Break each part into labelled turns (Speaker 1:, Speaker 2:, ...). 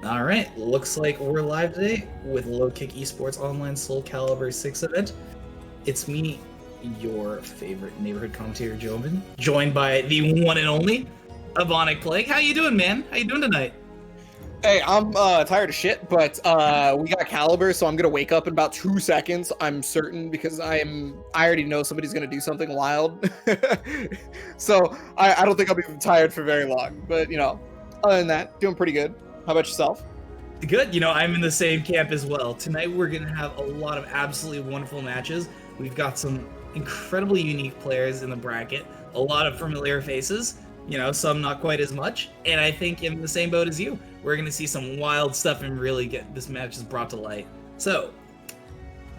Speaker 1: All right, looks like we're live today with Low Kick Esports Online SoulCalibur 6 event. It's me, your favorite neighborhood commentator, Joman, joined by the one and only Ebonic Plague. How you doing, man? How you doing tonight?
Speaker 2: Hey, I'm tired of shit, but we got Calibur, so I'm gonna wake up in about 2 seconds. I'm certain because I already know somebody's gonna do something wild. So I don't think I'll be tired for very long. But other than that, doing pretty good. How about yourself?
Speaker 1: Good. I'm in the same camp as well. Tonight we're going to have a lot of absolutely wonderful matches. We've got some incredibly unique players in the bracket, a lot of familiar faces, some not quite as much. And I think in the same boat as you, we're going to see some wild stuff and really get this match brought to light. So,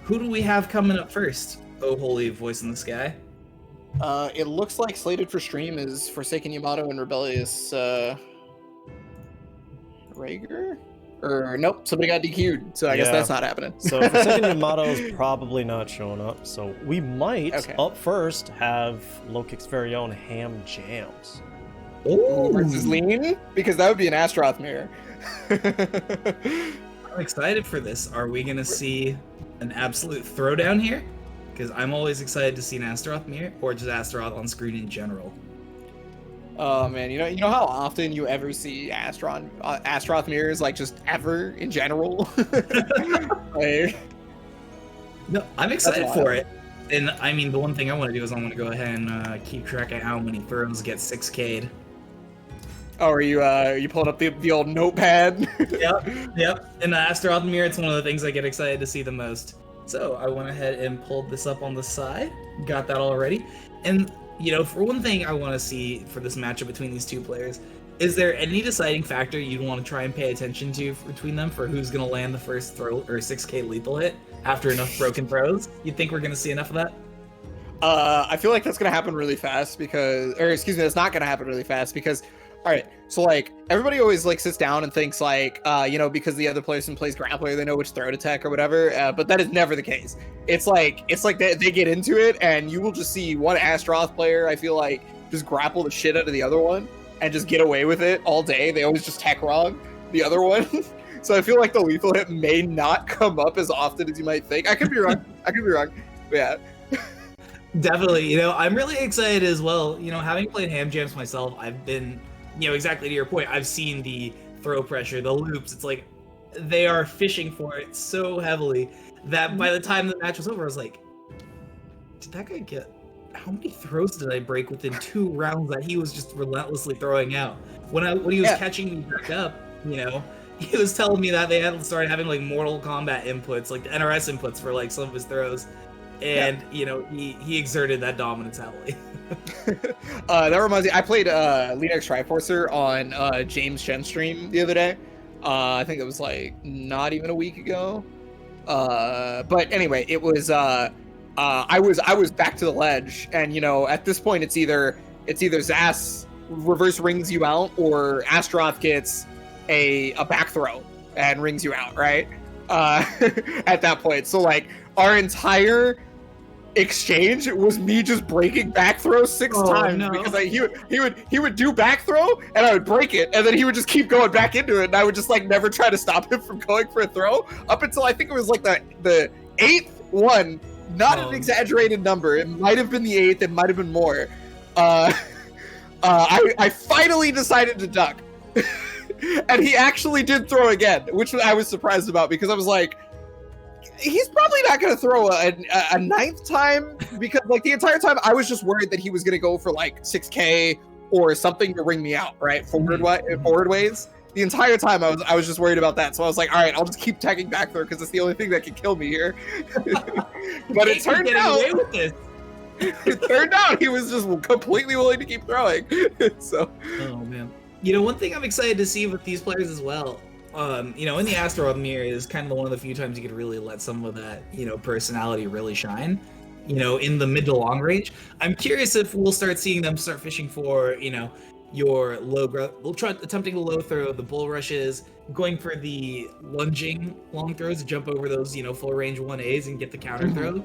Speaker 1: who do we have coming up first? Oh, holy voice in the sky.
Speaker 2: It looks like slated for stream is Forsaken Yamato and Rebellious Rager? Or nope, somebody got DQ'd, so I guess that's not happening.
Speaker 3: So Forsaken Yamato's probably not showing up, so we might up first have Low Kick's very own Ham Jams.
Speaker 2: Ooh, versus Lean? Because that would be an Astaroth mirror.
Speaker 1: I'm excited for this. Are we going to see an absolute throwdown here? Because I'm always excited to see an Astaroth mirror, or just Astaroth on screen in general.
Speaker 2: Oh man, you know how often you ever see Astaroth mirrors, like just ever in general?
Speaker 1: No, I'm excited for it. And I mean, the one thing I want to do is I want to go ahead and keep track of how many throws get 6K'd.
Speaker 2: Oh, are you pulling up the old notepad?
Speaker 1: Yep. In the Astaroth mirror, it's one of the things I get excited to see the most. So I went ahead and pulled this up on the side. Got that already. And for one thing I want to see for this matchup between these two players, is there any deciding factor you'd want to try and pay attention to between them for who's going to land the first throw or 6K lethal hit after enough broken throws? You think we're going to see enough of that?
Speaker 2: I feel like that's going to happen really fast that's not going to happen really fast because, all right, so like everybody always sits down and thinks because the other person plays grappler, they know which throw to tech or whatever, but that is never the case. It's like they get into it and you will just see one Astaroth player, I feel like, just grapple the shit out of the other one and just get away with it all day. They always just tech wrong the other one. So I feel like the lethal hit may not come up as often as you might think. I could be wrong. But yeah.
Speaker 1: Definitely. I'm really excited as well. Having played Ham Jams myself, I've been, exactly to your point, I've seen the throw pressure, the loops. It's like they are fishing for it so heavily that by the time the match was over, I was like, did that guy get, how many throws did I break within 2 rounds that he was just relentlessly throwing out? When he was catching me back up, he was telling me that they had started having Mortal Kombat inputs, the NRS inputs for some of his throws. And he exerted that dominance heavily.
Speaker 2: That reminds me, I played Linux Triforcer on James Shen's stream the other day. I think it was not even a week ago. But anyway, it was I was back to the ledge, and at this point it's either Zas reverse rings you out or Astaroth gets a back throw and rings you out, right? At that point, so our entire exchange was me just breaking back throw 6 times because he would do back throw and I would break it and then he would just keep going back into it and I would just never try to stop him from going for a throw up until I think it was the 8th one. Not an exaggerated number. It might have been the 8th. It might have been more. I finally decided to duck. And he actually did throw again, which I was surprised about because I was like, he's probably not going to throw a 9th time because the entire time I was just worried that he was going to go for 6K or something to ring me out, right? Forward ways. The entire time I was just worried about that. So I was like, all right, I'll just keep tagging back throw because it's the only thing that can kill me here. But it turned out he was just completely willing to keep throwing. So.
Speaker 1: Oh man. One thing I'm excited to see with these players as well, in the Astaroth mirror is kind of one of the few times you could really let some of that, personality really shine, in the mid to long range. I'm curious if we'll start seeing them start fishing for, your attempting the low throw, the bull rushes, going for the lunging long throws to jump over those, full range 1As and get the counter throw.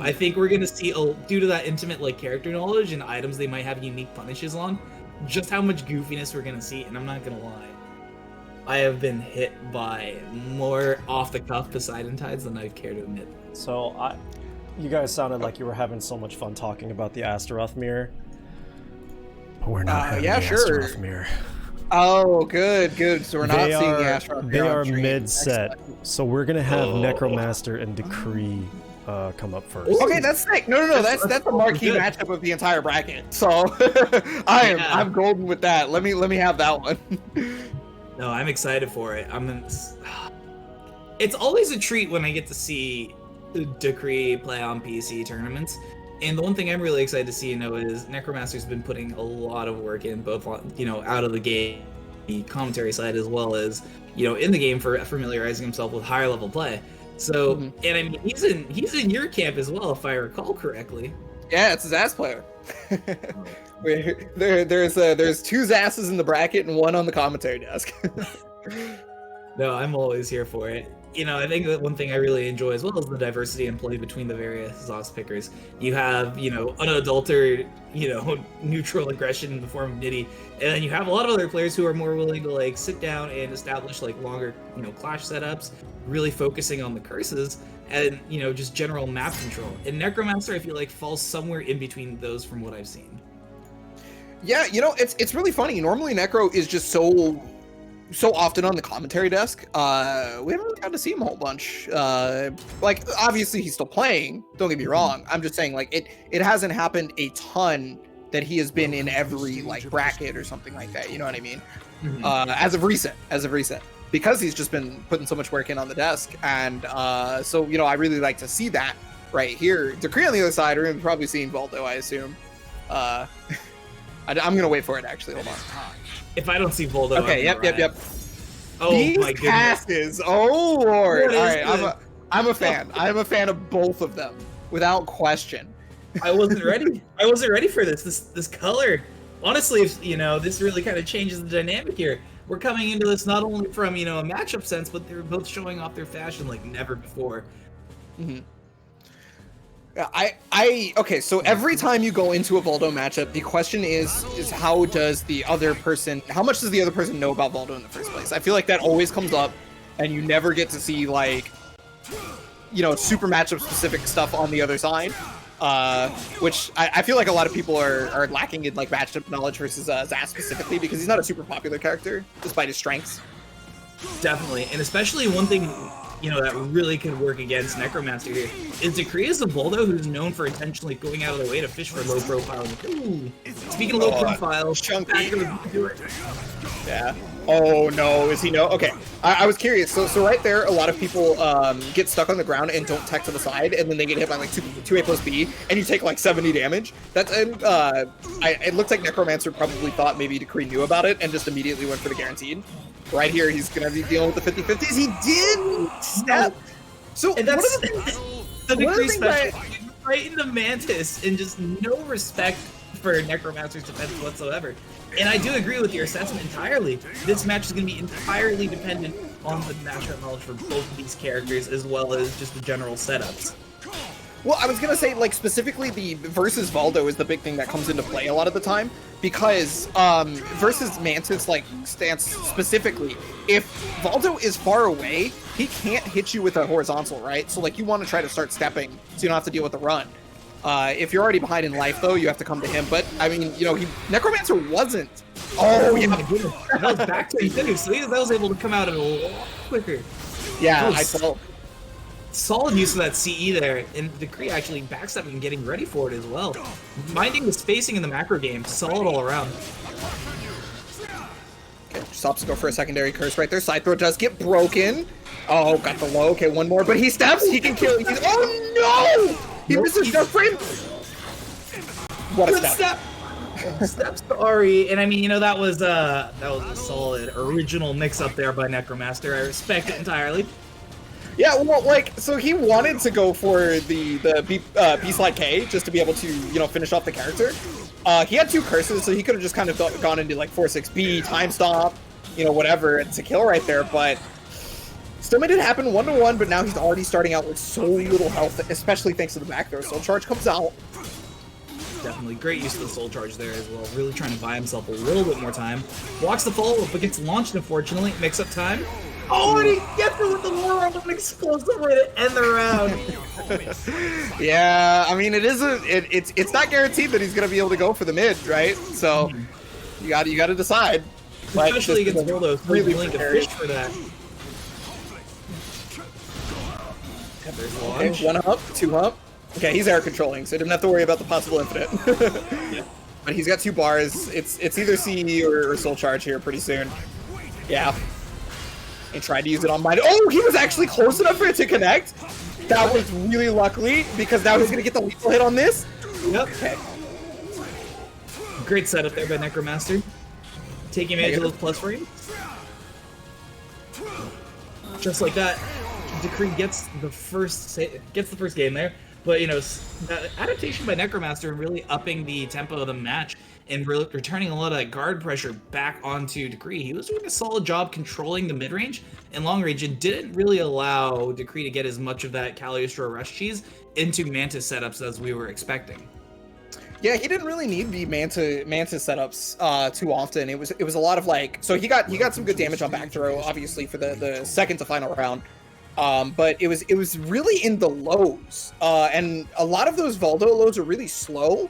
Speaker 1: I think we're going to see, due to that intimate character knowledge and items they might have unique punishes on, just how much goofiness we're going to see, and I'm not going to lie. I have been hit by more off-the-cuff Poseidon tides than I care to admit.
Speaker 3: So, you guys sounded like you were having so much fun talking about the Astaroth mirror. But we're not having the Astaroth mirror.
Speaker 2: Oh, good. So we're not seeing the Astaroth mirror.
Speaker 3: They are mid-set. So we're going to have Necromancer and Decree come up first.
Speaker 2: Okay, that's sick. No. That's the marquee matchup of the entire bracket. So I'm golden with that. Let me have that one.
Speaker 1: No, I'm excited for it. It's always a treat when I get to see Decree play on PC tournaments. And the one thing I'm really excited to see, is Necromancer's been putting a lot of work in, both out of the game, the commentary side, as well as in the game for familiarizing himself with higher level play. So, and I mean, he's in your camp as well, if I recall correctly.
Speaker 2: Yeah, it's a Zas player. There's two Zasses in the bracket and one on the commentary desk.
Speaker 1: No, I'm always here for it. I think that one thing I really enjoy as well is the diversity in play between the various Zos pickers. You have, unadulterated, neutral aggression in the form of Nitty, and then you have a lot of other players who are more willing to sit down and establish longer, clash setups, really focusing on the curses and just general map control. And Necromancer, I feel like, falls somewhere in between those from what I've seen.
Speaker 2: Yeah, it's really funny. Normally Necro is just so often on the commentary desk. We haven't really gotten to see him a whole bunch. Obviously he's still playing, don't get me wrong. I'm just saying, it hasn't happened a ton that he has been in every bracket or something like that, you know what I mean? As of recent, because he's just been putting so much work in on the desk. And so I really like to see that right here. Decree on the other side, we're gonna be probably seeing Voldo, I assume. I'm gonna wait for it, actually. Hold on.
Speaker 1: If I don't see Voldo,
Speaker 2: okay, yep.
Speaker 1: Oh,
Speaker 2: these
Speaker 1: my goodness.
Speaker 2: passes, oh lord! All right,
Speaker 1: this?
Speaker 2: I'm a fan. I'm a fan of both of them, without question.
Speaker 1: I wasn't ready. I wasn't ready for this color. Honestly, if, this really kind of changes the dynamic here. We're coming into this not only from a matchup sense, but they're both showing off their fashion like never before.
Speaker 2: Okay, so every time you go into a Voldo matchup, the question is how much does the other person know about Voldo in the first place? I feel like that always comes up, and you never get to see super matchup specific stuff on the other side, which I feel like a lot of people are lacking in matchup knowledge versus Zaz specifically, because he's not a super popular character despite his strengths.
Speaker 1: Definitely, and especially one thing that really could work against Necromancer here is Decree is a Voldo who's known for intentionally going out of their way to fish for low profile. Ooh. Speaking of low profile,
Speaker 2: chunky. Yeah. Oh no, is he no? Okay, I was curious. So right there, a lot of people get stuck on the ground and don't tech to the side, and then they get hit by 2A plus B, and you take 70 damage. That's it looks like Necromancer probably thought maybe Decree knew about it and just immediately went for the guaranteed. Right here, he's gonna be dealing with the 50-50s. He did snap. So
Speaker 1: and that's the Decree special. Right into Mantis and just no respect for Necromancer's defense whatsoever. And I do agree with your assessment entirely. This match is going to be entirely dependent on the matchup knowledge for both of these characters, as well as just the general setups.
Speaker 2: Well, I was going to say, specifically the versus Voldo is the big thing that comes into play a lot of the time, because versus Mantis, stance specifically, if Voldo is far away, he can't hit you with a horizontal, right? So, you want to try to start stepping so you don't have to deal with the run. If you're already behind in life, though, you have to come to him. But, I mean, Necromancer wasn't. Oh, yeah.
Speaker 1: That was back to him, so that was able to come out a lot quicker.
Speaker 2: Yeah, I felt.
Speaker 1: Solid use of that CE there, and Decree actually backstepping and getting ready for it as well. Minding the spacing in the macro game, solid all around.
Speaker 2: Okay, stops to go for a secondary curse right there. Side throw does get broken. Oh, got the low. Okay, one more, but he steps. He can kill. Oh no! He misses jump frame. What a step!
Speaker 1: Steps to Ari, and I mean, that was a solid original mix up there by Necromancer. I respect it entirely.
Speaker 2: Yeah, well, so he wanted to go for the B slide K just to be able to finish off the character. He had two curses, so he could have just kind of gone into 4-6B time stop, whatever, to kill right there, but. Still made it happen 1-1, but now he's already starting out with so little health, especially thanks to the back throw. So charge comes out.
Speaker 1: Definitely great use of the soul charge there as well. Really trying to buy himself a little bit more time. Walks the follow-up, but gets launched, unfortunately. Mix up time. Oh, and he gets it with the war on an explosive way to end the round.
Speaker 2: Yeah, I mean, it's not guaranteed that he's gonna be able to go for the mid, right? So you got to decide.
Speaker 1: Especially against Roldo, really willing to fish for that.
Speaker 2: Okay, 1 up, 2 up. Okay, he's air controlling, so he didn't have to worry about the possible infinite.
Speaker 1: Yeah.
Speaker 2: But he's got 2 bars. It's either CE or soul charge here pretty soon. Yeah. And tried to use it on mine. Oh, he was actually close enough for it to connect. That was really lucky because now he's gonna get the lethal hit on this.
Speaker 1: Yep.
Speaker 2: Okay.
Speaker 1: Great setup there by Necromaster. Taking advantage of those plus frames. Just like that, Decree gets the first game there. But you know, that adaptation by Necromaster really upping the tempo of the match and returning a lot of that guard pressure back onto Decree. He was doing a solid job controlling the mid range and long range, and didn't really allow Decree to get as much of that Cagliostro rush cheese into Mantis setups as we were expecting.
Speaker 2: Yeah, he didn't really need the Mantis setups too often. It was a lot of like, so he got some good damage on back throw, obviously for the second to final round. But it was really in the lows, and a lot of those Valdo lows are really slow.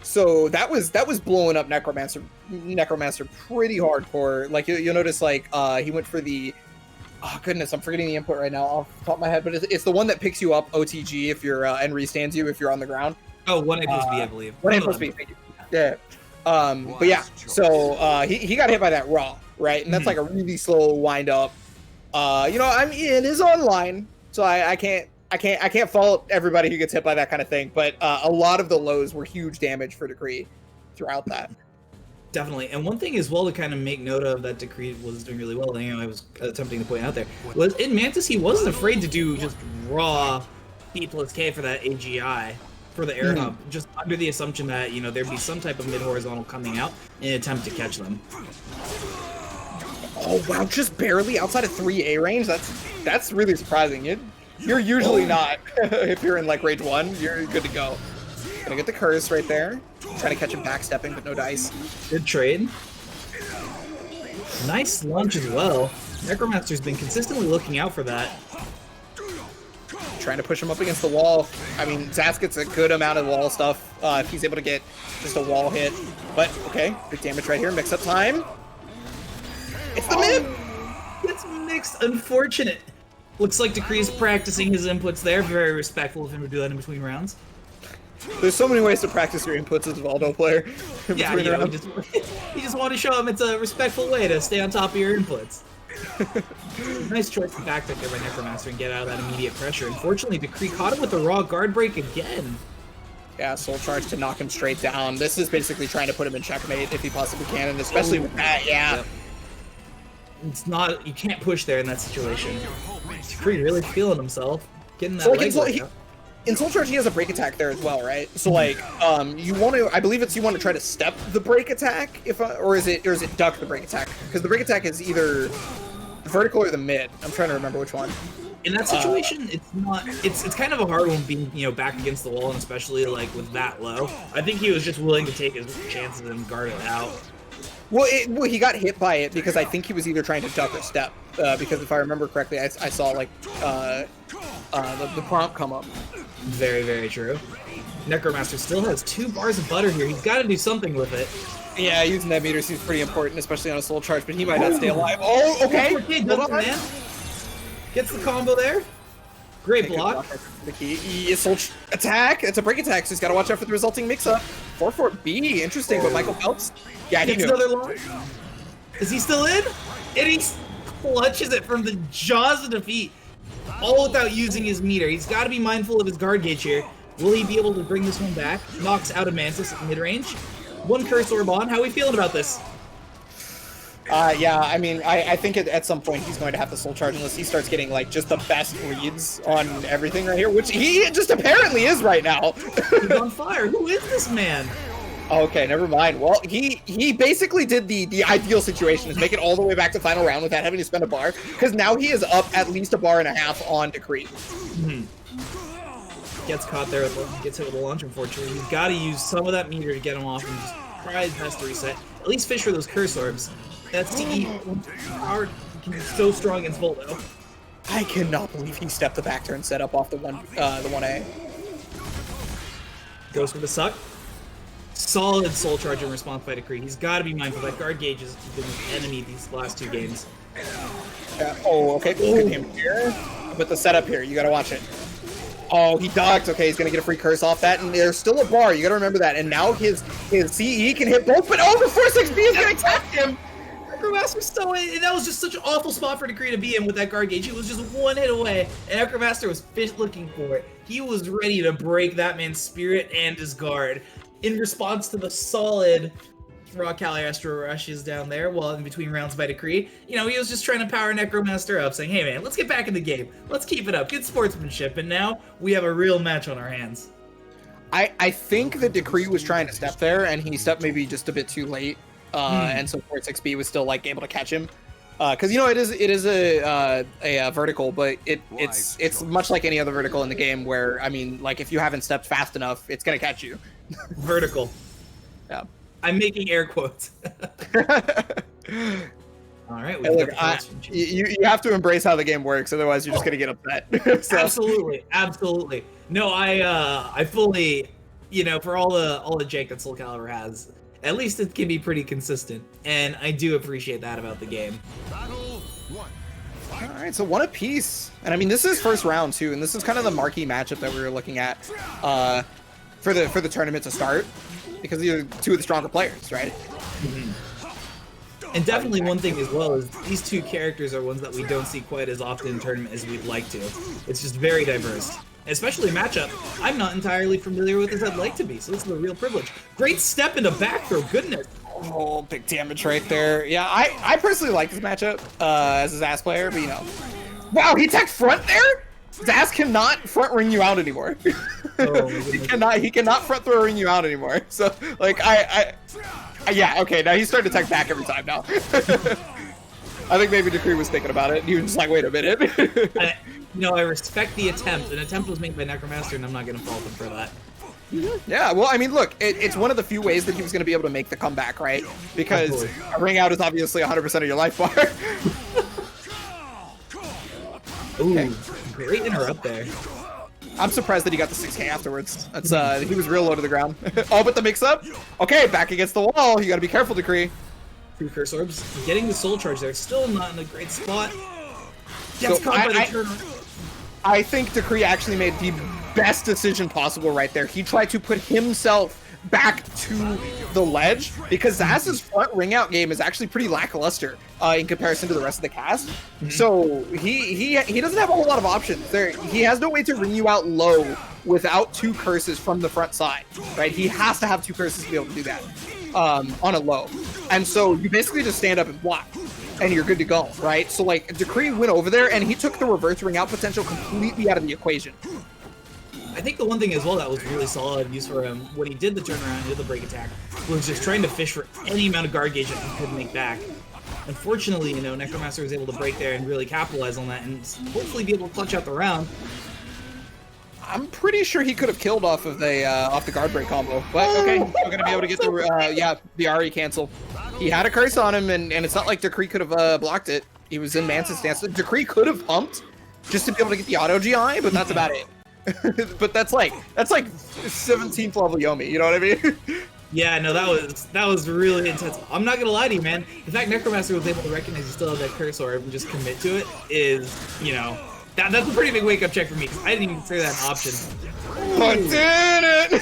Speaker 2: So that was blowing up Necromancer pretty hardcore. Like you'll notice, like he went for the, oh goodness, I'm forgetting the input right now off the top of my head, but it's the one that picks you up OTG if you're and restands you if you're on the ground.
Speaker 1: Oh, 1A plus B, I believe.
Speaker 2: 1A plus B, thank you. Yeah. But yeah, so he got hit by that raw, right? And that's like a really slow wind up. You know, I mean, it is online, so I can't fault everybody who gets hit by that kind of thing. But a lot of the lows were huge damage for Decree throughout that.
Speaker 1: Definitely. And one thing as well to kind of make note of that Decree was doing really well, I was attempting to point out there, was in Mantis, he wasn't afraid to do just raw B plus K for that AGI, for the air hub, just under the assumption that, you know, there'd be some type of mid-horizontal coming out in an attempt to catch them.
Speaker 2: Oh, wow, just barely outside of 3A range? That's really surprising. You're usually not. If you're in, like, range 1, you're good to go. Gonna get the curse right there. Trying to catch him backstepping, but no dice.
Speaker 1: Good trade. Nice launch as well. Necromaster's been consistently looking out for that.
Speaker 2: Trying to push him up against the wall. I mean, Zaz gets a good amount of wall stuff if he's able to get just a wall hit. But, okay, big damage right here. Mix up time. It's the mid!
Speaker 1: It's mixed. Unfortunate. Looks like Decree's practicing his inputs there. Very respectful of him to do that in between rounds.
Speaker 2: There's so many ways to practice your inputs as a Valdo player.
Speaker 1: Yeah, you know, you just want to show him it's a respectful way to stay on top of your inputs. Nice choice to back there by Necromaster and get out of that immediate pressure. Unfortunately, Decree caught him with the raw guard break again.
Speaker 2: Yeah, soul charge to knock him straight down. This is basically trying to put him in checkmate if he possibly can, and especially with that, yeah.
Speaker 1: Yep. It's not, you can't push there in that situation. Decree really feeling himself, getting that leg work out.
Speaker 2: In Soul Charge, he has a break attack there as well, right? So like, you want to, I believe it's you want to try to step the break attack, or is it duck the break attack? Because the break attack is either vertical or the mid. I'm trying to remember which one.
Speaker 1: In that situation, it's not. It's kind of a hard one being, you know, back against the wall, and especially like with that low. I think he was just willing to take his chances and guard it out.
Speaker 2: Well, he got hit by it because I think he was either trying to duck or step. Because if I remember correctly, I saw like the prompt come up.
Speaker 1: Very, very true. Necromaster still has 2 bars of butter here. He's got to do something with it.
Speaker 2: Yeah, using that meter seems pretty important, especially on a soul charge, but he might not stay alive. Oh, okay.
Speaker 1: Man. Gets the combo there. Great block.
Speaker 2: The key. Soul attack. It's a break attack, so he's got to watch out for the resulting mix-up. 4-4-B. Interesting, but Michael Phelps. Yeah, he knew.
Speaker 1: Another launch. Is he still in? And he clutches it from the jaws of defeat. All without using his meter. He's got to be mindful of his guard gauge here. Will he be able to bring this one back? Knocks out a Mantis at mid-range. 1 curse orb on. How are we feeling about this?
Speaker 2: Yeah, I mean, I think at some point he's going to have to soul charge unless he starts getting like just the best reads on everything right here, which he just apparently is right now.
Speaker 1: He's on fire. Who is this man?
Speaker 2: Okay, never mind. Well, he basically did the ideal situation, is make it all the way back to final round without having to spend a bar, because now he is up at least a bar and a half on Decree.
Speaker 1: gets caught there, gets hit with a launch, unfortunately. He's got to use some of that meter to get him off and just try his best to reset. At least fish for those curse orbs. That's TE. Power can be so strong against Volt, though.
Speaker 2: I cannot believe he stepped the back turn setup off the 1A.
Speaker 1: Goes for the suck. Solid soul charge in response by Decree. He's got to be mindful that guard gauge has been his enemy these last 2 games.
Speaker 2: Oh, okay. Good him here. But the setup here, you gotta watch it. Oh, he ducked. Okay, he's gonna get a free curse off that, and there's still a bar. You gotta remember that. And now his CE can hit both, but over 4-6B is gonna attack him.
Speaker 1: Necromaster's so in, and that was just such an awful spot for Decree to be in with that guard gauge. He was just 1 hit away, and Necromaster was looking for it. He was ready to break that man's spirit and his guard in response to the solid Raw Kali Astro rushes down there while in between rounds by Decree. You know, he was just trying to power Necromaster up, saying, hey man, let's get back in the game. Let's keep it up. Good sportsmanship. And now we have a real match on our hands.
Speaker 2: I think that Decree was trying to step there, and he stepped maybe just a bit too late. And so 4-6B was still like able to catch him. Because, you know, it is a vertical, but it's much like any other vertical in the game where, I mean, like if you haven't stepped fast enough, it's going to catch you.
Speaker 1: Vertical.
Speaker 2: Yeah.
Speaker 1: I'm making air quotes. All right.
Speaker 2: Hey, look, you have to embrace how the game works, otherwise you're just gonna get upset. So.
Speaker 1: Absolutely. No, I fully, you know, for all the jank that SoulCalibur has, at least it can be pretty consistent, and I do appreciate that about the game.
Speaker 2: All right, so 1 apiece, and I mean this is first round too, and this is kind of the marquee matchup that we were looking at for the tournament to start. Because these are 2 of the stronger players, right?
Speaker 1: And definitely one thing as well is these 2 characters are ones that we don't see quite as often in tournament as we'd like to. It's just very diverse. Especially matchup I'm not entirely familiar with as I'd like to be, so this is a real privilege. Great step into back throw, goodness.
Speaker 2: Oh, big damage right there. Yeah, I personally like this matchup as a Zaz player, but you know. Wow, he teched front there? Zaz cannot front ring you out anymore.
Speaker 1: Oh,
Speaker 2: he cannot front throw ring you out anymore. So like yeah, okay, now he's starting to tech back every time now. I think maybe Decree was thinking about it and he was just like, wait a minute.
Speaker 1: I respect the attempt. An attempt was made by Necromaster and I'm not gonna fault him for that.
Speaker 2: Yeah, well, I mean, look, it's one of the few ways that he was going to be able to make the comeback, right? Because a ring out is obviously 100% of your life bar.
Speaker 1: Ooh, okay. Great interrupt there.
Speaker 2: I'm surprised that he got the 6K afterwards. That's he was real low to the ground. Oh, but the mix-up? Okay, back against the wall. You got to be careful, Decree.
Speaker 1: 2 curse orbs. Getting the soul charge there. Still not in a great spot. Gets caught by the turnaround.
Speaker 2: I think Decree actually made the best decision possible right there. He tried to put himself back to the ledge because Zaz's front ring out game is actually pretty lackluster in comparison to the rest of the cast. So he doesn't have a whole lot of options there. He has no way to ring you out low without 2 curses from the front side, right? He has to have 2 curses to be able to do that on a low. And so you basically just stand up and block and you're good to go, right? So like Decree went over there and he took the reverse ring out potential completely out of the equation.
Speaker 1: I think the one thing as well that was really solid use for him when he did the turnaround, did the break attack, was just trying to fish for any amount of guard gauge that he could make back. Unfortunately, you know, Necromaster was able to break there and really capitalize on that and hopefully be able to clutch out the round.
Speaker 2: I'm pretty sure he could have killed off of the guard break combo, but okay, we're gonna be able to get the RE cancel. He had a curse on him, and it's not like Decree could have blocked it. He was in Mantis stance. Decree could have pumped just to be able to get the auto GI, but that's about it. But that's like 17th level Yomi, you know what I mean?
Speaker 1: Yeah, no, that was really intense. I'm not gonna lie to you, man. The fact Necromaster was able to recognize you still have that curse orb and just commit to it is, you know, that's a pretty big wake up check for me because I didn't even consider that an option.
Speaker 2: I did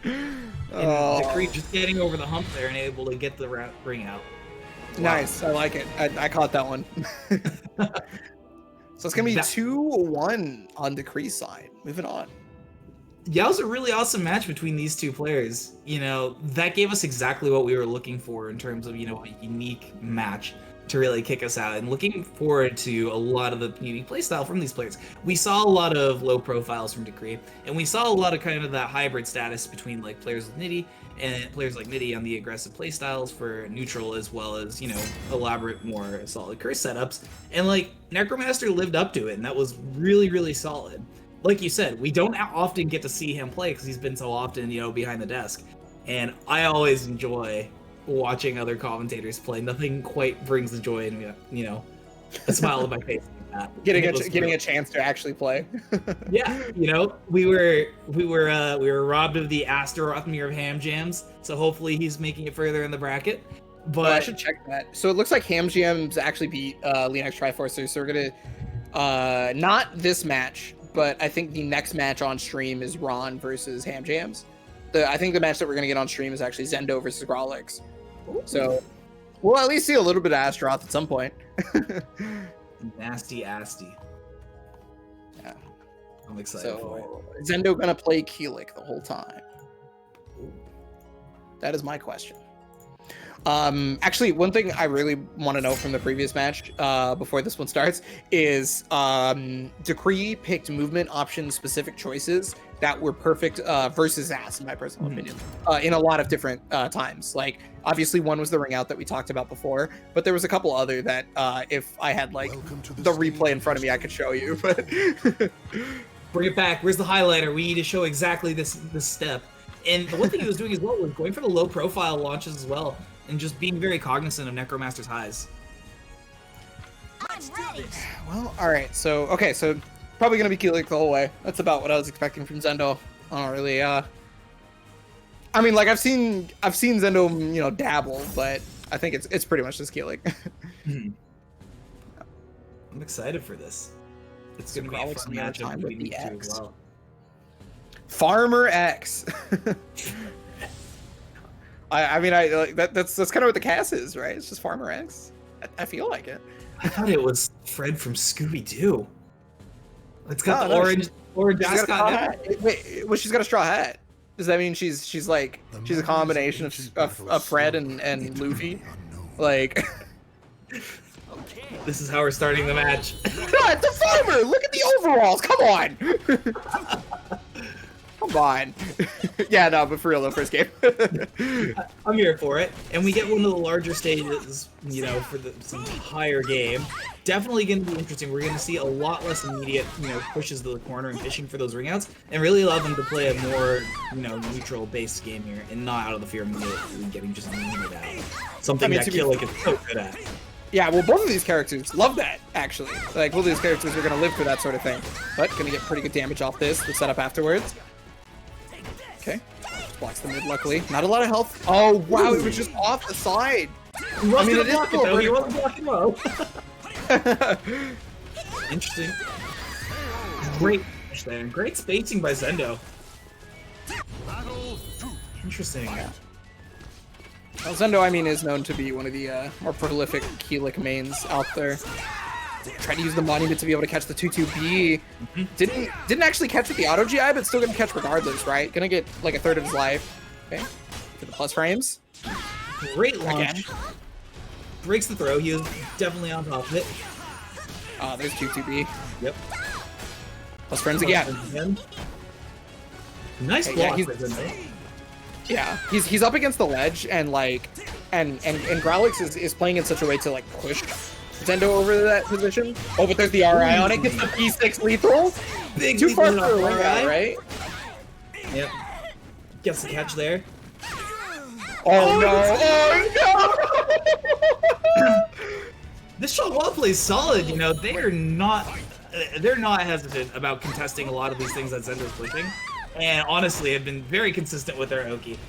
Speaker 2: it!
Speaker 1: And Decree just getting over the hump there and able to get the ring out.
Speaker 2: Wow. Nice, I like it. I caught that one. So it's gonna be 2-1 on Decree's side. Moving on.
Speaker 1: Yeah, it was a really awesome match between these 2 players. You know, that gave us exactly what we were looking for in terms of, you know, a unique match to really kick us out, and looking forward to a lot of the unique playstyle from these players. We saw a lot of low profiles from Decree, and we saw a lot of kind of that hybrid status between like players with Nitty and players like Nitty on the aggressive playstyles for neutral, as well as, you know, elaborate, more solid curse setups. And like Necromaster lived up to it, and that was really, really solid. like you said, we don't often get to see him play because he's been so often, behind the desk. And I always enjoy watching other commentators play. Nothing quite brings the joy in, a smile on my face like that.
Speaker 2: Getting a chance to actually play.
Speaker 1: Yeah, we were robbed of the Astaroth Mirror of Ham Jams, so hopefully he's making it further in the bracket. But
Speaker 2: I should check that. So it looks like Ham Jams actually beat Linux Triforcer, so we're gonna not this match, but I think the next match on stream is Ron versus Ham Jams. I think the match that we're gonna get on stream is actually Zendo versus Grolix. So we'll at least see a little bit of Astaroth at some point.
Speaker 1: Nasty. Yeah. I'm excited for it.
Speaker 2: Zendo gonna play Keelik the whole time? That is my question. Actually, one thing I really want to know from the previous match, before this one starts, is Decree picked movement option specific choices that were perfect versus Ass, in my personal opinion, in a lot of different times. Like, obviously, one was the ring out that we talked about before, but there was a couple other that if I had like the replay in front of me, I could show you. But
Speaker 1: bring it back. Where's the highlighter? We need to show exactly this step. And the one thing he was doing as well was going for the low profile launches as well, and just being very cognizant of Necromaster's highs.
Speaker 2: Well, all right. So probably gonna be Keelik the whole way. That's about what I was expecting from Zendo. I don't really. I mean, like I've seen Zendo, dabble, but I think it's pretty much just Keelik.
Speaker 1: I'm excited for this. It's gonna be a fun matchup between these two as well.
Speaker 2: Farmer X. I mean, that's kind of what the cast is, right? It's just Farmer X. I feel like it.
Speaker 1: I thought it was Fred from Scooby Doo. It's got the orange ascot.
Speaker 2: Wait, well, she's got a straw hat. Does that mean she's like a combination of Fred and Luffy? Like.
Speaker 1: This is how we're starting the match.
Speaker 2: God, it's a farmer! Look at the overalls! Come on! Come on. Yeah, no, but for real though, first game.
Speaker 1: I'm here for it. And we get one of the larger stages, for some higher game. Definitely going to be interesting. We're going to see a lot less immediate, pushes to the corner and fishing for those ring outs, and really allow them to play a more, neutral based game here and not out of the fear of getting just limited out. Something that Keelik is so good at.
Speaker 2: Yeah, well, both of these characters love that, actually. Like, both of these characters are going to live for that sort of thing. But going to get pretty good damage off this, the setup afterwards. Okay. Blocks the mid, luckily. Not a lot of health. Oh, wow, it was just off the side.
Speaker 1: I mean, it is cool, though. He wasn't blocking low. Interesting. Great push there. Great spacing by Zendo. Interesting.
Speaker 2: Yeah. Well, Zendo, I mean, is known to be one of the more prolific Keelik mains out there. Tried to use the monument to be able to catch the 2-2B. Didn't actually catch with the auto GI, but still gonna catch regardless, right? Gonna get like a third of his life. Okay, for the plus frames.
Speaker 1: Great launch. Breaks the throw. He was definitely on top of it.
Speaker 2: Oh, there's 2-2B.
Speaker 1: Yep.
Speaker 2: Plus frames again.
Speaker 1: Nice block.
Speaker 2: Yeah, he's up against the ledge, and Growlix is playing in such a way to like push Zendo over to that position. Oh, but there's the RI on it. Gets the P6 lethal.
Speaker 1: Big
Speaker 2: too far for a ring out, right?
Speaker 1: Yep. Gets the catch there.
Speaker 2: Oh no! Oh no!
Speaker 1: This Shalwa plays solid. They're not hesitant about contesting a lot of these things that Zendo's pushing. And honestly, have been very consistent with their Oki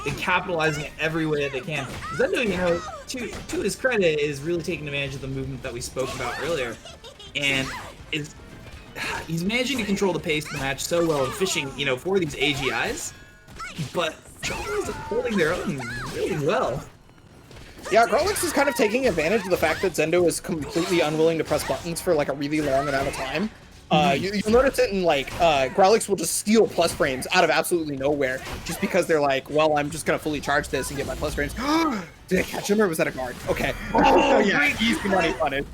Speaker 1: and capitalizing it every way that they can. Zendo, to his credit, is really taking advantage of the movement that we spoke about earlier, and he's managing to control the pace of the match so well and fishing, for these AGIs. But Charles is holding their own really well.
Speaker 2: Yeah, Grolix is kind of taking advantage of the fact that Zendo is completely unwilling to press buttons for like a really long amount of time. You'll notice it in like Growlix will just steal plus frames out of absolutely nowhere just because they're like, well, I'm just gonna fully charge this and get my plus frames. Did I catch him or was that a guard? Okay. Oh yeah, he's money punted.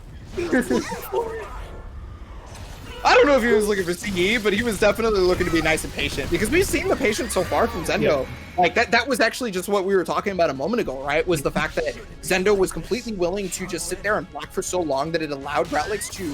Speaker 2: I don't know if he was looking for CE, but he was definitely looking to be nice and patient because we've seen the patience so far from Zendo. Yeah. Like that was actually just what we were talking about a moment ago, right? Was the fact that Zendo was completely willing to just sit there and block for so long that it allowed Growlix to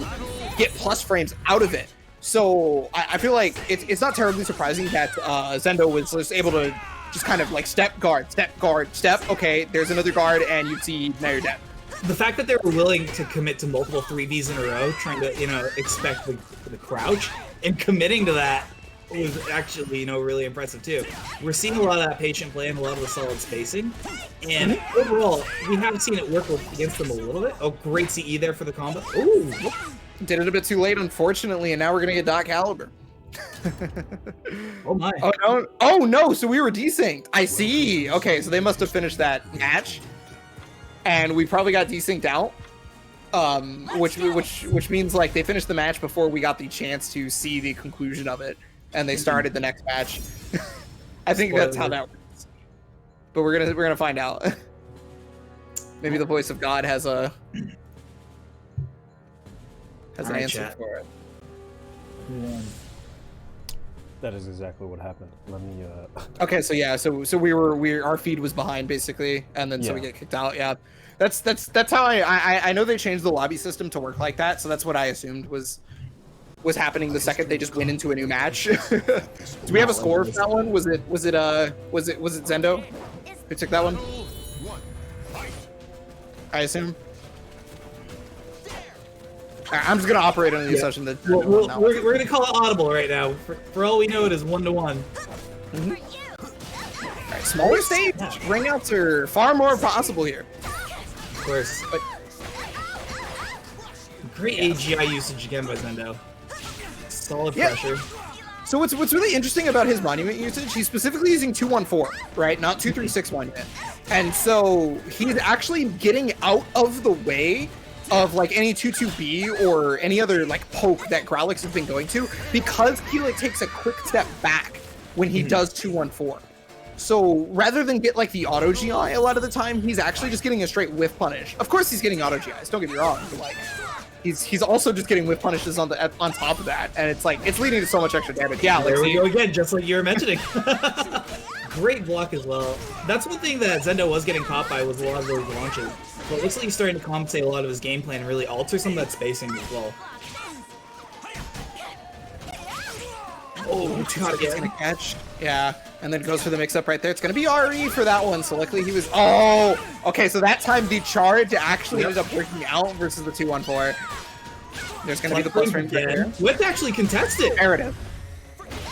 Speaker 2: get plus frames out of it. So I feel like it's not terribly surprising that Zendo was just able to just kind of like step, guard, step. Okay, there's another guard, and you see now you're dead.
Speaker 1: The fact that they were willing to commit to multiple 3Ds in a row, trying to, expect the crouch, and committing to that was actually, really impressive too. We're seeing a lot of that patient play and a lot of the solid spacing, and overall, we have seen it work against them a little bit. Oh, great CE there for the combo. Ooh,
Speaker 2: did it a bit too late, unfortunately, and now we're gonna get SoulCalibur.
Speaker 1: Oh my.
Speaker 2: Oh no! Oh no! So we were desynced. I see. Okay, so they must have finished that match, and we probably got desynced out. Which means like they finished the match before we got the chance to see the conclusion of it, and they started the next match. I think that's how that works. But we're gonna find out. Maybe the voice of God has an answer for it.
Speaker 3: Yeah. That is exactly what happened. Let me.
Speaker 2: Okay, so yeah, so our feed was behind basically, and then so we get kicked out. Yeah, that's how I know they changed the lobby system to work like that, so that's what I assumed was happening the second they just went into a new match. Do we have a score for that one? Was it Zendo who took that one? I assume. I'm just gonna operate on the assumption that
Speaker 1: we're gonna call it audible right now. For all we know, it is 1-1.
Speaker 2: All right, smaller stage ringouts are far more possible here.
Speaker 1: Of course, but great AGI usage again by Zendo. Solid pressure.
Speaker 2: So what's really interesting about his monument usage? He's specifically using 214, right? Not 236 monument, and so he's actually getting out of the way of like any 2-2B or any other like poke that Growlix has been going to, because he like takes a quick step back when he does 214. So rather than get like the auto GI a lot of the time, he's actually just getting a straight whiff punish. Of course he's getting auto GIs, don't get me wrong, but like he's also just getting whiff punishes on top of that, and it's like it's leading to so much extra damage. Yeah,
Speaker 1: there we go again, just like you were mentioning. Great block as well. That's one thing that Zendo was getting caught by, was a lot of those launches. But it looks like he's starting to compensate a lot of his game plan and really alter some of that spacing as well.
Speaker 2: Oh, God, he's gonna catch. Yeah, and then goes for the mix-up right there. It's gonna be RE for that one, so luckily he was... Oh! Okay, so that time the charge actually ended up working out versus the 214. There's gonna be the plus frame there.
Speaker 1: With actually contested!
Speaker 2: Narrative.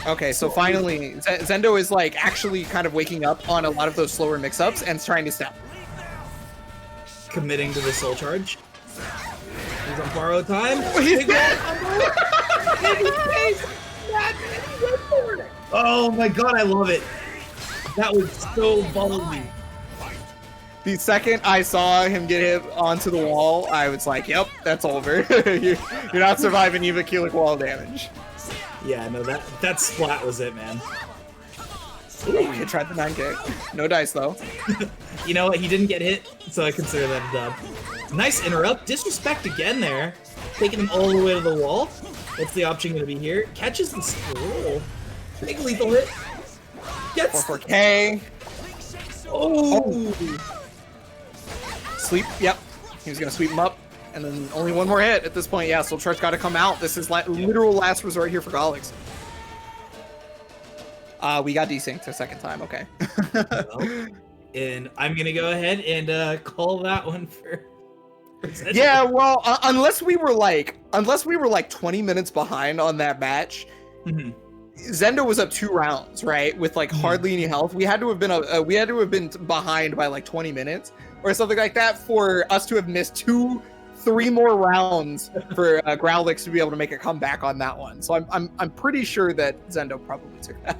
Speaker 2: Okay, so finally, Zendo is like actually kind of waking up on a lot of those slower mix-ups and trying to step.
Speaker 1: Committing to the soul charge. He's on borrowed time.
Speaker 2: Oh, he's dead!
Speaker 1: Oh my god, I love it. That was so ballsy.
Speaker 2: The second I saw him get hit onto the wall, I was like, yep, that's over. You're not surviving even Keelik wall damage.
Speaker 1: Yeah, no, that splat was it, man.
Speaker 2: Ooh, he tried the 9 kick. No dice, though.
Speaker 1: You know what? He didn't get hit, so I consider that a dub. Nice interrupt. Disrespect again there. Taking him all the way to the wall. What's the option going to be here? Catches the scroll. Big lethal hit. Gets...
Speaker 2: 4K.
Speaker 1: Oh!
Speaker 2: Sweep. Yep. He was going to sweep him up. And then only one more hit at this point. Yeah, Soul Charge got to come out. This is literal last resort here for Growlix. We got desynced a second time. Okay.
Speaker 1: Well, and I'm gonna go ahead and call that one for
Speaker 2: yeah, well, unless we were like 20 minutes behind on that match. Zendo was up 2 rounds, right, with like hardly any health. We had to have been behind by like 20 minutes or something like that for us to have missed 3 more rounds for Growlix to be able to make a comeback on that one. So I'm pretty sure that Zendo probably took that.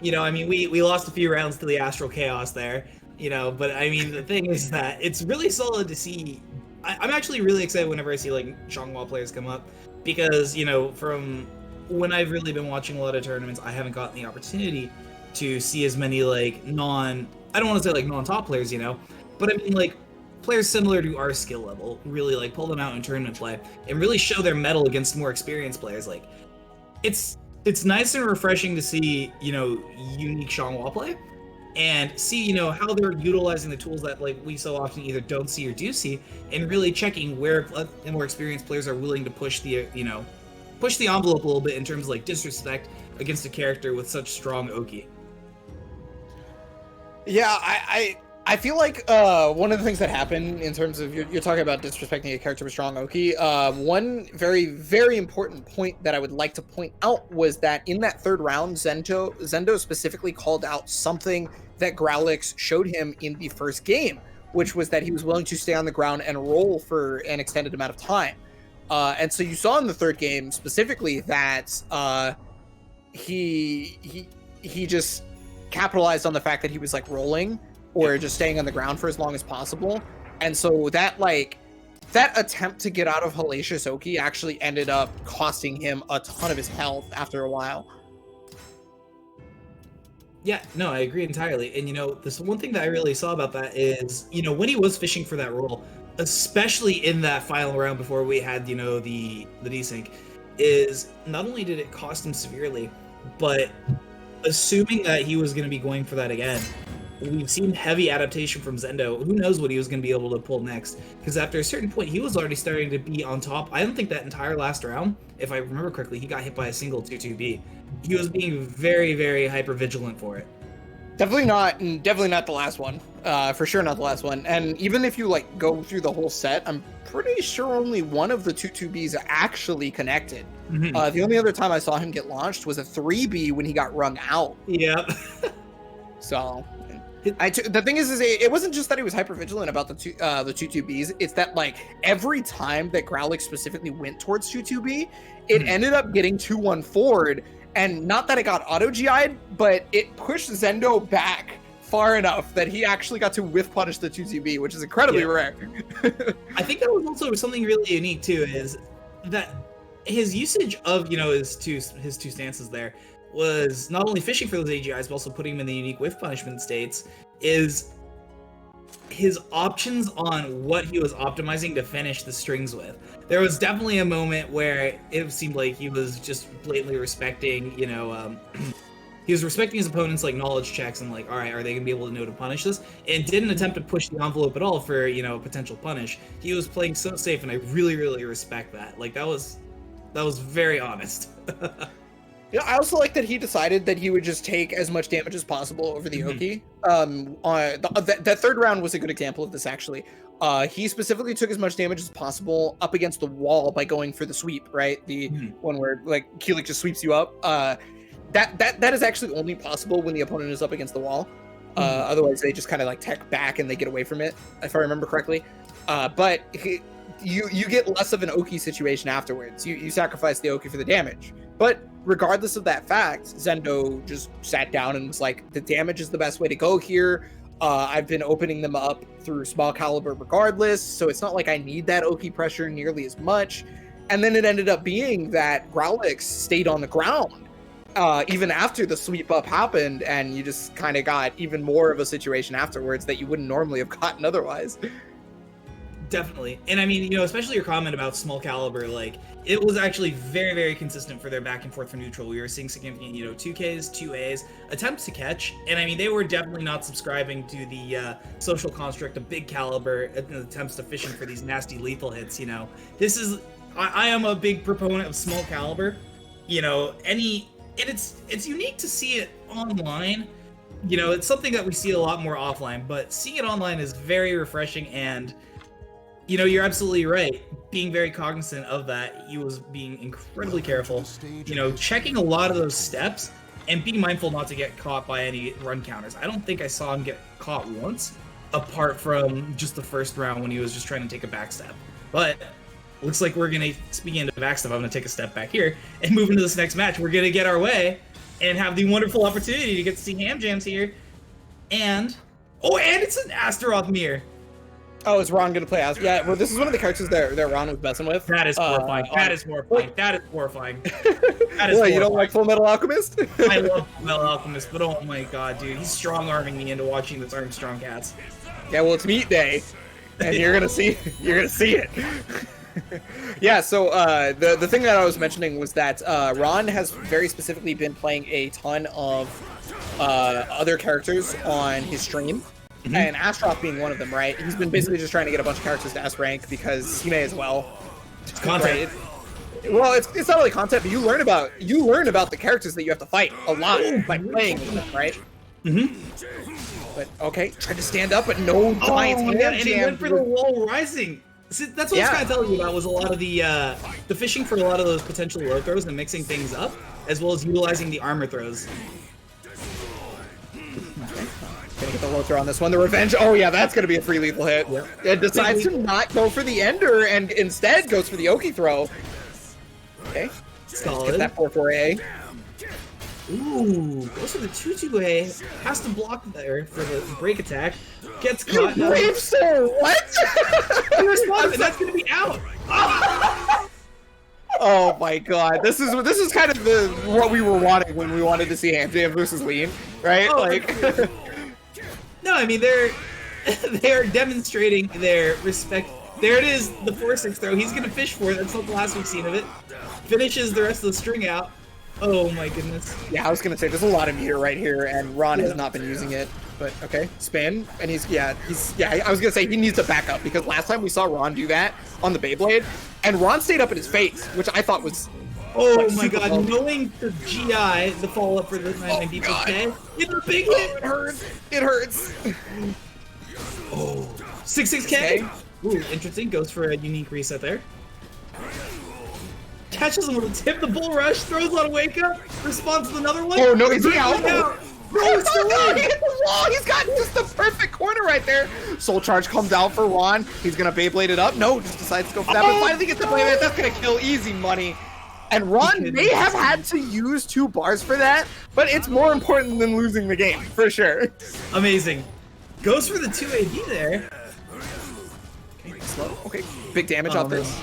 Speaker 1: Yeah, I mean, we lost a few rounds to the Astral Chaos there, but I mean, the thing is that it's really solid to see. I'm actually really excited whenever I see like Xianghua players come up, because from when I've really been watching a lot of tournaments, I haven't gotten the opportunity to see as many like I don't want to say like non-top players, but I mean like players similar to our skill level really like pull them out in tournament play and really show their mettle against more experienced players. Like it's nice and refreshing to see unique Xianghua play and see how they're utilizing the tools that like we so often either don't see or do see, and really checking where more experienced players are willing to push the push the envelope a little bit in terms of like disrespect against a character with such strong Oki.
Speaker 2: Yeah, I feel like one of the things that happened in terms of you're talking about disrespecting a character with strong Oki. One very, very important point that I would like to point out was that in that third round, Zendo specifically called out something that Growlix showed him in the first game, which was that he was willing to stay on the ground and roll for an extended amount of time. And so you saw in the third game specifically that he just capitalized on the fact that he was like rolling or just staying on the ground for as long as possible. And so that attempt to get out of Hellacious Oki actually ended up costing him a ton of his health after a while.
Speaker 1: Yeah, no, I agree entirely. And, this one thing that I really saw about that is, when he was fishing for that roll, especially in that final round before we had, the desync, is not only did it cost him severely, but assuming that he was going to be going for that again, we've seen heavy adaptation from Zendo. Who knows what he was going to be able to pull next? Because after a certain point, he was already starting to be on top. I don't think that entire last round, if I remember correctly, he got hit by a single 2-2B. He was being very, very hyper vigilant for it.
Speaker 2: Definitely not the last one. For sure not the last one. And even if you like go through the whole set, I'm pretty sure only one of the 2-2Bs actually connected. Mm-hmm. The only other time I saw him get launched was a 3B when he got wrung out.
Speaker 1: Yep.
Speaker 2: So the thing is it wasn't just that he was hyper vigilant about the 2-2Bs. It's that like every time that Growlix specifically went towards 2-2B, it ended up getting 2-1 forward. And not that it got auto-GI'd, but it pushed Zendo back far enough that he actually got to whiff punish the 2-2B, which is incredibly rare.
Speaker 1: I think that was also something really unique too, is that his usage of, his two stances there was not only fishing for those AGIs, but also putting him in the unique whiff punishment states, is his options on what he was optimizing to finish the strings with. There was definitely a moment where it seemed like he was just blatantly respecting, he was respecting his opponent's like knowledge checks and like, all right, are they gonna be able to know to punish this? And didn't attempt to push the envelope at all for, a potential punish. He was playing so safe, and I really, really respect that. Like that was very honest.
Speaker 2: I also like that he decided that he would just take as much damage as possible over the Oki. That third round was a good example of this, actually. He specifically took as much damage as possible up against the wall by going for the sweep, right? The one where like Keelik just sweeps you up. That is actually only possible when the opponent is up against the wall. Otherwise, they just kind of like tech back and they get away from it, if I remember correctly. But you get less of an Oki situation afterwards. You sacrifice the Oki for the damage. But regardless of that fact, Zendo just sat down and was like, the damage is the best way to go here. I've been opening them up through SoulCalibur regardless, so it's not like I need that Oki pressure nearly as much. And then it ended up being that Growlix stayed on the ground even after the sweep up happened, and you just kind of got even more of a situation afterwards that you wouldn't normally have gotten otherwise.
Speaker 1: Definitely. And I mean, especially your comment about SoulCalibur, like, it was actually very, very consistent for their back and forth for neutral. We were seeing significant, 2Ks, 2As, attempts to catch. And I mean, they were definitely not subscribing to the social construct of big caliber attempts to fishing for these nasty lethal hits, This is, I am a big proponent of small caliber, and it's unique to see it online. It's something that we see a lot more offline, but seeing it online is very refreshing. And you're absolutely right. Being very cognizant of that, he was being incredibly careful, checking a lot of those steps and being mindful not to get caught by any run counters. I don't think I saw him get caught once, apart from just the first round when he was just trying to take a back step. But looks like we're going to, speaking into back step, I'm going to take a step back here and move into this next match. We're going to get our way and have the wonderful opportunity to get to see Ham Jams here. And it's an Astaroth mirror.
Speaker 2: Oh, is Ron going to play as? Yeah, well, this is one of the characters that Ron was messing with.
Speaker 1: That is horrifying. That is horrifying. That is horrifying.
Speaker 2: You don't like Full Metal Alchemist?
Speaker 1: I love Full Metal Alchemist, but oh my god, dude, he's strong-arming me into watching this Armstrong Cats.
Speaker 2: Yeah, well, it's meat day, and you're gonna see it. Yeah, so the thing that I was mentioning was that Ron has very specifically been playing a ton of other characters on his stream. And Astaroth being one of them, right? He's been basically just trying to get a bunch of characters to S rank because he may as well.
Speaker 1: It's content.
Speaker 2: Well, it's not really content, but you learn about the characters that you have to fight a lot by playing with them, right? But okay, tried to stand up, but no giant hand
Speaker 1: and he went for the wall rising. See, that's what I was kind of telling you about, was a lot of the fishing for a lot of those potential low throws and mixing things up, as well as utilizing the armor throws.
Speaker 2: Gonna get the low throw on this one. The revenge. Oh yeah, that's gonna be a free lethal hit. Yep. It decides to not go for the ender and instead goes for the Oki throw. Okay.
Speaker 1: Solid.
Speaker 2: Get that 4-4A.
Speaker 1: Ooh, goes for the 2-2A. Has to block there for the break attack. Gets caught.
Speaker 2: You brave soul. What?
Speaker 1: He responds, and that's gonna be out.
Speaker 2: Oh my god, this is kind of what we were wanting when we wanted to see Hamjam versus Lean, right?
Speaker 1: Oh,
Speaker 2: like.
Speaker 1: No, I mean they're demonstrating their respect. There it is, the 4-6 throw. He's gonna fish for it. That's not the last we've seen of it. Finishes the rest of the string out. Oh my goodness.
Speaker 2: Yeah, I was gonna say there's a lot of meter right here, and Ron has not been using it. But okay, spin, and I was gonna say he needs to back up because last time we saw Ron do that on the Beyblade, and Ron stayed up in his face, which I thought was.
Speaker 1: Oh
Speaker 2: like,
Speaker 1: my god,
Speaker 2: low.
Speaker 1: Knowing the GI, the follow-up for the 990K, it's a big hit!
Speaker 2: It hurts! It hurts!
Speaker 1: Oh, 6-6K? Okay. Ooh, interesting, goes for a unique reset there. Catches him with a tip, the bull rush, throws on a wake up, responds with another one.
Speaker 2: Oh no, is he out?
Speaker 1: No, he's still in!
Speaker 2: He hit the wall! He's got just the perfect corner right there! Soul Charge comes out for Ron. He's gonna Beyblade it up. No, just decides to go for that, but finally gets the Beyblade. That's gonna kill easy money. And Ron may have had to use 2 bars for that, but it's more important than losing the game, for sure.
Speaker 1: Amazing. Goes for the 2AD there.
Speaker 2: Okay, slow. Okay, big damage off this.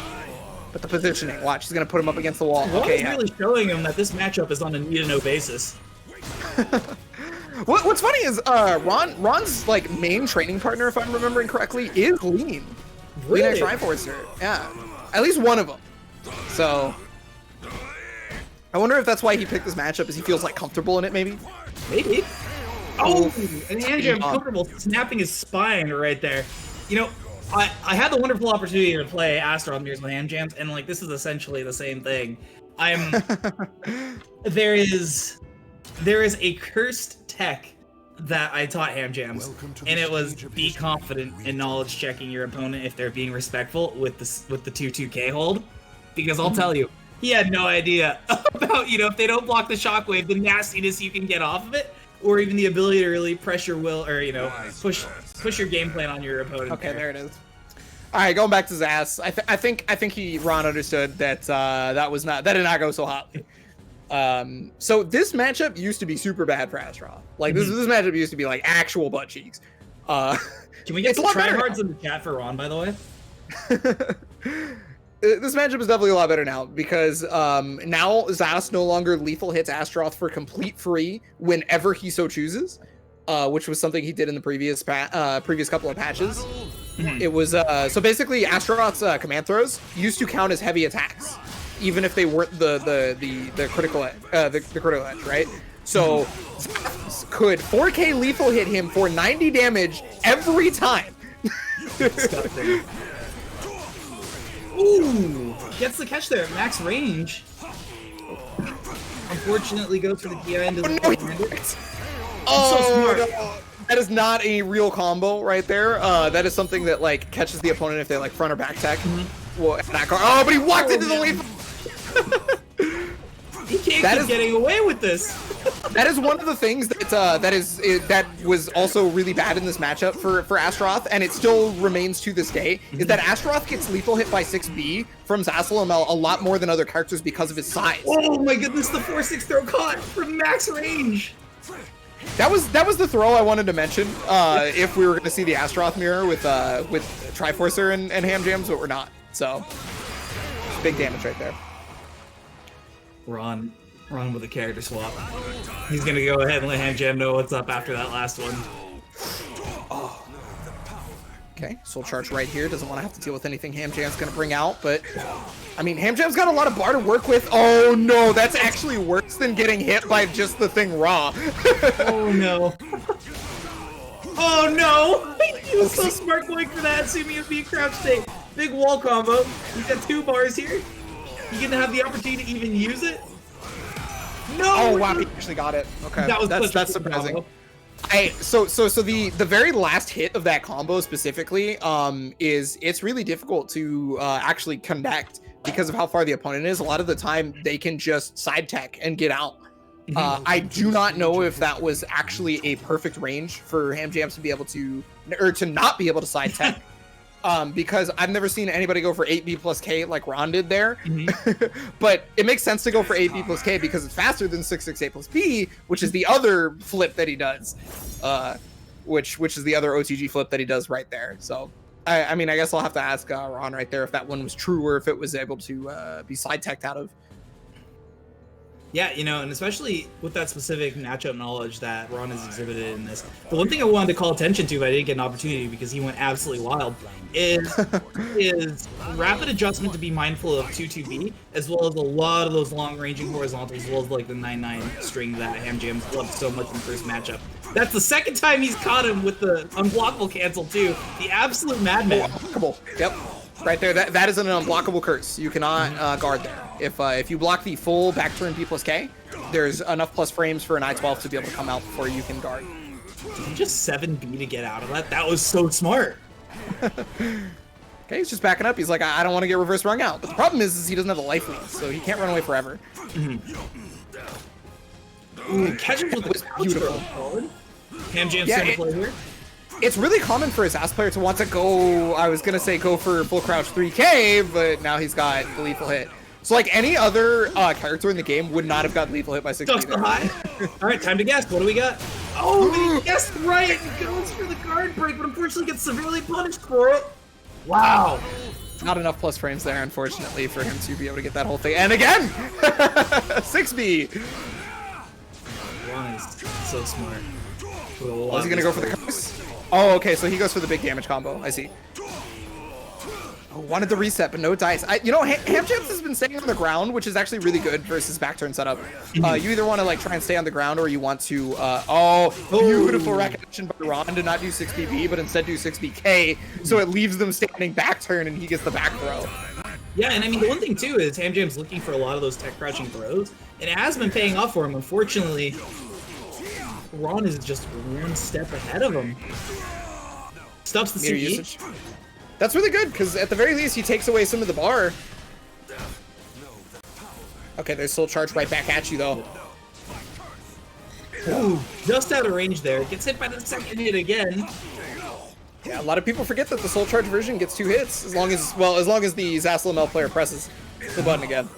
Speaker 2: But the positioning, watch, he's gonna put him up against the wall.
Speaker 1: Okay, really showing him that this matchup is on a need-to-know basis.
Speaker 2: What's funny is Ron's like main training partner, if I'm remembering correctly, is Lean.
Speaker 1: Really?
Speaker 2: Lean Triforcer. Yeah, at least one of them. So I wonder if that's why he picked this matchup, is he feels like comfortable in it, maybe.
Speaker 1: Maybe. Oh, and Andrew comfortable snapping his spine right there. You know, I had the wonderful opportunity to play Astaroth Mirrors with Ham Jams, and like this is essentially the same thing. There is a cursed tech that I taught Ham Jams, and it was be confident in knowledge checking your opponent if they're being respectful with the 2-2K hold, because I'll tell you, he had no idea about, you know, if they don't block the shockwave, the nastiness you can get off of it, or even the ability to really press your will, or, you know, push your game plan on your opponent.
Speaker 2: Okay, there it is. All right, going back to Zas, I think Ron understood that that did not go so hotly. So this matchup used to be super bad for Astaroth. Like this matchup used to be like actual butt cheeks.
Speaker 1: Can we get some tryhards in the chat for Ron, by the way?
Speaker 2: This matchup is definitely a lot better now because now Zas no longer lethal hits Astaroth for complete free whenever he so chooses, which was something he did in the previous couple of patches. It was so basically Astaroth's command throws used to count as heavy attacks, even if they weren't the critical edge, right? So Zas could 4K lethal hit him for 90 damage every time.
Speaker 1: Ooh, gets the catch there at max range. Unfortunately, goes for the DI into the
Speaker 2: so no. That is not a real combo right there. That is something that like catches the opponent if they like front or back tech. Well, oh, but he walked into the lethal.
Speaker 1: He can't keep getting away with this.
Speaker 2: That is one of the things that was also really bad in this matchup for Astaroth, and it still remains to this day, is that Astaroth gets lethal hit by 6B from Zasalamel a lot more than other characters because of his size.
Speaker 1: Oh my goodness, the 4-6 throw caught from max range.
Speaker 2: That was the throw I wanted to mention if we were going to see the Astaroth mirror with Triforcer and Ham Jams, but we're not. So big damage right there.
Speaker 1: Ron with a character swap. He's gonna go ahead and let Ham Jam know what's up after that last one.
Speaker 2: Oh. Okay, Soul Charge right here. Doesn't want to have to deal with anything Ham Jam's gonna bring out, but I mean, Ham Jam's got a lot of bar to work with. Oh no, that's actually worse than getting hit by just the thing raw.
Speaker 1: Oh no. Oh no! He was so smart going for that, assuming it'd be a crouch state. Big wall combo. He's got 2 bars here. You gonna have the opportunity to even use it? No!
Speaker 2: Oh wow, he actually got it. Okay, that's surprising.
Speaker 1: Combo.
Speaker 2: So the very last hit of that combo specifically is it's really difficult to actually connect because of how far the opponent is. A lot of the time they can just side tech and get out. I do not know if that was actually a perfect range for Ham Jams to be able to, or to not be able to side tech. Because I've never seen anybody go for 8B plus K like Ron did there. But it makes sense to go for 8B plus K because it's faster than 668 plus B, which is the other flip that he does. Which is the other OTG flip that he does right there. So, I mean, I guess I'll have to ask Ron right there if that one was true or if it was able to be side teched out of.
Speaker 1: Yeah, you know, and especially with that specific matchup knowledge that Ron has exhibited in this. The one thing I wanted to call attention to, but I didn't get an opportunity because he went absolutely wild, is rapid adjustment to be mindful of 2-2B, as well as a lot of those long-ranging horizontals, as well as like the 9-9 string that Ham Jams loved so much in the first matchup. That's the second time he's caught him with the unblockable cancel too. The absolute madman.
Speaker 2: Unblockable. Yep. Right there, that is an unblockable curse. You cannot guard there. If you block the full back turn B plus K, there's enough plus frames for an I-12 to be able to come out before you can guard.
Speaker 1: Did he just 7B to get out of that? That was so smart.
Speaker 2: Okay, he's just backing up. He's like, I don't want to get reverse rung out. But the problem is he doesn't have the life lead, so he can't run away forever.
Speaker 1: Ooh, catch him with the beautiful. Ham Jam's gonna play here.
Speaker 2: It's really common for his ass player to want to go, I was going to say go for full crouch 3K, but now he's got the lethal hit. So like any other character in the game would not have got lethal hit by 6
Speaker 1: Ducks high. All right, time to guess. What do we got? Oh, he guessed right. He goes for the guard break, but unfortunately gets severely punished for it. Wow.
Speaker 2: Not enough plus frames there, unfortunately, for him to be able to get that whole thing. And again, 6B.
Speaker 1: Ron is so smart.
Speaker 2: Was he going to go for the curse? Oh, okay, so he goes for the big damage combo. I see. Oh, wanted the reset, but no dice. You know, Ham Jams has been staying on the ground, which is actually really good versus back turn setup. You either want to like try and stay on the ground, or you want to. Beautiful recognition by Ron to not do 6BB, but instead do 6BK. So it leaves them standing back turn, and he gets the back throw.
Speaker 1: Yeah, and I mean the one thing too is Ham Jam's looking for a lot of those tech crouching throws, and it has been paying off for him. Unfortunately, Ron is just one step ahead of him. Stuffs the CE.
Speaker 2: That's really good, because at the very least, he takes away some of the bar. Okay, there's Soul Charge right back at you, though.
Speaker 1: Ooh, just out of range there. Gets hit by the second hit again.
Speaker 2: Yeah, a lot of people forget that the Soul Charge version gets 2 hits, as long as the Zaslamel player presses the button again.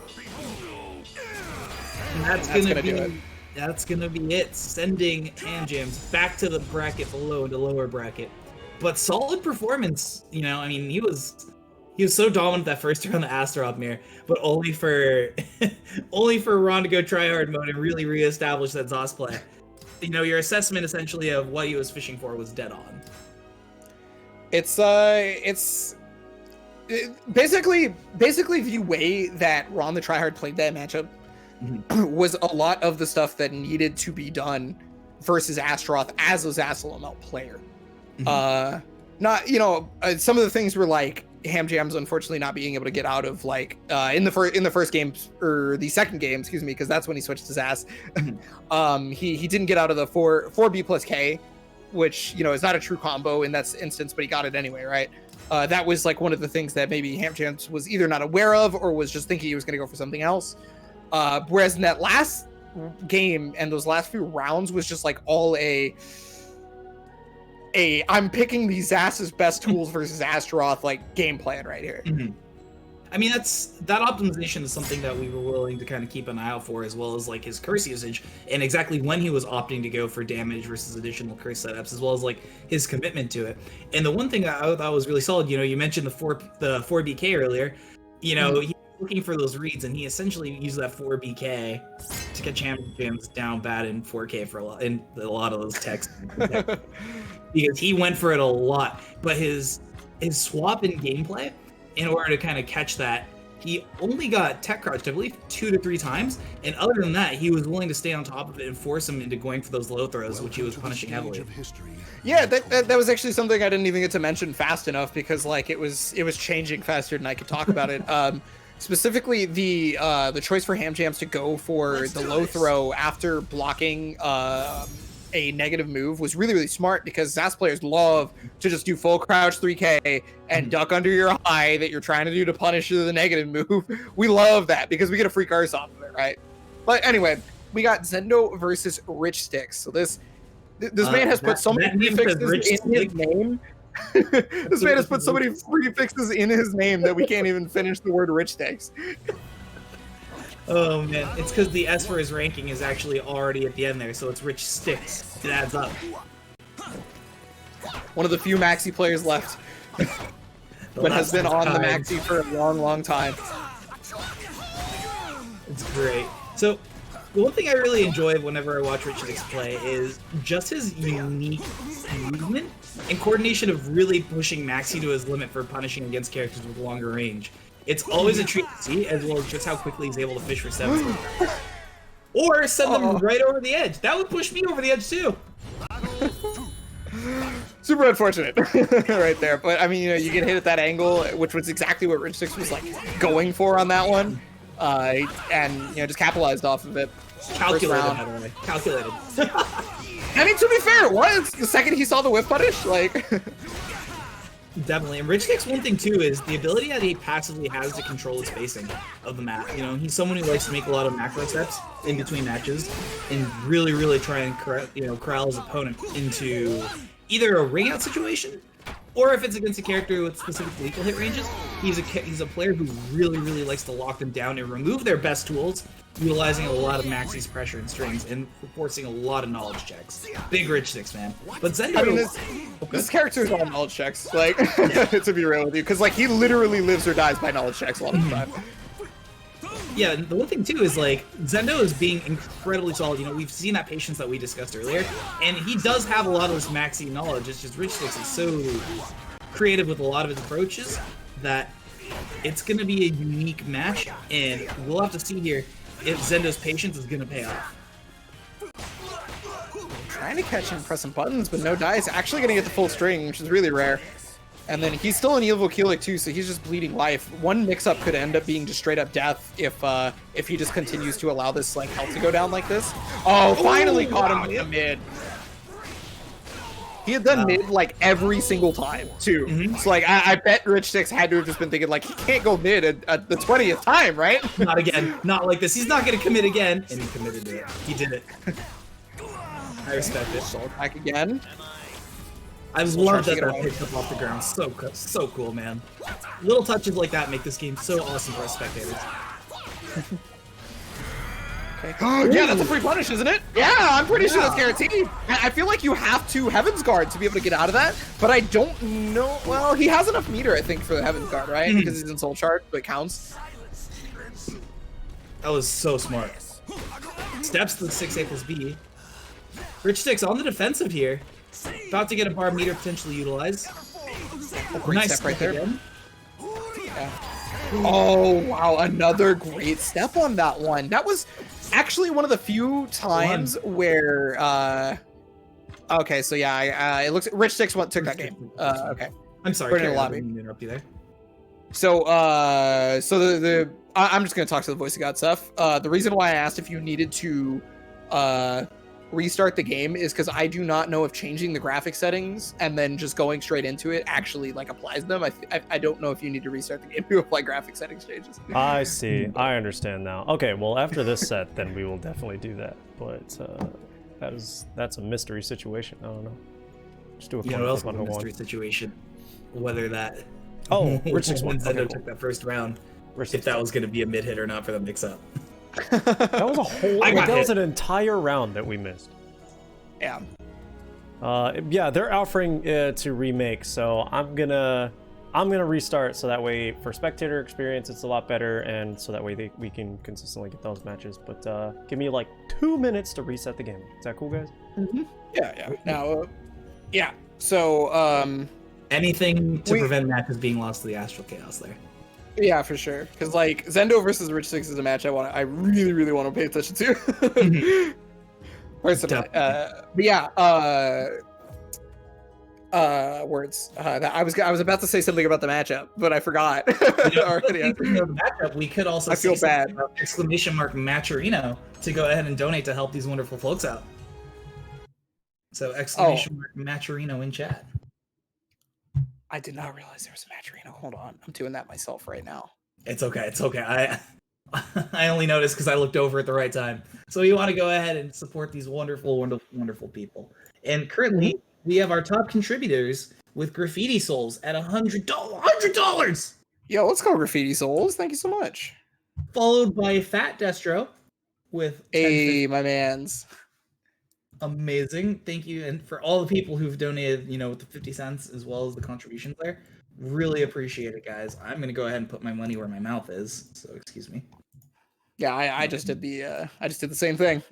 Speaker 1: And that's gonna do it. That's gonna be it, sending Ham Jams back to the bracket below, the lower bracket. But solid performance, you know. I mean, he was so dominant that first turn on the Astaroth mirror, but only for Ron to go try hard mode and really reestablish that Zos play. You know, your assessment essentially of what he was fishing for was dead on.
Speaker 2: Basically the way that Ron the Tryhard played that matchup was a lot of the stuff that needed to be done versus Astaroth as a Zaslamel player. Not, you know, some of the things were like Ham Jams unfortunately not being able to get out of like in the first game, or the second game, excuse me, because that's when he switched his ass. He didn't get out of the 4B plus K, which, you know, is not a true combo in that instance, but he got it anyway, right? That was like one of the things that maybe Ham Jams was either not aware of or was just thinking he was going to go for something else. Whereas in that last game and those last few rounds was just like all I'm picking these Zaz's best tools versus Astaroth like game plan right here.
Speaker 1: I mean, that optimization is something that we were willing to kind of keep an eye out for, as well as like his curse usage and exactly when he was opting to go for damage versus additional curse setups, as well as like his commitment to it. And the one thing I thought was really solid, you know, you mentioned the 4BK earlier. You know, he was looking for those reads, and he essentially used that 4BK to catch Ham Jams down bad in 4K for a lot of those techs. Because he went for it a lot, but his swap in gameplay, in order to kind of catch that, he only got tech crouched, I believe, 2 to 3 times, and other than that, he was willing to stay on top of it and force him into going for those low throws, which he was punishing heavily.
Speaker 2: Yeah, that was actually something I didn't even get to mention fast enough, because like it was changing faster than I could talk about it. specifically the choice for Ham Jams to go for the low throw after blocking a negative move was really, really smart, because SAS players love to just do full crouch 3K and duck under your high that you're trying to do to punish the negative move. We love that because we get a free curse off of it, right? But anyway, we got Zendo versus Rich Sticks. So this man has put so many prefixes in his name. This man has put so many prefixes in his name that we can't even finish the word Rich Sticks.
Speaker 1: Oh man, it's because the S for his ranking is actually already at the end there, so it's Rich Sticks. It adds up.
Speaker 2: One of the few Maxi players left, but has been on the Maxi for a long, long time.
Speaker 1: It's great. So, the one thing I really enjoy whenever I watch Rich Sticks play is just his unique movement and coordination of really pushing Maxi to his limit for punishing against characters with longer range. It's always a treat to see, as well as just how quickly he's able to fish for 7. Or send them right over the edge. That would push me over the edge too.
Speaker 2: Super unfortunate right there. But I mean, you get hit at that angle, which was exactly what Rich Sticks was like going for on that one. And just capitalized off of it.
Speaker 1: Calculated, by the way. Calculated.
Speaker 2: I mean, to be fair, it was the second he saw the whip punish, like.
Speaker 1: Definitely. And Rich Sticks, one thing too is the ability that he passively has to control the spacing of the map. He's someone who likes to make a lot of macro steps in between matches and really, really try and corral his opponent into either a ring out situation, or if it's against a character with specific lethal hit ranges, he's a player who really, really likes to lock them down and remove their best tools, utilizing a lot of Maxi's pressure and strings and forcing a lot of knowledge checks. Big Rich Sticks, man. But Zendo,
Speaker 2: I mean, this character is all knowledge checks, like, to be real with you, because like he literally lives or dies by knowledge checks a lot of the time.
Speaker 1: Yeah, the one thing too is like Zendo is being incredibly solid. We've seen that patience that we discussed earlier, and he does have a lot of this Maxi knowledge. It's just Rich Sticks is so creative with a lot of his approaches that it's going to be a unique match, and we'll have to see here if Zendo's patience is going to pay off.
Speaker 2: Trying to catch him pressing buttons, but no dice. Actually going to get the full string, which is really rare. And then he's still an evil Keelik too, so he's just bleeding life. One mix-up could end up being just straight up death if he just continues to allow this like health to go down like this. Oh, finally caught him with the mid. He had done mid like every single time too. So like I bet Rich Sticks had to have just been thinking like he can't go mid at the 20th time, right?
Speaker 1: Not again. Not like this. He's not going to commit again. And he committed to it. He did it. I respect it.
Speaker 2: Soul back again.
Speaker 1: I love that they're picked up off the ground. So cool, man. Little touches like that make this game so awesome for us spectators.
Speaker 2: Okay. Yeah, that's a free punish, isn't it? Yeah, I'm pretty sure that's guaranteed. I feel like you have to Heaven's Guard to be able to get out of that, but I don't know. Well, he has enough meter, I think, for the Heaven's Guard, right? Because he's in Soul Chart, but it counts.
Speaker 1: That was so smart. Steps to the 6A plus B. Rich Sticks on the defensive here. About to get a bar meter potentially utilized.
Speaker 2: Great
Speaker 1: Nice
Speaker 2: step right there.
Speaker 1: Again.
Speaker 2: Yeah. Oh, wow. Another great step on that one. That was actually one of the few times where... Okay, so yeah, it looks... Rich Sticks took that game. Okay.
Speaker 1: I'm sorry,
Speaker 2: Carry on.
Speaker 1: I didn't interrupt you there.
Speaker 2: So, I'm just going to talk to the Voice of God stuff. The reason why I asked if you needed to... restart the game is because I do not know if changing the graphic settings and then just going straight into it actually like applies them. I don't know if you need to restart the game to apply graphic settings changes.
Speaker 3: I see. I understand now. Okay, well after this set, then we will definitely do that. But that's a mystery situation. I don't know. Just do a
Speaker 1: what else was a mystery situation? Whether that
Speaker 3: Rich Sticks won.
Speaker 1: Zendo took that first round. If that was going to be a mid hit or not for the mix up.
Speaker 3: That was a whole. That was an entire round that we missed.
Speaker 2: Yeah.
Speaker 3: Yeah, they're offering to remake, so I'm gonna restart so that way for spectator experience it's a lot better, and so that way we can consistently get those matches. But give me like 2 minutes to reset the game. Is that cool, guys?
Speaker 2: Mm-hmm. Yeah. Now, yeah. So
Speaker 1: anything to prevent matches being lost to the Astral Chaos there.
Speaker 2: Yeah, for sure. Because like Zendo versus Rich Sticks is a match I really, really want to pay attention to. Personally. But yeah, words. That I was about to say something about the matchup, but I forgot. Already.
Speaker 1: The matchup, we could also
Speaker 2: I feel
Speaker 1: say
Speaker 2: bad.
Speaker 1: about !Matcherino to go ahead and donate to help these wonderful folks out. So !Matcherino in chat.
Speaker 2: I did not realize there was a Matcherino. Hold on, I'm doing that myself right now.
Speaker 1: It's okay. It's okay. I only noticed because I looked over at the right time. So you want to go ahead and support these wonderful, wonderful, wonderful people. And currently, we have our top contributors with Graffiti Souls at $100. $100.
Speaker 2: Yo, let's go Graffiti Souls. Thank you so much.
Speaker 1: Followed by Fat Destro with
Speaker 2: Hey, my man's.
Speaker 1: Amazing. Thank you. And for all the people who've donated, with the 50 cents as well as the contributions there. Really appreciate it, guys. I'm going to go ahead and put my money where my mouth is. So excuse me.
Speaker 2: Yeah, I just did the same thing.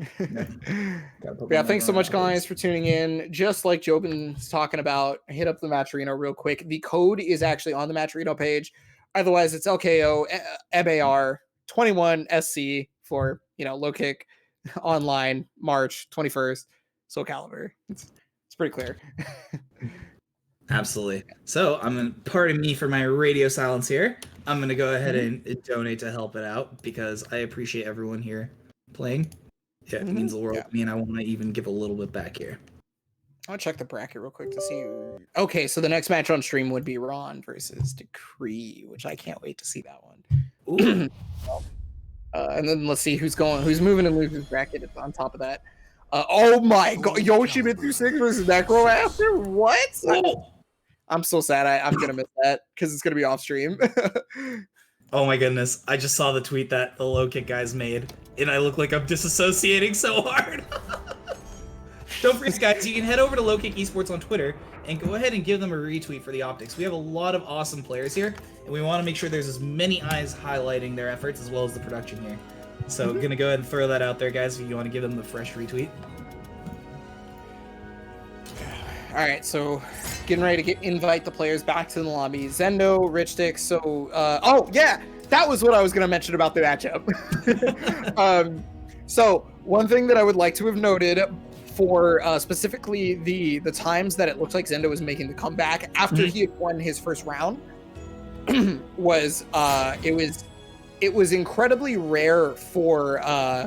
Speaker 1: Yeah,
Speaker 2: thanks so much, guys, for tuning in. Just like Jobin's talking about, hit up the Matcherino real quick. The code is actually on the Matcherino page. Otherwise, it's LKO MAR 21 SC for low kick online March 21st. SoulCalibur. It's pretty clear.
Speaker 1: Absolutely. So pardon me for my radio silence here. I'm gonna go ahead and donate to help it out because I appreciate everyone here playing. Yeah, it means the world to me, and I want to even give a little bit back here.
Speaker 2: I'll check the bracket real quick to see. Okay, so the next match on stream would be Ron versus Decree, which I can't wait to see that one.
Speaker 1: Ooh.
Speaker 2: And then let's see who's moving and losing bracket on top of that. Oh my god, Yoshimitsu 6 versus Necro after? What? I'm so sad. I'm gonna miss that because it's gonna be off stream.
Speaker 1: Oh my goodness! I just saw the tweet that the low kick guys made, and I look like I'm disassociating so hard. Don't forget, guys, you can head over to Low Kick Esports on Twitter and go ahead and give them a retweet for the optics. We have a lot of awesome players here, and we want to make sure there's as many eyes highlighting their efforts as well as the production here. So, gonna go ahead and throw that out there, guys. If you want to give them the fresh retweet.
Speaker 2: All right, so getting ready to invite the players back to the lobby. Zendo, Rich Dick. So, oh yeah, that was what I was gonna mention about the matchup. So one thing that I would like to have noted for specifically the times that it looked like Zendo was making the comeback after he had won his first round was it was incredibly rare for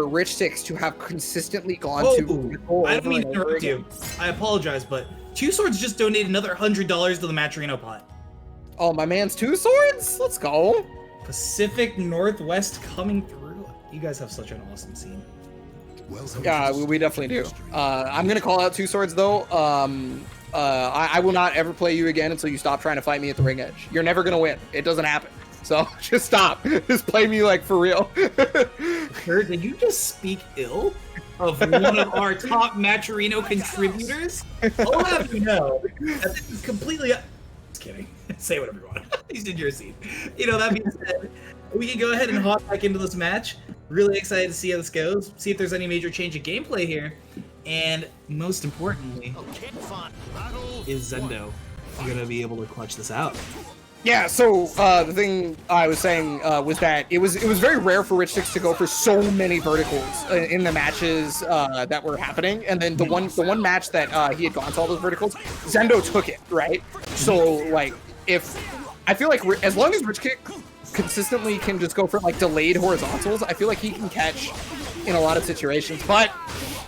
Speaker 2: Rich Six to have consistently gone to.
Speaker 1: I don't mean to interrupt you. I apologize, but Two Swords just donated another $100 to the Matcherino pot.
Speaker 2: Oh, my man's Two Swords? Let's go.
Speaker 1: Pacific Northwest coming through. You guys have such an awesome scene.
Speaker 2: Yeah, we definitely do. I'm gonna call out Two Swords though. I will not ever play you again until you stop trying to fight me at the ring edge. You're never gonna win. It doesn't happen. So just stop. Just play me like for real.
Speaker 1: Kurt, did you just speak ill of one of our top Matcherino contributors? I'll have you know that this is completely. Just kidding. Say whatever you want. He's in your seat. That being said, we can go ahead and hop back into this match. Really excited to see how this goes. See if there's any major change of gameplay here, and most importantly, is Zendo gonna be able to clutch this out?
Speaker 2: Yeah, so the thing I was saying was that it was very rare for Rich Six to go for so many verticals in the matches that were happening, and then the one match that he had gone to all those verticals, Zendo took it, right? So like I feel like as long as Rich Kick consistently can just go for like delayed horizontals, I feel like he can catch in a lot of situations, but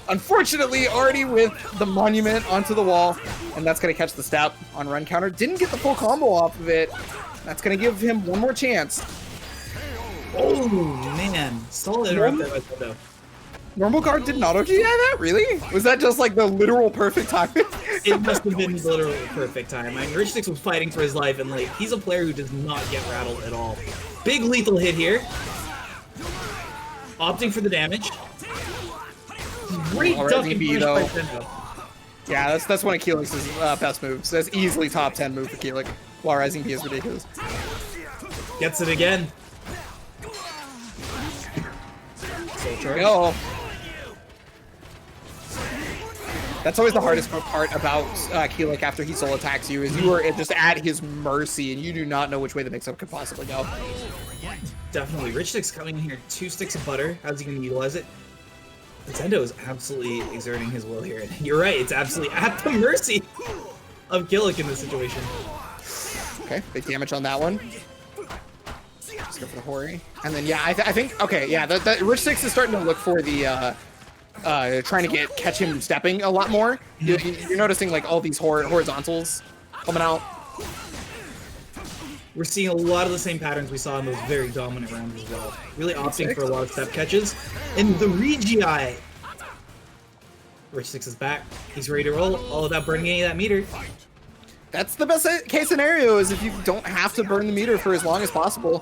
Speaker 2: unfortunately already with the monument onto the wall, and that's going to catch the step on run counter. Didn't get the full combo off of it. That's going to give him one more chance.
Speaker 1: Oh man, solid interrupt that though.
Speaker 2: Normal guard did not OG that? Really? Was that just like the literal perfect time?
Speaker 1: It must have been literally perfect time. I mean, Rich Six was fighting for his life, and like he's a player who does not get rattled at all. Big lethal hit here. Opting for the damage. Great duck and punish by Zendo.
Speaker 2: Yeah, that's one of Keelik's best moves. That's easily top 10 move for Keelik. While Rising P is ridiculous.
Speaker 1: Gets it again.
Speaker 2: Go. That's always the hardest part about Keelik after he soul attacks you, is you are just at his mercy and you do not know which way the mix-up could possibly go.
Speaker 1: Definitely. Rich Stick's coming in here. 2 sticks of butter. How's he going to utilize it? Zendo is absolutely exerting his will here. You're right, it's absolutely at the mercy of Gillick in this situation.
Speaker 2: Okay, big damage on that one. Let's go for the Hori. And then, yeah, I think, okay, yeah, the Rich 6 is starting to look for the, trying to catch him stepping a lot more. You're noticing, like, all these horizontals coming out.
Speaker 1: We're seeing a lot of the same patterns we saw in those very dominant rounds as well. Really opting for a lot of step catches. And the Regii! Rich 6 is back. He's ready to roll, all without burning any of that meter.
Speaker 2: That's the best case scenario, is if you don't have to burn the meter for as long as possible.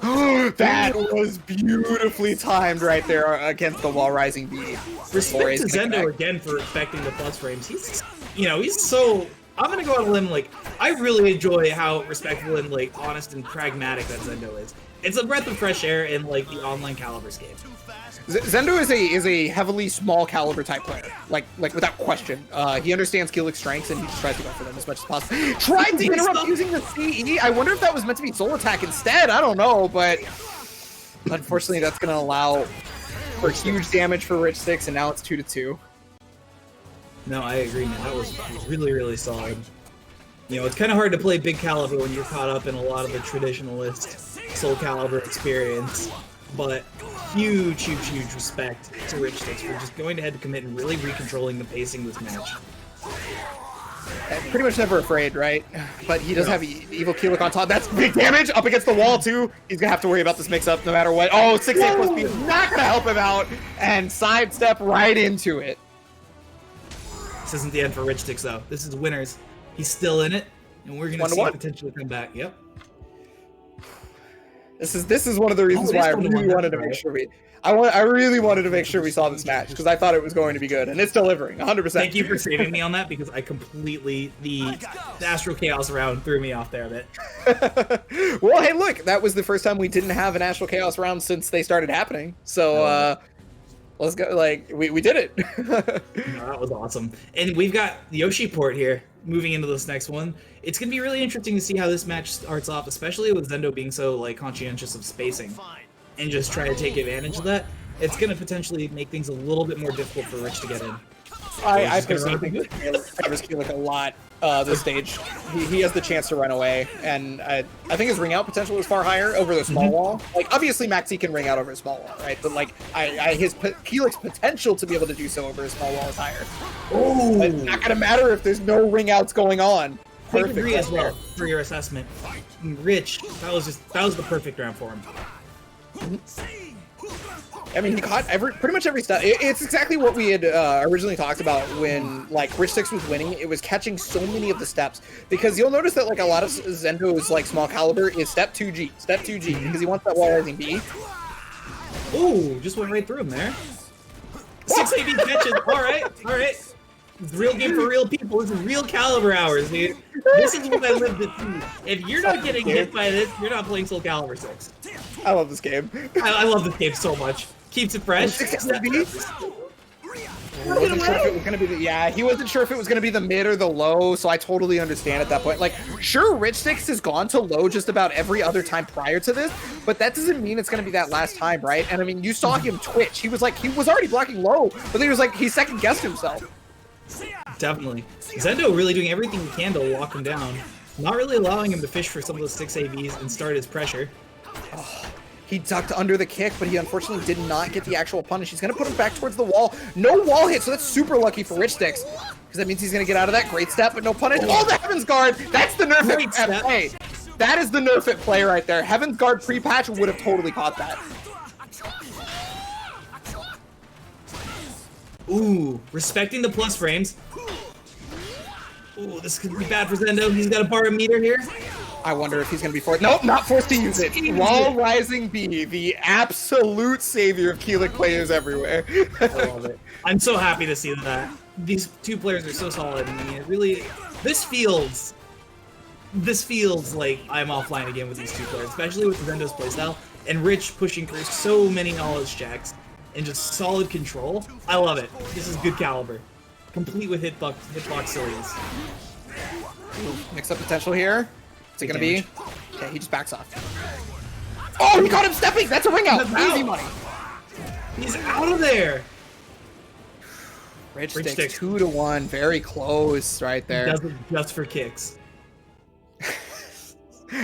Speaker 2: That was beautifully timed right there against the wall rising B.
Speaker 1: Respect to Zendo again for respecting the plus frames. He's, you know, he's so... I'm gonna go on a limb, like, I really enjoy how respectful and, like, honest and pragmatic that Zendo is. It's a breath of fresh air in, like, the online Calibur game.
Speaker 2: Zendo is a heavily small caliber type player, like without question. He understands Gillick's strengths and he just tries to go for them as much as possible. Tried to interrupt using the CE. I wonder if that was meant to be Soul Attack instead. I don't know, but unfortunately that's going to allow for huge damage for Rich 6, and now it's 2-2.
Speaker 1: No, I agree, man. That was really, really solid. You know, it's kind of hard to play big caliber when you're caught up in a lot of the traditionalist SoulCalibur experience, but huge respect to Rich 6 for just going ahead to commit and really recontrolling the pacing of this match.
Speaker 2: Pretty much never afraid, right? But he does have Evil Keelik on top. That's big damage up against the wall, too. He's going to have to worry about this mix-up no matter what. Oh, 6-8 plus B is not going to help him out, and sidestep right into it.
Speaker 1: This isn't the end for Rich 6, though. This is winners. He's still in it, and we're going to see potentially come back. Yep.
Speaker 2: This is one of the reasons why I really wanted to make sure I really wanted to make sure we saw this match, because I thought it was going to be good, and it's delivering 100%.
Speaker 1: Thank you for saving me on that, because I completely the Astral Chaos round threw me off there a bit.
Speaker 2: Well, hey, look, that was the first time we didn't have an Astral Chaos round since they started happening. So let's go. Like we did it.
Speaker 1: No, that was awesome. And we've got the Yoshi port here. Moving into this next one, it's gonna be really interesting to see how this match starts off, especially with Zendo being so like conscientious of spacing and just trying to take advantage of that. It's gonna potentially make things a little bit more difficult for Rich to get in.
Speaker 2: I personally think favors Keelik a lot this stage. He has the chance to run away, and I think his ring out potential is far higher over the small wall. Like, obviously Maxi can ring out over a small wall, right? But like Keelik's potential to be able to do so over a small wall is higher. Oh, it's not gonna matter if there's no ring outs going on.
Speaker 1: Perfect agree as well for your assessment. Rich, that was the perfect round for him.
Speaker 2: I mean, he caught pretty much every step. It's exactly what we had originally talked about when, like, Rich 6 was winning. It was catching so many of the steps, because you'll notice that, like, a lot of Zendo's, like, small caliber is step 2G, because he wants that wall rising B.
Speaker 1: Ooh, just went right through him there. 6 AB catches. All right. It's real game for real people. This is real Calibur hours, dude. This is what I live to see. If you're not getting hit by this, you're not playing SoulCalibur 6.
Speaker 2: I love this game.
Speaker 1: I love this game so much. Keeps it fresh.
Speaker 2: He wasn't sure if it was gonna be he wasn't sure if it was gonna be the mid or the low, so I totally understand at that point. Like, sure, Rich 6 has gone to low just about every other time prior to this, but that doesn't mean it's gonna be that last time, right? And I mean, you saw him twitch. He was already blocking low, but then he second guessed himself.
Speaker 1: Definitely. Zendo really doing everything he can to lock him down, not really allowing him to fish for some of those 6 AVs and start his pressure.
Speaker 2: Oh, he ducked under the kick, but he unfortunately did not get the actual punish. He's going to put him back towards the wall. No wall hit, so that's super lucky for Rich 6, because that means he's going to get out of that. Great step, but no punish. Oh, the Heaven's Guard! That's the nerf at play. That is the nerf at play right there. Heaven's Guard pre-patch would have totally caught that.
Speaker 1: Ooh, respecting the plus frames. Ooh, this could be bad for Zendo. He's got a bar of meter here.
Speaker 2: I wonder if he's going to be forced. Nope, not forced to use it. Wall Rising B, the absolute savior of Keelik players everywhere.
Speaker 1: I love it. I'm so happy to see that. These two players are so solid. I mean, it really, this feels like I'm offline again with these two players, especially with Zendo's playstyle and Rich pushing through so many knowledge checks and just solid control. I love it. This is good caliber. Complete with hitbox silliness.
Speaker 2: Mix up potential here. Is it gonna be? Okay, he just backs off. Oh, he caught him stepping! That's a ring out! Easy money.
Speaker 1: He's out of there!
Speaker 2: Rich
Speaker 1: Rich
Speaker 2: Sticks
Speaker 1: Sticks.
Speaker 2: 2-1, very close right there.
Speaker 1: Does it just for kicks.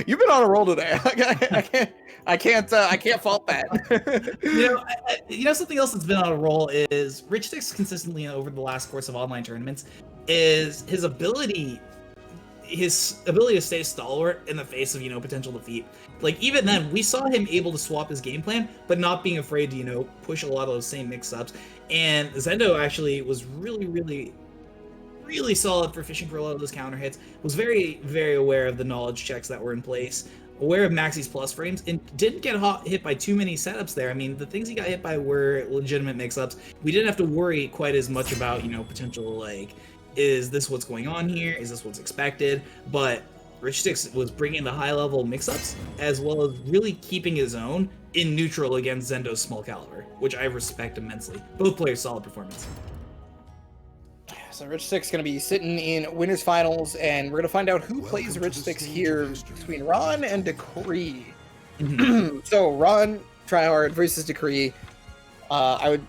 Speaker 2: You've been on a roll today. I can't fault that.
Speaker 1: Something else that's been on a roll is Rich Sticks consistently over the last course of online tournaments is his ability to stay stalwart in the face of potential defeat. Like even then, we saw him able to swap his game plan, but not being afraid to push a lot of those same mix-ups. And Zendo actually was really, really, really solid for fishing for a lot of those counter hits. Was very, very aware of the knowledge checks that were in place, aware of Maxi's plus frames, and didn't get hit by too many setups there. I mean, the things he got hit by were legitimate mix-ups. We didn't have to worry quite as much about potential like, is this what's going on here? Is this what's expected? But Rich Sticks was bringing the high-level mix-ups as well as really keeping his own in neutral against Zendo's SoulCalibur, which I respect immensely. Both players solid performance.
Speaker 2: So Rich Sticks going to be sitting in winners finals, and we're going to find out who plays Rich Sticks here between Ron and Decree. So Ron Tryhard versus Decree. I would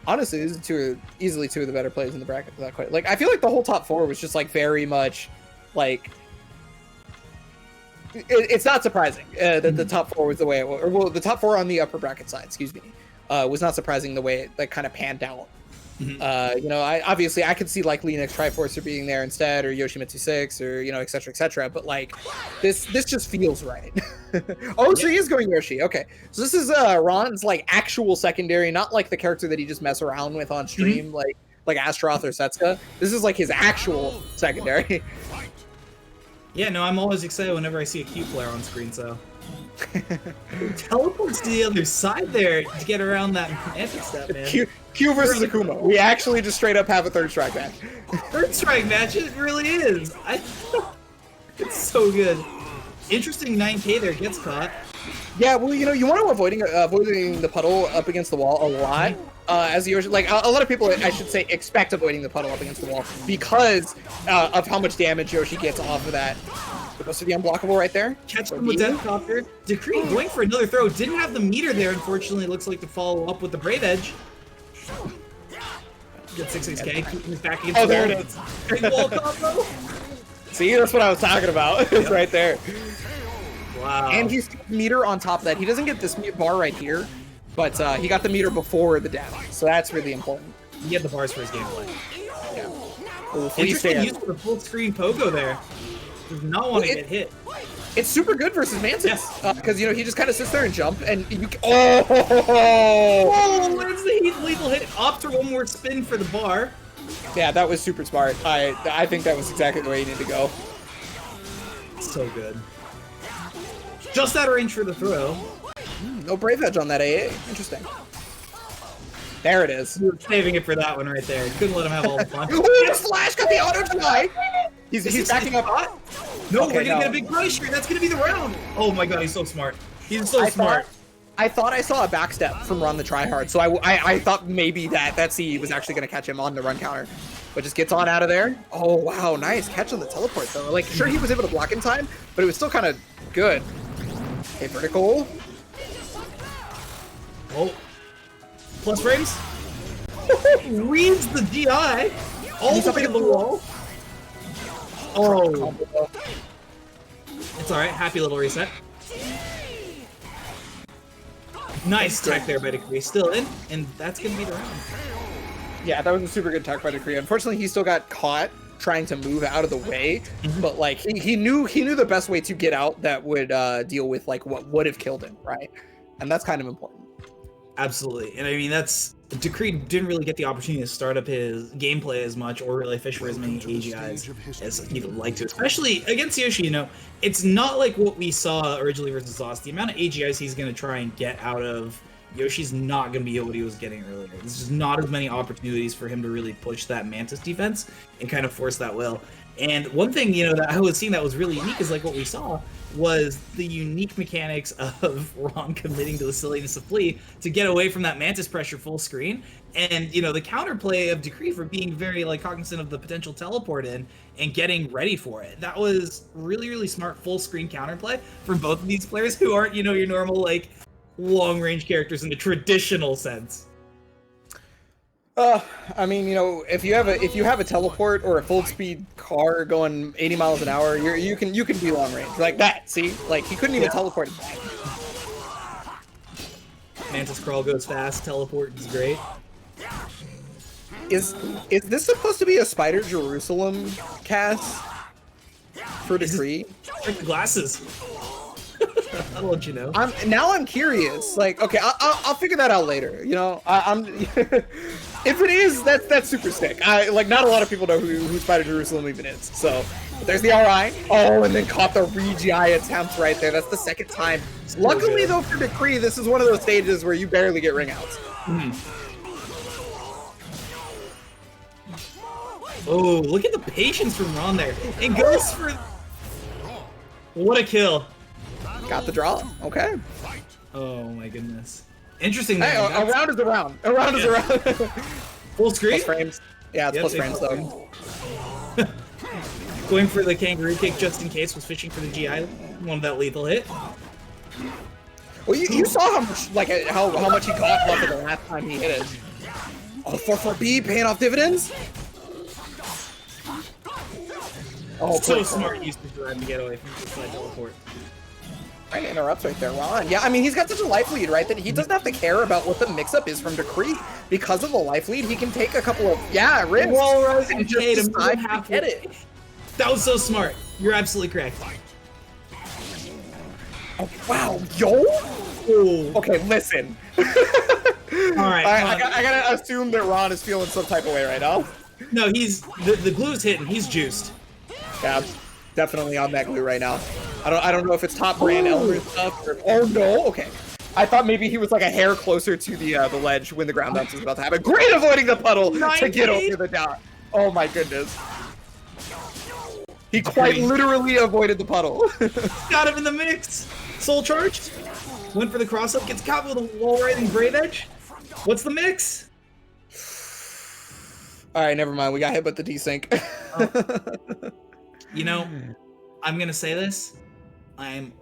Speaker 2: honestly, these are easily two of the better players in the bracket. Not quite. Like I feel like the whole top four was just like very much like. It's not surprising that the top four was the way it was, or well, the top four on the upper bracket side, excuse me, was not surprising the way it like kind of panned out. I could see like Linux Triforcer being there instead, or Yoshimitsu 6, or et cetera, but like this just feels right. Oh, so he is going Yoshi. Okay, so this is Ron's like actual secondary, not like the character that he just mess around with on stream, like Astroth or Setsuka. This is like his actual secondary.
Speaker 1: Yeah, no, I'm always excited whenever I see a Q player on screen, so. Teleports to the other side there to get around that magic step, man.
Speaker 2: Q versus Akuma. We actually just straight up have a third strike match.
Speaker 1: Third strike match, it really is. It's so good. Interesting 9K there, gets caught.
Speaker 2: Yeah, well, you want to avoiding the puddle up against the wall a lot. As Yoshi, like a lot of people, I should say, expect avoiding the puddle up against the wall because of how much damage Yoshi gets off of that. Supposed to be unblockable right there.
Speaker 1: Catch him with Death Copter. Decree going for another throw. Didn't have the meter there, unfortunately. Looks like to follow up with the Brave Edge. Good 6-6K. He's back against the
Speaker 2: there
Speaker 1: wall.
Speaker 2: it is.
Speaker 1: Big wall combo.
Speaker 2: See, that's what I was talking about. It's right there.
Speaker 1: Wow.
Speaker 2: And he's got the meter on top of that. He doesn't get this bar right here, but he got the meter before the dash, so that's really important.
Speaker 1: He had the bars for his gameplay.
Speaker 2: Yeah.
Speaker 1: Interesting use for the full screen pogo there. Does not want to get hit.
Speaker 2: It's super good versus Mantis because he just kind of sits there and jump and you.
Speaker 1: Oh, where's the lethal hit? Opt for one more spin for the bar.
Speaker 2: Yeah, that was super smart. I think that was exactly the way you need to go.
Speaker 1: So good. Just out of range for the throw.
Speaker 2: No Brave Edge on that AA. Interesting. There it is.
Speaker 1: You were saving it for that one right there. Couldn't let him have all the fun.
Speaker 2: Oh, the Slash got the auto deny. He's backing up.
Speaker 1: No, we're gonna get a big punish here. That's gonna be the round. Oh my god, he's so smart. He's so smart.
Speaker 2: I thought I saw a backstep from Ron the Tryhard, so I thought maybe that CE was actually gonna catch him on the run counter, but just gets on out of there. Oh wow, nice catch on the teleport though. Like sure he was able to block in time, but it was still kind of good. Okay, vertical.
Speaker 1: Oh, plus frames. Reads the DI all the way to the wall. Oh, it's all right. Happy little reset. Nice tech there by Decree. Still in, and that's gonna be the round.
Speaker 2: Yeah, that was a super good tech by Decree. Unfortunately, he still got caught trying to move out of the way, but like he knew the best way to get out that would deal with like what would have killed him, right? And that's kind of important.
Speaker 1: Absolutely, and I mean Decree didn't really get the opportunity to start up his gameplay as much or really fish for as many AGIs as he would like to, especially against Yoshi. It's not like what we saw originally versus Zoss. The amount of AGIs he's going to try and get out of Yoshi's not going to be what he was getting earlier. There's just not as many opportunities for him to really push that Mantis defense and kind of force that will. And one thing, that I was seeing that was really unique is like what we saw was the unique mechanics of Ron committing to the silliness of Flea to get away from that Mantis pressure full screen. And, the counterplay of Decree for being very like cognizant of the potential teleport in and getting ready for it. That was really, really smart full screen counterplay from both of these players who aren't, your normal like long range characters in the traditional sense.
Speaker 2: I mean, you know, if you have a teleport or a full speed car going 80 miles an hour, you can be long range like that. See, like he couldn't even teleport.
Speaker 1: Mantis Crawl goes fast, teleport is great.
Speaker 2: Is this supposed to be a Spider Jerusalem cast for Decree?
Speaker 1: Check the glasses. I'll let you know.
Speaker 2: I'm curious. Like, okay, I'll figure that out later. You know, I'm if it is, that's super sick. Like, not a lot of people know who Spider Jerusalem even is. So there's the RI. Oh, and then caught the Regi attempt right there. That's the second time. Luckily though for Decree, this is one of those stages where you barely get ring outs.
Speaker 1: Oh, look at the patience from Ron there. It goes for... What a kill.
Speaker 2: Got the draw. Okay.
Speaker 1: Oh my goodness. Interesting.
Speaker 2: Hey, a round is a round. A round is a round.
Speaker 1: Full screen?
Speaker 2: Plus frames. Yeah, it's plus frames though.
Speaker 1: Going for the kangaroo kick just in case, was fishing for the GI. One that lethal hit.
Speaker 2: Well, you saw how much, like, how much he got off of the last time he hit it. Oh, 4-4-B paying off dividends? Oh,
Speaker 1: so smart usage for them to get away from this teleport.
Speaker 2: Trying to interrupt right there, Ron. Yeah, I mean, he's got such a life lead, right, that he doesn't have to care about what the mix-up is from Decree. Because of the life lead, he can take a couple of, risks.
Speaker 1: Wall rise
Speaker 2: and
Speaker 1: and
Speaker 2: just
Speaker 1: Jade,
Speaker 2: decide to get it.
Speaker 1: That was so smart. You're absolutely correct.
Speaker 2: Oh, wow, yo?
Speaker 1: Oh.
Speaker 2: Okay, listen.
Speaker 1: Alright,
Speaker 2: I gotta assume that Ron is feeling some type of way right now.
Speaker 1: No, he's... The glue's hitting. He's juiced.
Speaker 2: Yeah, definitely on that glue right now. I don't know if it's top brand Elmer stuff or... Oh, no? Okay. I thought maybe he was like a hair closer to the ledge when the ground bounce was about to happen. Great avoiding the puddle to get over the dot. Oh my goodness. He quite literally avoided the puddle.
Speaker 1: Got him in the mix. Soul charged. Went for the cross up. Gets caught with a wall riding Brave Edge. What's the mix?
Speaker 2: Alright, never mind. We got hit with the desync.
Speaker 1: You know, I'm gonna say this. I'm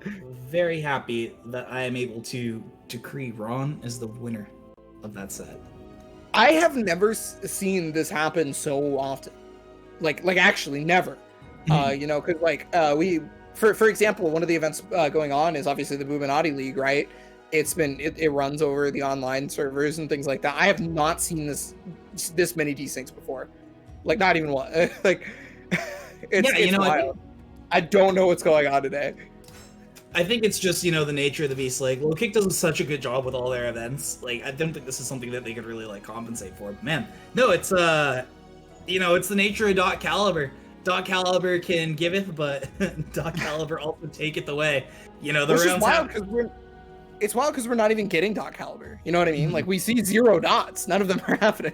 Speaker 1: very happy that I am able to decree Ron as the winner of that set.
Speaker 2: I have never seen this happen so often. Like actually never. You know, because like for example, one of the events going on is obviously the Buminati League, right? It runs over the online servers and things like that. I have not seen this many desyncs before. Like not even one. Like it's wild. I don't know what's going on today.
Speaker 1: I think it's just, you know, the nature of the beast. Like, Low Kick does such a good job with all their events. Like, I don't think this is something that they could really, like, compensate for. But man, no, it's, you know, it's the nature of .Calibur. .Calibur can giveth, but .Calibur also taketh away. You know, the
Speaker 2: Which
Speaker 1: rounds
Speaker 2: is wild because it's wild because we're not even getting .Calibur. You know what I mean? Like, we see 0 dots. None of them are happening.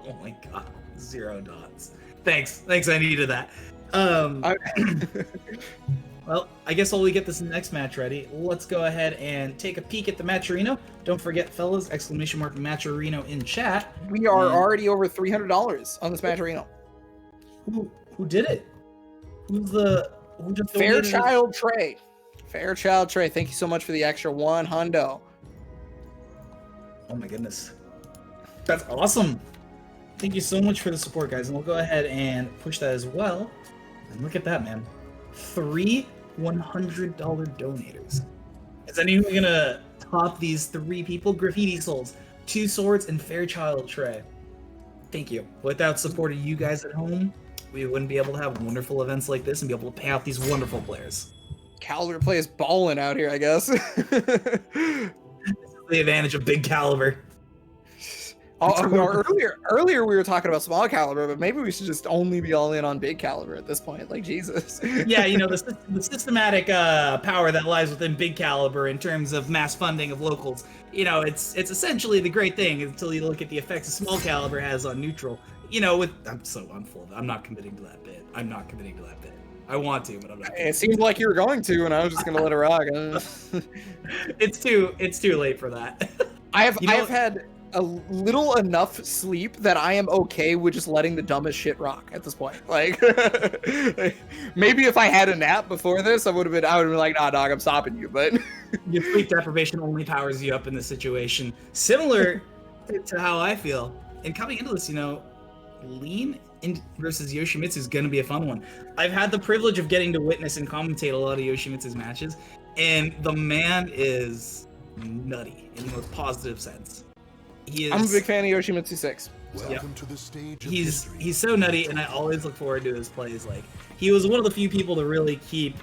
Speaker 1: Oh my god, 0 dots. Thanks, I needed that. Well, I guess while we get this next match ready, let's go ahead and take a peek at the Matcherino. Don't forget, fellas, ! Matcherino in chat.
Speaker 2: We are already over $300 on this Matcherino.
Speaker 1: Who did it? Who just
Speaker 2: Fairchild Trey. Fairchild Trey, thank you so much for the extra $100.
Speaker 1: Oh my goodness. That's awesome. Thank you so much for the support, guys. And we'll go ahead and push that as well. And look at that, man. 3 $100 donators. Is anyone gonna top these 3 people? Graffiti Souls, 2 Swords, and Fairchild Trey. Thank you. Without supporting you guys at home, we wouldn't be able to have wonderful events like this and be able to pay off these wonderful players.
Speaker 2: Calibur plays balling out here, I guess.
Speaker 1: This is the advantage of big caliber.
Speaker 2: Earlier we were talking about small caliber, but maybe we should just only be all in on big caliber at this point. Like Jesus.
Speaker 1: Yeah, you know, the systematic power that lies within big caliber in terms of mass funding of locals. You know, it's essentially the great thing until you look at the effects a small caliber has on neutral. You know, I'm full of it. I'm not committing to that bit. I want to, but I'm not.
Speaker 2: It seemed like you were going to, and I was just gonna let it rock.
Speaker 1: It's too late for that.
Speaker 2: I have had a little enough sleep that I am okay with just letting the dumbest shit rock at this point. Like, maybe if I had a nap before this, I would have been like, nah, dog, I'm stopping you. But
Speaker 1: Your sleep deprivation only powers you up in this situation. Similar to how I feel. And coming into this, Lean versus Yoshimitsu is going to be a fun one. I've had the privilege of getting to witness and commentate a lot of Yoshimitsu's matches, and the man is nutty in the most positive sense.
Speaker 2: I'm a big fan of Yoshimitsu 6.
Speaker 4: Welcome to the stage of
Speaker 1: He's so nutty, and I always look forward to his plays. Like, he was one of the few people to really keep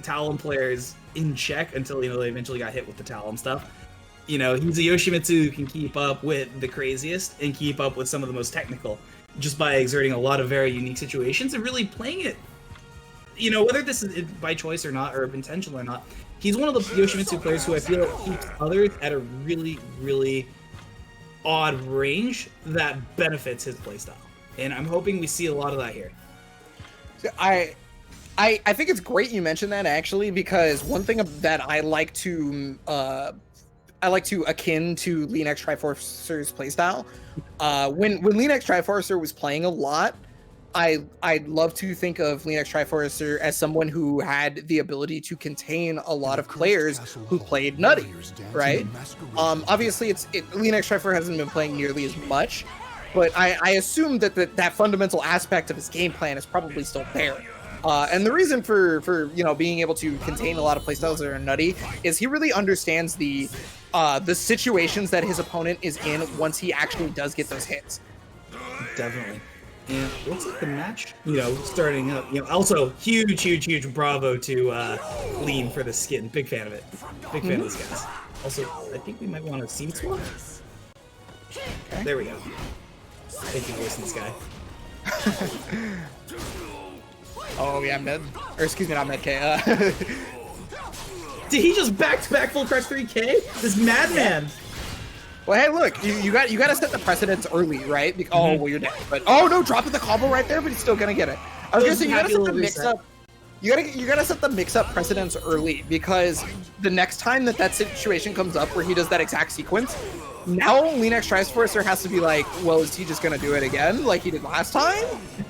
Speaker 1: Talon players in check until they eventually got hit with the Talon stuff. He's a Yoshimitsu who can keep up with the craziest and keep up with some of the most technical, just by exerting a lot of very unique situations and really playing it. Whether this is by choice or not, or intentional or not, he's one of the Yoshimitsu players who I feel keeps others at a really, really odd range that benefits his playstyle, and I'm hoping we see a lot of that here.
Speaker 2: I think it's great you mentioned that, actually, because one thing that I like to akin to Lean X Triforcer's playstyle. When Lean X Triforcer was playing a lot, I'd love to think of Lean X Triforcer as someone who had the ability to contain a lot of players who played nutty, right? Obviously, Lean X Triforcer hasn't been playing nearly as much, but I assume that fundamental aspect of his game plan is probably still there. And the reason for being able to contain a lot of playstyles that are nutty is he really understands the situations that his opponent is in once he actually does get those hits.
Speaker 1: Definitely. And it looks like the match, starting up. Also huge bravo to Lean for the skin. Big fan of it. Big fan of this guys. Also, I think we might want to scene swap. Okay. There we go. Thank you for voicing this guy.
Speaker 2: Oh yeah, Med. Or excuse me, not Med K.
Speaker 1: Did he just back-to-back full crush 3K? This madman.
Speaker 2: Well, hey, look, you got to set the precedence early, right? Oh, well, you're dead. But oh no, dropping the combo right there, but he's still gonna get it. I was gonna say you gotta set the mix-up. You gotta set the mix-up precedence early, because the next time that situation comes up where he does that exact sequence, now Lean X Triforcer has to be like, well, is he just gonna do it again like he did last time?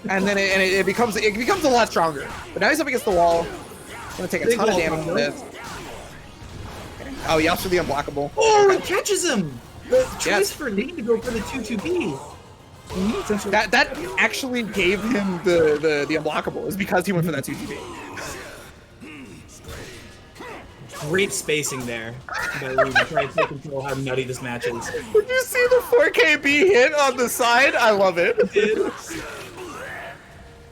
Speaker 2: And then it becomes a lot stronger. But now he's up against the wall. Gonna take a ton of damage for this. Oh, he opts for the unblockable.
Speaker 1: Oh, it catches him! The choice for Lean to go for the 2-2-B.
Speaker 2: That actually gave him the unblockable, is because he went for that 2-2-B.
Speaker 1: Great spacing there by Lean, trying to control how nutty this match is.
Speaker 2: Did you see the 4KB hit on the side? I love it.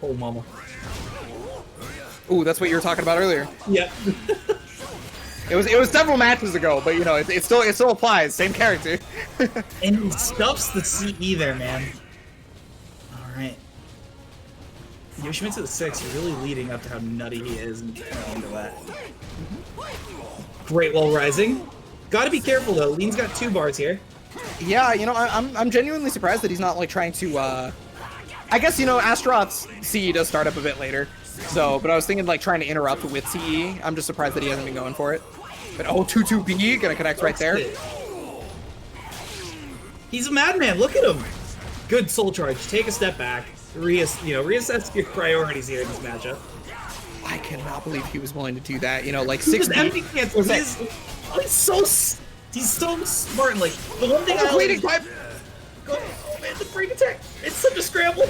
Speaker 1: Oh, mama.
Speaker 2: Ooh, that's what you were talking about earlier.
Speaker 1: Yep.
Speaker 2: It was several matches ago, but it still applies. Same character.
Speaker 1: And he stuffs the CE there, man. All right. Yoshimitsu the 6 is really leading up to how nutty he is and getting into that. Great wall rising. Gotta be careful though. Lean's got 2 bars here.
Speaker 2: Yeah, I'm genuinely surprised that he's not like trying to. I guess Astaroth's CE does start up a bit later. So, but I was thinking like trying to interrupt with CE. I'm just surprised that he hasn't been going for it. But 2-2-B gonna connect right there.
Speaker 1: He's a madman. Look at him. Good soul charge. Take a step back. Reassess your priorities here in this matchup.
Speaker 2: I cannot believe he was willing to do that. Like 6
Speaker 1: empty cancels. He's so smart. And like the one thing I
Speaker 2: bleeding pipe.
Speaker 1: Oh man, the break attack. It's such a scramble.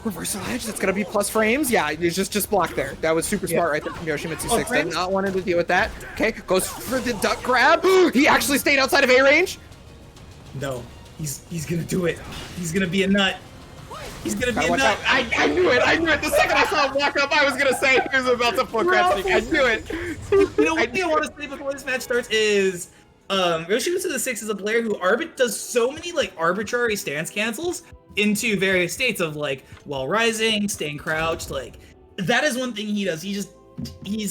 Speaker 2: Reversal edge, that's gonna be plus frames. Yeah, it's just blocked there. That was super smart right there from Yoshimitsu 6. Did not wanted to deal with that. Okay, goes for the duck grab. He actually stayed outside of A range.
Speaker 1: No, he's gonna do it. He's gonna be a nut. He's gonna be a nut.
Speaker 2: I knew it. The second I saw him walk up, I was gonna say he was about to full crash sneak. I knew it.
Speaker 1: One thing I want to say before this match starts is Yoshimitsu the 6 is a player who does so many like arbitrary stance cancels into various states of like while rising, staying crouched. Like that is one thing he does. He's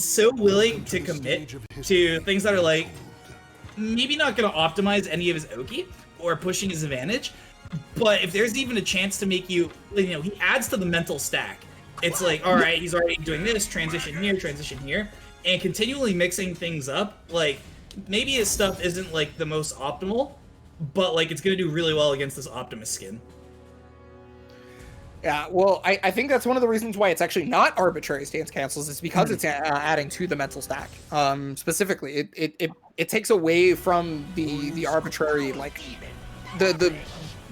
Speaker 1: so willing to commit to things that are like maybe not going to optimize any of his Oki or pushing his advantage, but if there's even a chance to make he adds to the mental stack. It's like, all right, he's already doing this, transition here, and continually mixing things up. Like maybe his stuff isn't like the most optimal, but like it's gonna do really well against this Optimus skin.
Speaker 2: Yeah, well, I think that's one of the reasons why it's actually not arbitrary stance cancels. Is because it's adding to the mental stack. Specifically, it takes away from the arbitrary, like the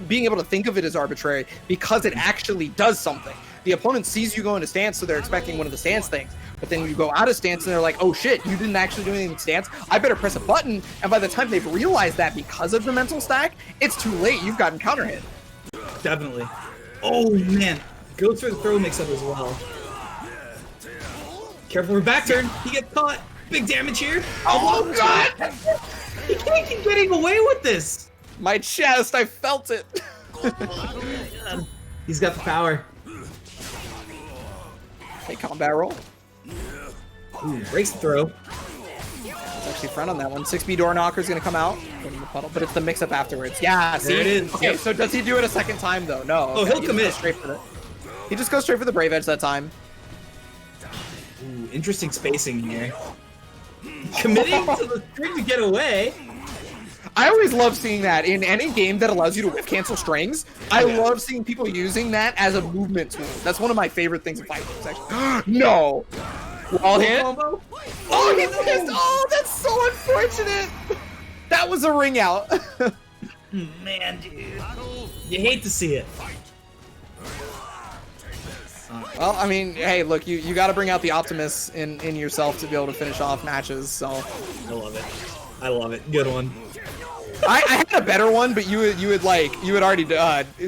Speaker 2: being able to think of it as arbitrary, because it actually does something. The opponent sees you go into stance, so they're expecting one of the stance things. But then you go out of stance and they're like, oh shit, you didn't actually do anything in stance. I better press a button. And by the time they've realized that because of the mental stack, it's too late. You've gotten counter hit.
Speaker 1: Definitely. Oh man, goes for the throw mix-up as well. Careful for back turn. He gets caught. Big damage here.
Speaker 2: Oh god!
Speaker 1: He can't keep getting away with this.
Speaker 2: My chest, I felt it.
Speaker 1: He's got the power.
Speaker 2: Okay, combat roll.
Speaker 1: Ooh, breaks the throw.
Speaker 2: It's actually front on that one. 6B door knocker is gonna come out from the puddle, but it's the mix-up afterwards. Yeah, see?
Speaker 1: There it is.
Speaker 2: Okay, so does he do it a second time though? No.
Speaker 1: Oh, he'll
Speaker 2: he
Speaker 1: commit.
Speaker 2: Just straight for he just goes straight for the Brave Edge that time.
Speaker 1: Ooh, interesting spacing here. Committing to the string to get away.
Speaker 2: I always love seeing that in any game that allows you to whiff cancel strings. I love seeing people using that as a movement tool. That's one of my favorite things in fighting games, actually. No! Wall hit?
Speaker 1: Combo?
Speaker 2: Oh, he missed! Oh, that's so unfortunate! That was a ring out.
Speaker 1: Man, dude. You hate to see it.
Speaker 2: Well, I mean, hey, look, you got to bring out the Optimus in yourself to be able to finish off matches, so.
Speaker 1: I love it. I love it. Good one.
Speaker 2: I had a better one, but you had already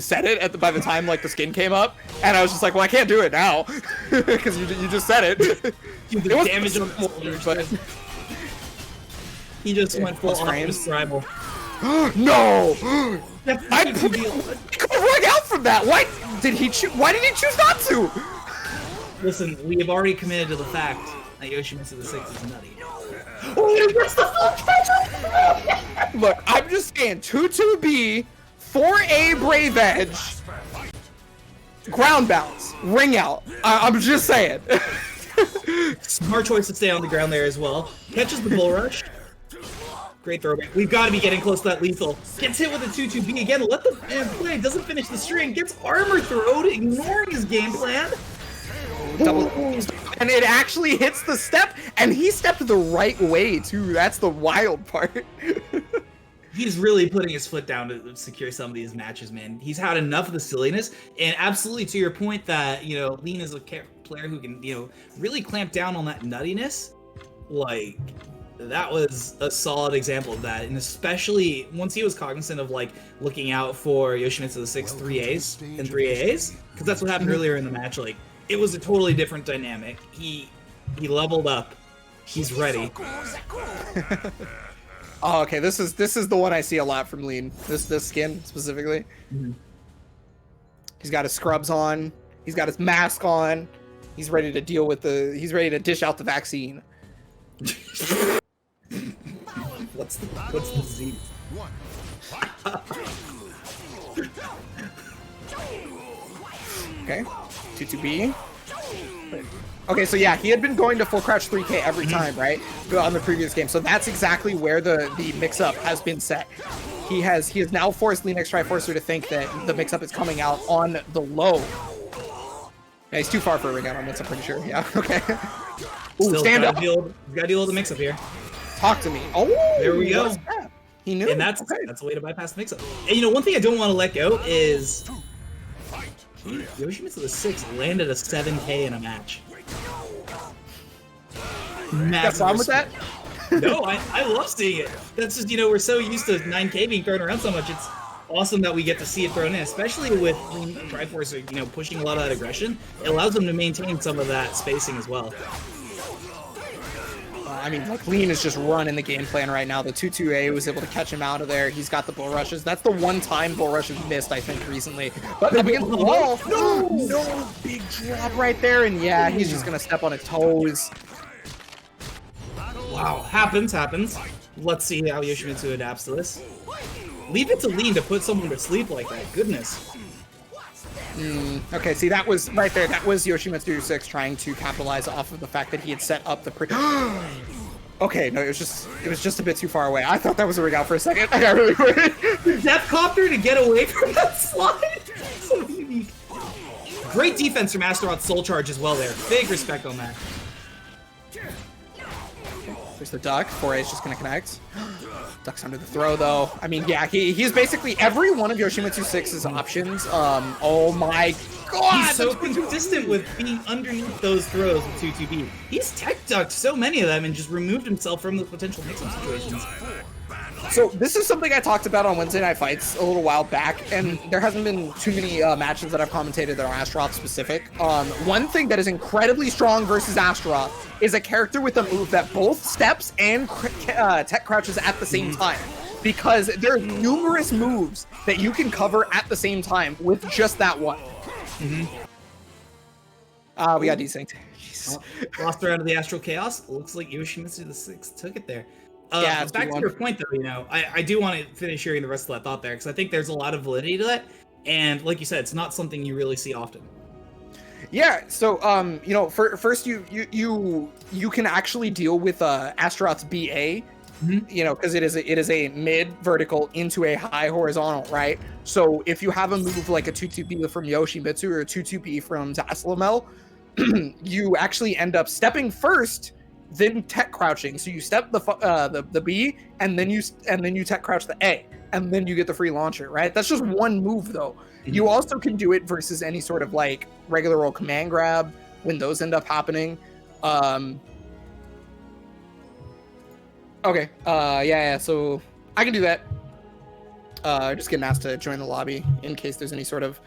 Speaker 2: said it by the time like the skin came up, and I was just like, well, I can't do it now because you just said it.
Speaker 1: Dude, the damage on the but he just went full Optimus Primal.
Speaker 2: No! I could run out from that. Why did he choose not to?
Speaker 1: Listen, we have already committed to the fact that Yoshimitsu the 6 is nutty.
Speaker 2: Look, I'm just saying 2-2B, 4A Brave Edge, ground bounce, ring out. I'm just saying.
Speaker 1: Smart choice to stay on the ground there as well. Catches the bull rush. Great throwback. We've got to be getting close to that lethal. Gets hit with a 2-2B again. Let the man play. Doesn't finish the string. Gets armor throwed, ignoring his game plan.
Speaker 2: Double, and it actually hits the step, and he stepped the right way too. That's the wild part.
Speaker 1: He's really putting his foot down to secure some of these matches, man. He's had enough of the silliness, and absolutely to your point that, you know, Lean is a player who can, you know, really clamp down on that nuttiness. Like, that was a solid example of that, and especially once he was cognizant of like looking out for Yoshimitsu the 6 3As and 3As, because that's what happened earlier in the match. Like, it was a totally different dynamic. He leveled up. He's ready.
Speaker 2: Oh, okay. This is the one I see a lot from Lean. This skin specifically.
Speaker 1: Mm-hmm.
Speaker 2: He's got his scrubs on. He's got his mask on. He's ready to deal with he's ready to dish out the vaccine.
Speaker 1: What's the Z?
Speaker 2: Okay, 2-2B. Okay, so yeah, he had been going to full crouch 3K every time, right? On the previous game. So that's exactly where the mix-up has been set. He has now forced Lean X Triforcer to think that the mix-up is coming out on the low. Yeah, he's too far for a ring out on this, I'm pretty sure. Yeah, okay. Ooh,
Speaker 1: Still
Speaker 2: stand up.
Speaker 1: Gotta deal with the mix-up here.
Speaker 2: Talk to me. Oh,
Speaker 1: there we go.
Speaker 2: He knew.
Speaker 1: And that's a way to bypass the mix-up. And you know, one thing I don't want to let go is Yoshimitsu the 6 landed a 7K in a match.
Speaker 2: Got a problem with that?
Speaker 1: No, I love seeing it. That's just, you know, we're so used to 9K being thrown around so much. It's awesome that we get to see it thrown in, especially with Triforce, you know, pushing a lot of that aggression. It allows them to maintain some of that spacing as well.
Speaker 2: I mean, like, Lean is just running the game plan right now. The 2-2A was able to catch him out of there. He's got the bull rushes. That's the one time bull rushes missed, I think, recently. But up against the wall, no, big drop right there. And yeah, he's just going to step on his toes.
Speaker 1: Wow, happens. Let's see how Yoshimitsu adapts to this. Leave it to Lean to put someone to sleep like that. Goodness.
Speaker 2: Okay, see, that was right there. That was Yoshimitsu 6 trying to capitalize off of the fact that he had set up the Okay, no, it was just a bit too far away. I thought that was a rig out for a second. I got really worried.
Speaker 1: Death Copter to get away from that slide. So unique. Great defense from Astaroth's Soul Charge as well there. Big respect on that.
Speaker 2: There's the duck. 4A is just gonna connect. Duck's under the throw though. I mean, yeah, he's basically every one of Yoshimitsu 6's options. Oh my god!
Speaker 1: He's so consistent with being underneath those throws with 2-2-B. He's tech ducked so many of them and just removed himself from those potential mix-up situations.
Speaker 2: So this is something I talked about on Wednesday Night Fights a little while back, and there hasn't been too many matches that I've commentated that are Astaroth specific. One thing that is incredibly strong versus Astaroth is a character with a move that both steps and tech crouches at the same time, because there are numerous moves that you can cover at the same time with just that one. We got desynced. Jesus.
Speaker 1: Lost her out of the Astral Chaos. Looks like Yoshimitsu the 6 took it there.
Speaker 2: Yeah,
Speaker 1: back to your point though, you know, I do want to finish hearing the rest of that thought there, because I think there's a lot of validity to that, and like you said, it's not something you really see often.
Speaker 2: Yeah, so you know, first you can actually deal with Astaroth's BA, you know, because it is a mid vertical into a high horizontal, right? So if you have a move like a 2-2-B from Yoshimitsu or a 2-2-B from Zaslamel, you actually end up stepping first, then tech crouching. So you step the B, and then you tech crouch the A, and then you get the free launcher, right? That's just one move though. You also can do it versus any sort of like regular old command grab when those end up happening. Okay, yeah, so I can do that. Just getting asked to join the lobby in case there's any sort of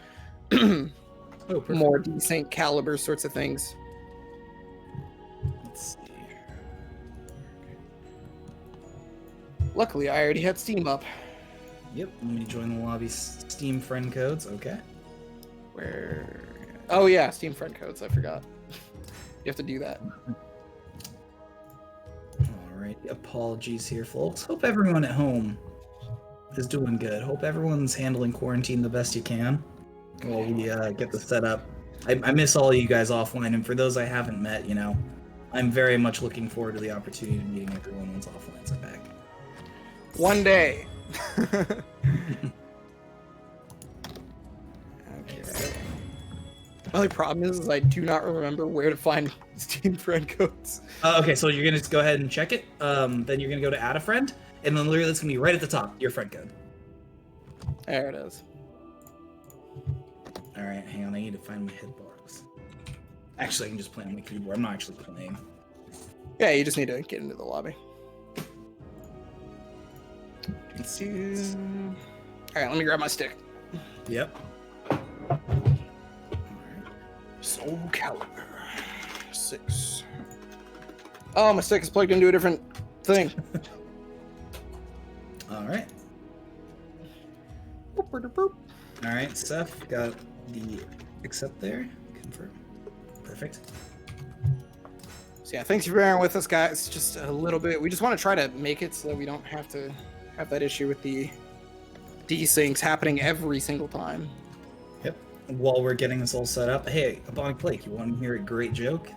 Speaker 2: more decent caliber sorts of things.
Speaker 1: Let's see.
Speaker 2: Luckily, I already had Steam up.
Speaker 1: Yep, let me join the lobby. Steam friend codes, okay.
Speaker 2: Where? Oh yeah, Steam friend codes. I forgot. You have to do that.
Speaker 1: Alright, apologies here, folks. Hope everyone at home is doing good. Hope everyone's handling quarantine the best you can while we get this set up. I miss all of you guys offline, and for those I haven't met, you know, I'm very much looking forward to the opportunity of meeting everyone once offline's back.
Speaker 2: One day. Okay. My only problem is I do not remember where to find Steam friend codes.
Speaker 1: Okay, so you're gonna just go ahead and check it. Then you're gonna go to add a friend, and then literally it's gonna be right at the top, your friend code.
Speaker 2: There it is.
Speaker 1: All right, hang on. I need to find my hitbox. Actually, I can just play on my keyboard. I'm not actually playing.
Speaker 2: Yeah, you just need to get into the lobby. Let's see. All right, let me grab my stick.
Speaker 1: Yep.
Speaker 2: SoulCalibur 6. Oh, my stick is plugged into a different thing.
Speaker 1: All right.
Speaker 2: Boop.
Speaker 1: All right, Seth got the accept there. Confirm. Perfect.
Speaker 2: So yeah, thanks for bearing with us, guys. Just a little bit. We just want to try to make it so that we don't have to have that issue with the desyncs happening every single time.
Speaker 1: Yep. While we're getting this all set up, hey, Abonic Blake, you want to hear a great joke?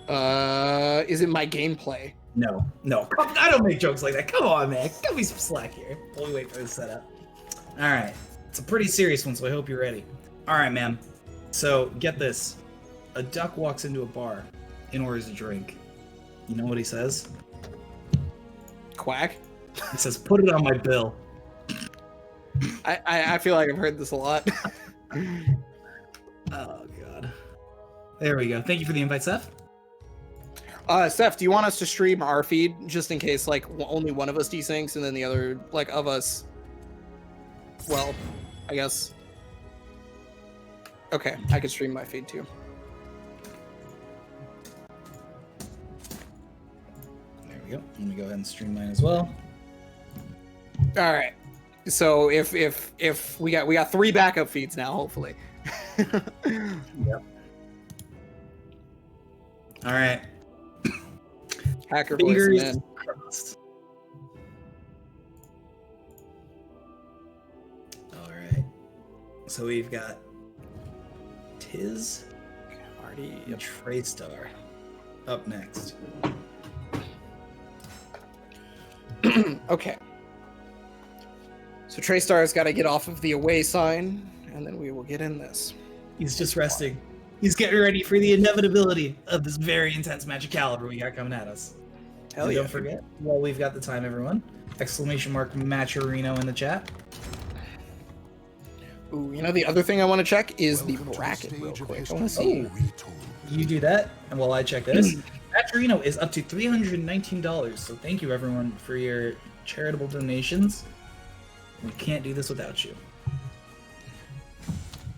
Speaker 2: Is it my gameplay?
Speaker 1: No. I don't make jokes like that. Come on, man. Cut me some slack here while we wait for this setup. All right. It's a pretty serious one, so I hope you're ready. All right, man. So get this. A duck walks into a bar and orders a drink. You know what he says?
Speaker 2: Quack.
Speaker 1: He says, "Put it on my bill."
Speaker 2: I feel like I've heard this a lot.
Speaker 1: Oh, God. There we go. Thank you for the invite, Seth.
Speaker 2: Seth, do you want us to stream our feed just in case, like, only one of us desyncs and then the other, like, of us? Well, I guess. Okay, I could stream my feed too.
Speaker 1: There we go. Let me go ahead and stream mine as well.
Speaker 2: All right. So if we got 3 backup feeds now, hopefully.
Speaker 1: Yep. All right.
Speaker 2: Hacker voice
Speaker 1: Fingers
Speaker 2: man.
Speaker 1: crossed. All right. So we've got Tiz
Speaker 2: Marty.
Speaker 1: and Traystar up next.
Speaker 2: Okay. So Traystar's got to get off of the away sign, and then we will get in this.
Speaker 1: He's just resting. He's getting ready for the inevitability of this very intense match of Caliber we got coming at us.
Speaker 2: Hell
Speaker 1: And
Speaker 2: yeah.
Speaker 1: Don't forget, while we've got the time, everyone, exclamation mark Matcherino in the chat.
Speaker 2: Ooh, you know, the other thing I want to check is the bracket real quick. I want to see.
Speaker 1: You do that, and while I check this, Matcherino is up to $319. So thank you, everyone, for your charitable donations. We can't do this without you.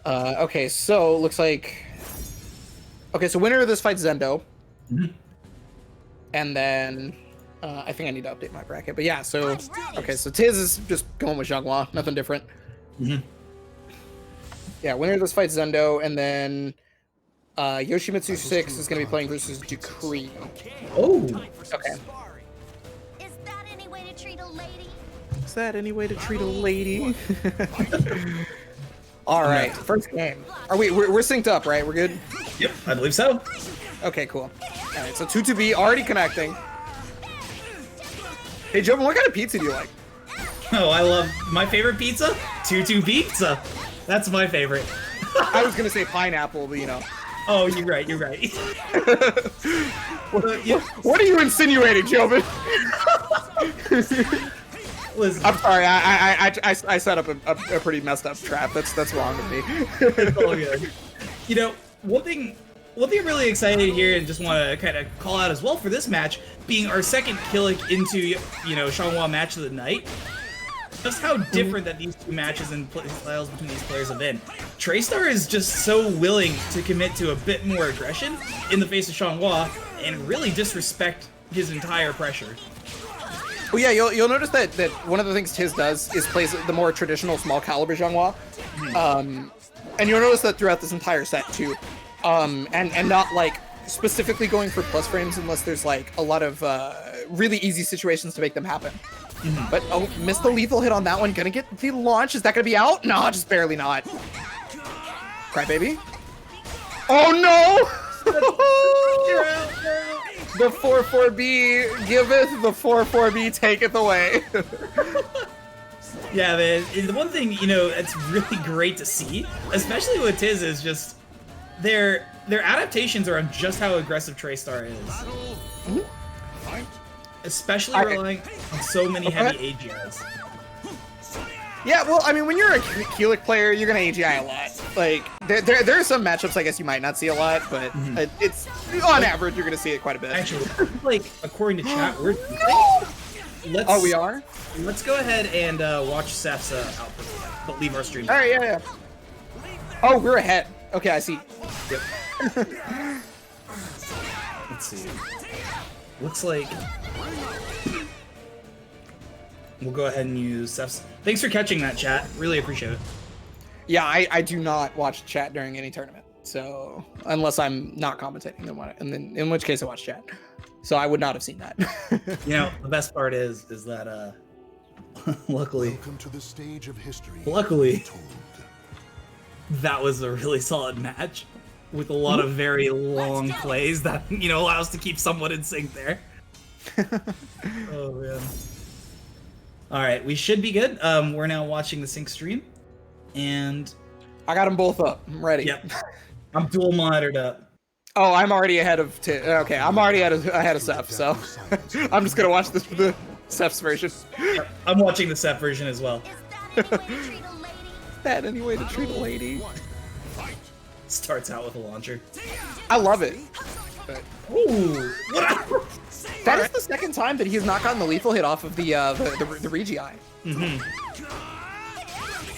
Speaker 2: Okay, so looks like. Okay, so winner of this fight Zendo.
Speaker 1: Mhm.
Speaker 2: And then I think I need to update my bracket. But yeah, so okay, so Tiz is just going with Xianghua, nothing different.
Speaker 1: Mhm.
Speaker 2: Yeah, winner of this fight Zendo, and then Yoshimitsu 6 is going to be playing versus Decree.
Speaker 1: Oh,
Speaker 2: Okay.
Speaker 5: Is that any way to treat a lady?
Speaker 2: Is that any way to treat a lady? All right, first game. Are we're synced up, right? We're good?
Speaker 1: yep, I believe so.
Speaker 2: Okay, cool. All right, so 2-2B already connecting. Hey, Joven, what kind of pizza do you like?
Speaker 1: Oh, I love my favorite pizza, 2-2 pizza. That's my favorite.
Speaker 2: I was going to say pineapple, but you know.
Speaker 1: Oh, you're right. You're right.
Speaker 2: What are you insinuating, Joven?
Speaker 1: Listen,
Speaker 2: I'm sorry, I set up a pretty messed up trap. That's wrong of me.
Speaker 1: it's all good. You know, one thing I'm really excited here and just want to kind of call out as well for this match being our second Killick into, you know, Xianghua match of the night. Just how different that these two matches and play styles between these players have been. Traystar is just so willing to commit to a bit more aggression in the face of Xianghua and really disrespect his entire pressure.
Speaker 2: Well, yeah, you'll notice that one of the things Tiz does is plays the more traditional small caliber Xianghua, and you'll notice that throughout this entire set too, and not like specifically going for plus frames unless there's like a lot of really easy situations to make them happen. But oh, missed the lethal hit on that one. Gonna get the launch. Is that gonna be out? No, just barely not. Crybaby. Oh no! The 4-4B giveth, the 4-4B taketh away.
Speaker 1: Yeah, man. And the one thing, you know, that's really great to see, especially with Tiz, is just their adaptations are on just how aggressive Traystar is. Especially relying on so many heavy AGIs.
Speaker 2: Yeah, well, I mean, when you're a Keelik player, you're gonna AGI a lot. Like, there are some matchups I guess you might not see a lot, but it's on average you're gonna see it quite a bit.
Speaker 1: Actually, like according to chat, we're
Speaker 2: Oh, we are?
Speaker 1: Let's go ahead and watch Seth's output, but leave our stream.
Speaker 2: All right, yeah. Oh, we're ahead. Okay, I see.
Speaker 1: Yep. Let's see. Looks like we'll go ahead and use Seth's. Thanks for catching that, chat. Really appreciate it.
Speaker 2: Yeah, I do not watch chat during any tournament, so unless I'm not commentating, then in which case I watch chat. So I would not have seen that.
Speaker 1: You know, the best part is that luckily,
Speaker 4: Welcome to the stage of history.
Speaker 1: Luckily.
Speaker 4: Told.
Speaker 1: that was a really solid match with a lot of very long plays that, you know, allow us to keep somewhat in sync there. Oh man. All right, we should be good. We're now watching the sync stream, and
Speaker 2: I got them both up. I'm ready.
Speaker 1: yep, I'm dual monitored up.
Speaker 2: Oh, I'm already ahead of. Okay, I'm already ahead of Seth, so I'm just gonna watch the Seth's version.
Speaker 1: Yep, I'm watching the Seth version as well.
Speaker 5: Is that any way to treat a lady?
Speaker 2: That any way to treat a lady?
Speaker 1: Starts out with a launcher.
Speaker 2: I love it.
Speaker 1: Ooh, what?
Speaker 2: That is the second time that he has not gotten the lethal hit off of the Regi.
Speaker 1: Mm-hmm.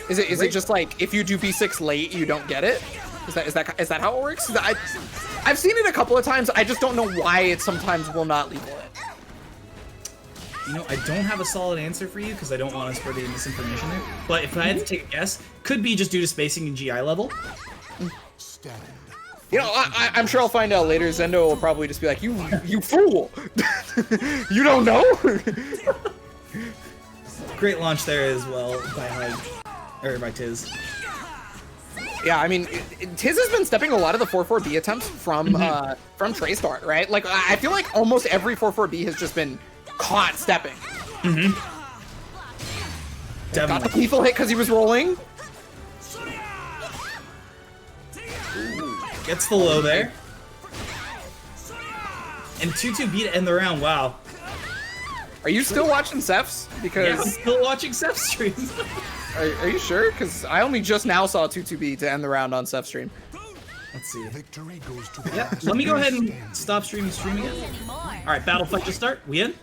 Speaker 2: Is it just like if you do B6 late, you don't get it? Is that how it works? I've seen it a couple of times. I just don't know why it sometimes will not lethal it.
Speaker 1: You know, I don't have a solid answer for you because I don't want to spread any misinformation there. But if I had to take a guess, could be just due to spacing and GI level.
Speaker 4: Stand.
Speaker 2: You know, I'm sure I'll find out later. Zendo will probably just be like, you fool! You don't know?
Speaker 1: Great launch there as well by Hug, or by Tiz.
Speaker 2: Yeah, I mean, Tiz has been stepping a lot of the 4-4B attempts from Traystar, right? Like, I feel like almost every 4-4B has just been caught stepping. Got the
Speaker 1: Definitely.
Speaker 2: lethal hit because he was rolling.
Speaker 1: Gets the low there. And 2-2 beat to end the round. Wow.
Speaker 2: Are you still watching Ceph's?
Speaker 1: Yeah, I'm
Speaker 2: Because
Speaker 1: still watching Seth's streams.
Speaker 2: are you sure? Because I only just now saw 2-2 to end the round on Ceph's stream.
Speaker 1: Let's see.
Speaker 4: Victory goes to the
Speaker 1: Yeah,
Speaker 4: last
Speaker 1: let me go
Speaker 4: man
Speaker 1: ahead and
Speaker 4: standing.
Speaker 1: stop streaming again.
Speaker 5: Anymore.
Speaker 1: All right, battle fight to start. We in?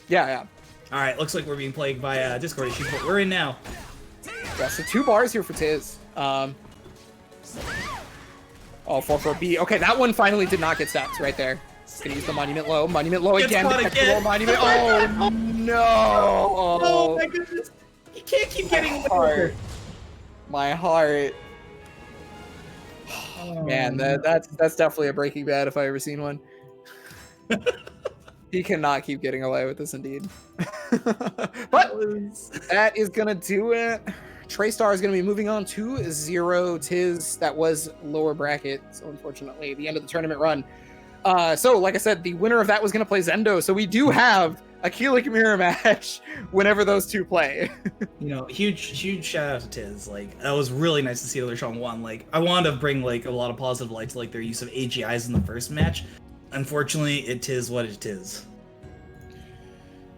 Speaker 2: Yeah.
Speaker 1: All right, looks like we're being played by Discord issues, but we're in now.
Speaker 2: Yeah, so 2 bars here for Tiz. Oh, 4-4-B. Okay, that one finally did not get stopped right there. Gonna use the monument low. Monument low
Speaker 1: Gets
Speaker 2: again.
Speaker 1: caught
Speaker 2: to catch the
Speaker 1: again.
Speaker 2: low monument. Oh, no.
Speaker 1: Oh my goodness! You can't keep getting
Speaker 2: My heart. My heart.
Speaker 1: Oh,
Speaker 2: Man, that's definitely a Breaking Bad if I ever seen one. He cannot keep getting away with this indeed. But that is gonna do it. Traystar is gonna be moving on to 0. Tiz, that was lower bracket, so unfortunately, the end of the tournament run. So like I said, the winner of that was gonna play Zendo, so we do have a Keelik mirror match whenever those two play.
Speaker 1: You know, huge shout out to Tiz. Like, that was really nice to see that Sean won. Like, I wanted to bring like a lot of positive light to like their use of AGIs in the first match. Unfortunately, it is what it is.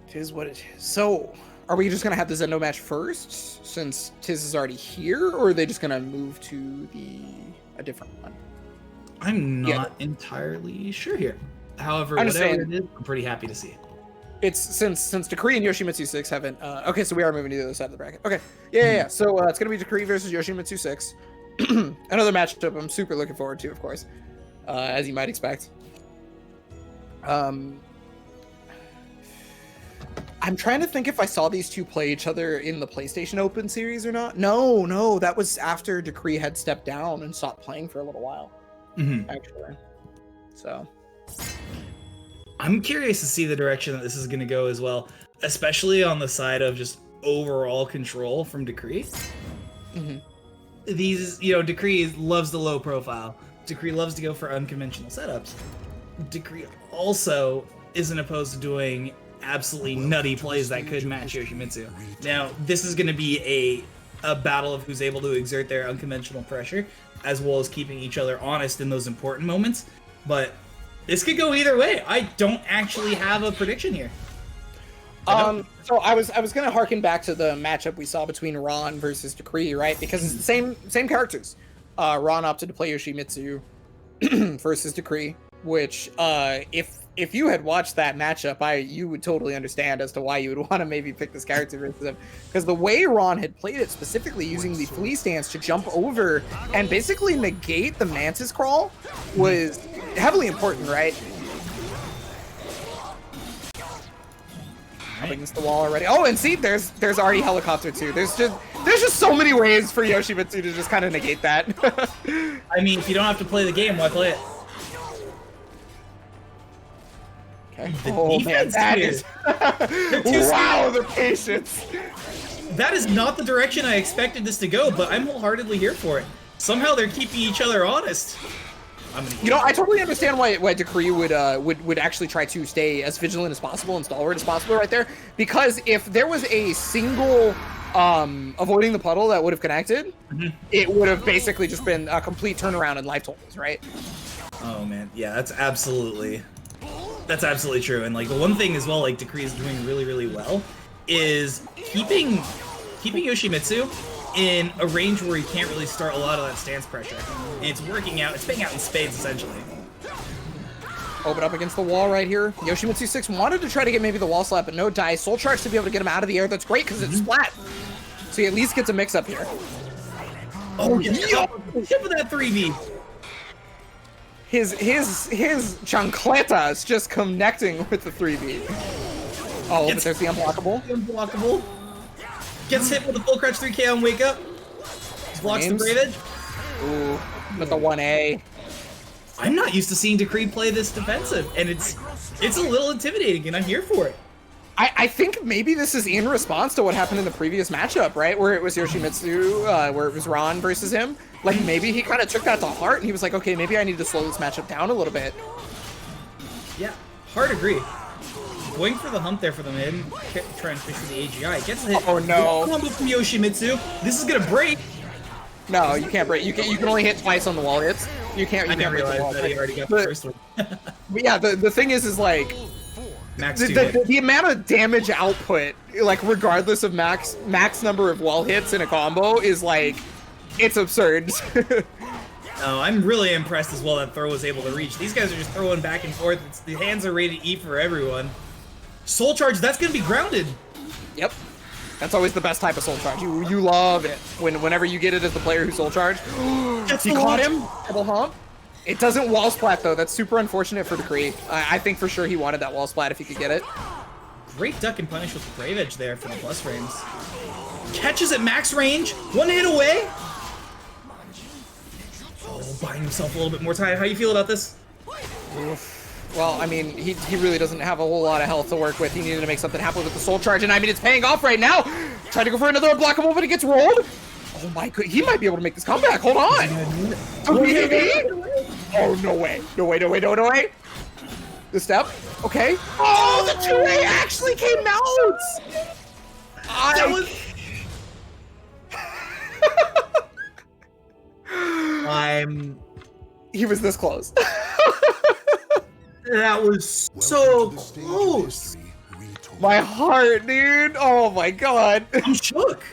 Speaker 2: Tiz what it is. So, are we just gonna have the Zendo match first, since Tiz is already here, or are they just gonna move to a different one?
Speaker 1: I'm
Speaker 2: Yeah.
Speaker 1: not entirely sure here. However,
Speaker 2: I'm just
Speaker 1: whatever
Speaker 2: saying-
Speaker 1: it is, I'm pretty happy to see.
Speaker 2: It's since Decree and Yoshimitsu 6 haven't. Okay, so we are moving to the other side of the bracket. Okay, yeah. So it's gonna be Decree versus Yoshimitsu 6. Another matchup I'm super looking forward to, of course, as you might expect. I'm trying to think if I saw these two play each other in the PlayStation Open series or not. No, that was after Decree had stepped down and stopped playing for a little while, actually. So.
Speaker 1: I'm curious to see the direction that this is going to go as well, especially on the side of just overall control from Decree. These, you know, Decree loves the low profile. Decree loves to go for unconventional setups. Decree also isn't opposed to doing absolutely nutty plays that could match Yoshimitsu. Now, this is going to be a battle of who's able to exert their unconventional pressure, as well as keeping each other honest in those important moments. But this could go either way. I don't actually have a prediction here.
Speaker 2: So I was gonna harken back to the matchup we saw between Ron versus Decree, right? Because it's the same characters. Ron opted to play Yoshimitsu versus Decree, which if you had watched that matchup, you would totally understand as to why you would want to maybe pick this character versus him. Because the way Ron had played it, specifically using the flea stance to jump over and basically negate the Mantis crawl, was heavily important, right? Up against the wall already. Oh, and see, there's already helicopter too. There's just so many ways for Yoshimitsu to just kind of negate that.
Speaker 1: I mean, if you don't have to play the game, why play it?
Speaker 2: Okay.
Speaker 1: The
Speaker 2: Oh man,
Speaker 1: defense
Speaker 2: that
Speaker 1: here.
Speaker 2: is
Speaker 1: too
Speaker 2: wow, the patience.
Speaker 1: That is not the direction I expected this to go, but I'm wholeheartedly here for it. Somehow they're keeping each other honest.
Speaker 2: You know, I totally understand why Decree would actually try to stay as vigilant as possible and stalwart as possible right there. Because if there was a single avoiding the puddle that would have connected, it would have basically just been a complete turnaround in life totals, right?
Speaker 1: Oh man, yeah, that's absolutely true. And like the one thing as well, like Decree is doing really well, is keeping Yoshimitsu in a range where he can't really start a lot of that stance pressure. And it's working out, it's paying out in spades essentially.
Speaker 2: Open up against the wall right here. Yoshimitsu 6 wanted to try to get maybe the wall slap, but no dice. Soul Charge to be able to get him out of the air. That's great because it's flat. So he at least gets a mix up here.
Speaker 1: Oh yeah, tip of that 3v.
Speaker 2: His chancleta is just connecting with the 3v. Oh, but there's the unblockable.
Speaker 1: Unblockable. Gets hit with a full crouch 3K on wake up. Blocks the Brave Edge.
Speaker 2: Ooh, with the 1A.
Speaker 1: I'm not used to seeing Decree play this defensive, and it's a little intimidating, and I'm here for it.
Speaker 2: I think maybe this is in response to what happened in the previous matchup, right? Where it was Yoshimitsu, where it was Ron versus him. Like, maybe he kind of took that to heart, and he was like, okay, maybe I need to slow this matchup down a little bit.
Speaker 1: Yeah, hard agree. going for the hump there for the mid, trying to fish for the AGI. Gets the hit.
Speaker 2: Oh, no.
Speaker 1: Combo from Yoshimitsu. This is gonna break.
Speaker 2: No, you can't break. You can only hit twice on the wall hits. You can't. You
Speaker 1: I
Speaker 2: can't
Speaker 1: didn't
Speaker 2: break the
Speaker 1: realize
Speaker 2: wall.
Speaker 1: that he already got the
Speaker 2: But-
Speaker 1: first one.
Speaker 2: But yeah, the thing is like
Speaker 1: Max
Speaker 2: the,
Speaker 1: 2
Speaker 2: the,
Speaker 1: hit.
Speaker 2: the amount of damage output, like regardless of max number of wall hits in a combo, is like it's absurd.
Speaker 1: Oh, I'm really impressed as well that throw was able to reach. These guys are just throwing back and forth. The hands are ready to eat for everyone. Soul Charge, that's gonna be grounded.
Speaker 2: Yep. That's always the best type of soul charge. You love it whenever you get it as the player who soul charged. He caught him. Double hump. It doesn't wall splat though. That's super unfortunate for Decree. I think for sure he wanted that wall splat if he could get it.
Speaker 1: Great duck and punish with Brave Edge there for the plus frames. Catches at max range. One hit away. Oh, buying himself a little bit more time. How you feel about this?
Speaker 2: Well, I mean, he really doesn't have a whole lot of health to work with. He needed to make something happen with the soul charge, and I mean, it's paying off right now. Trying to go for another unblockable, but it gets rolled. Oh my god, he might be able to make this comeback. Hold on. Oh, no way. No way, no way, no way. The step. Okay. Oh, the 2A actually came out.
Speaker 1: That was...
Speaker 2: He was this close.
Speaker 1: That was so
Speaker 4: Welcome to the stage of
Speaker 1: close.
Speaker 4: history retold.
Speaker 2: My heart, dude. Oh my god.
Speaker 1: I'm shook.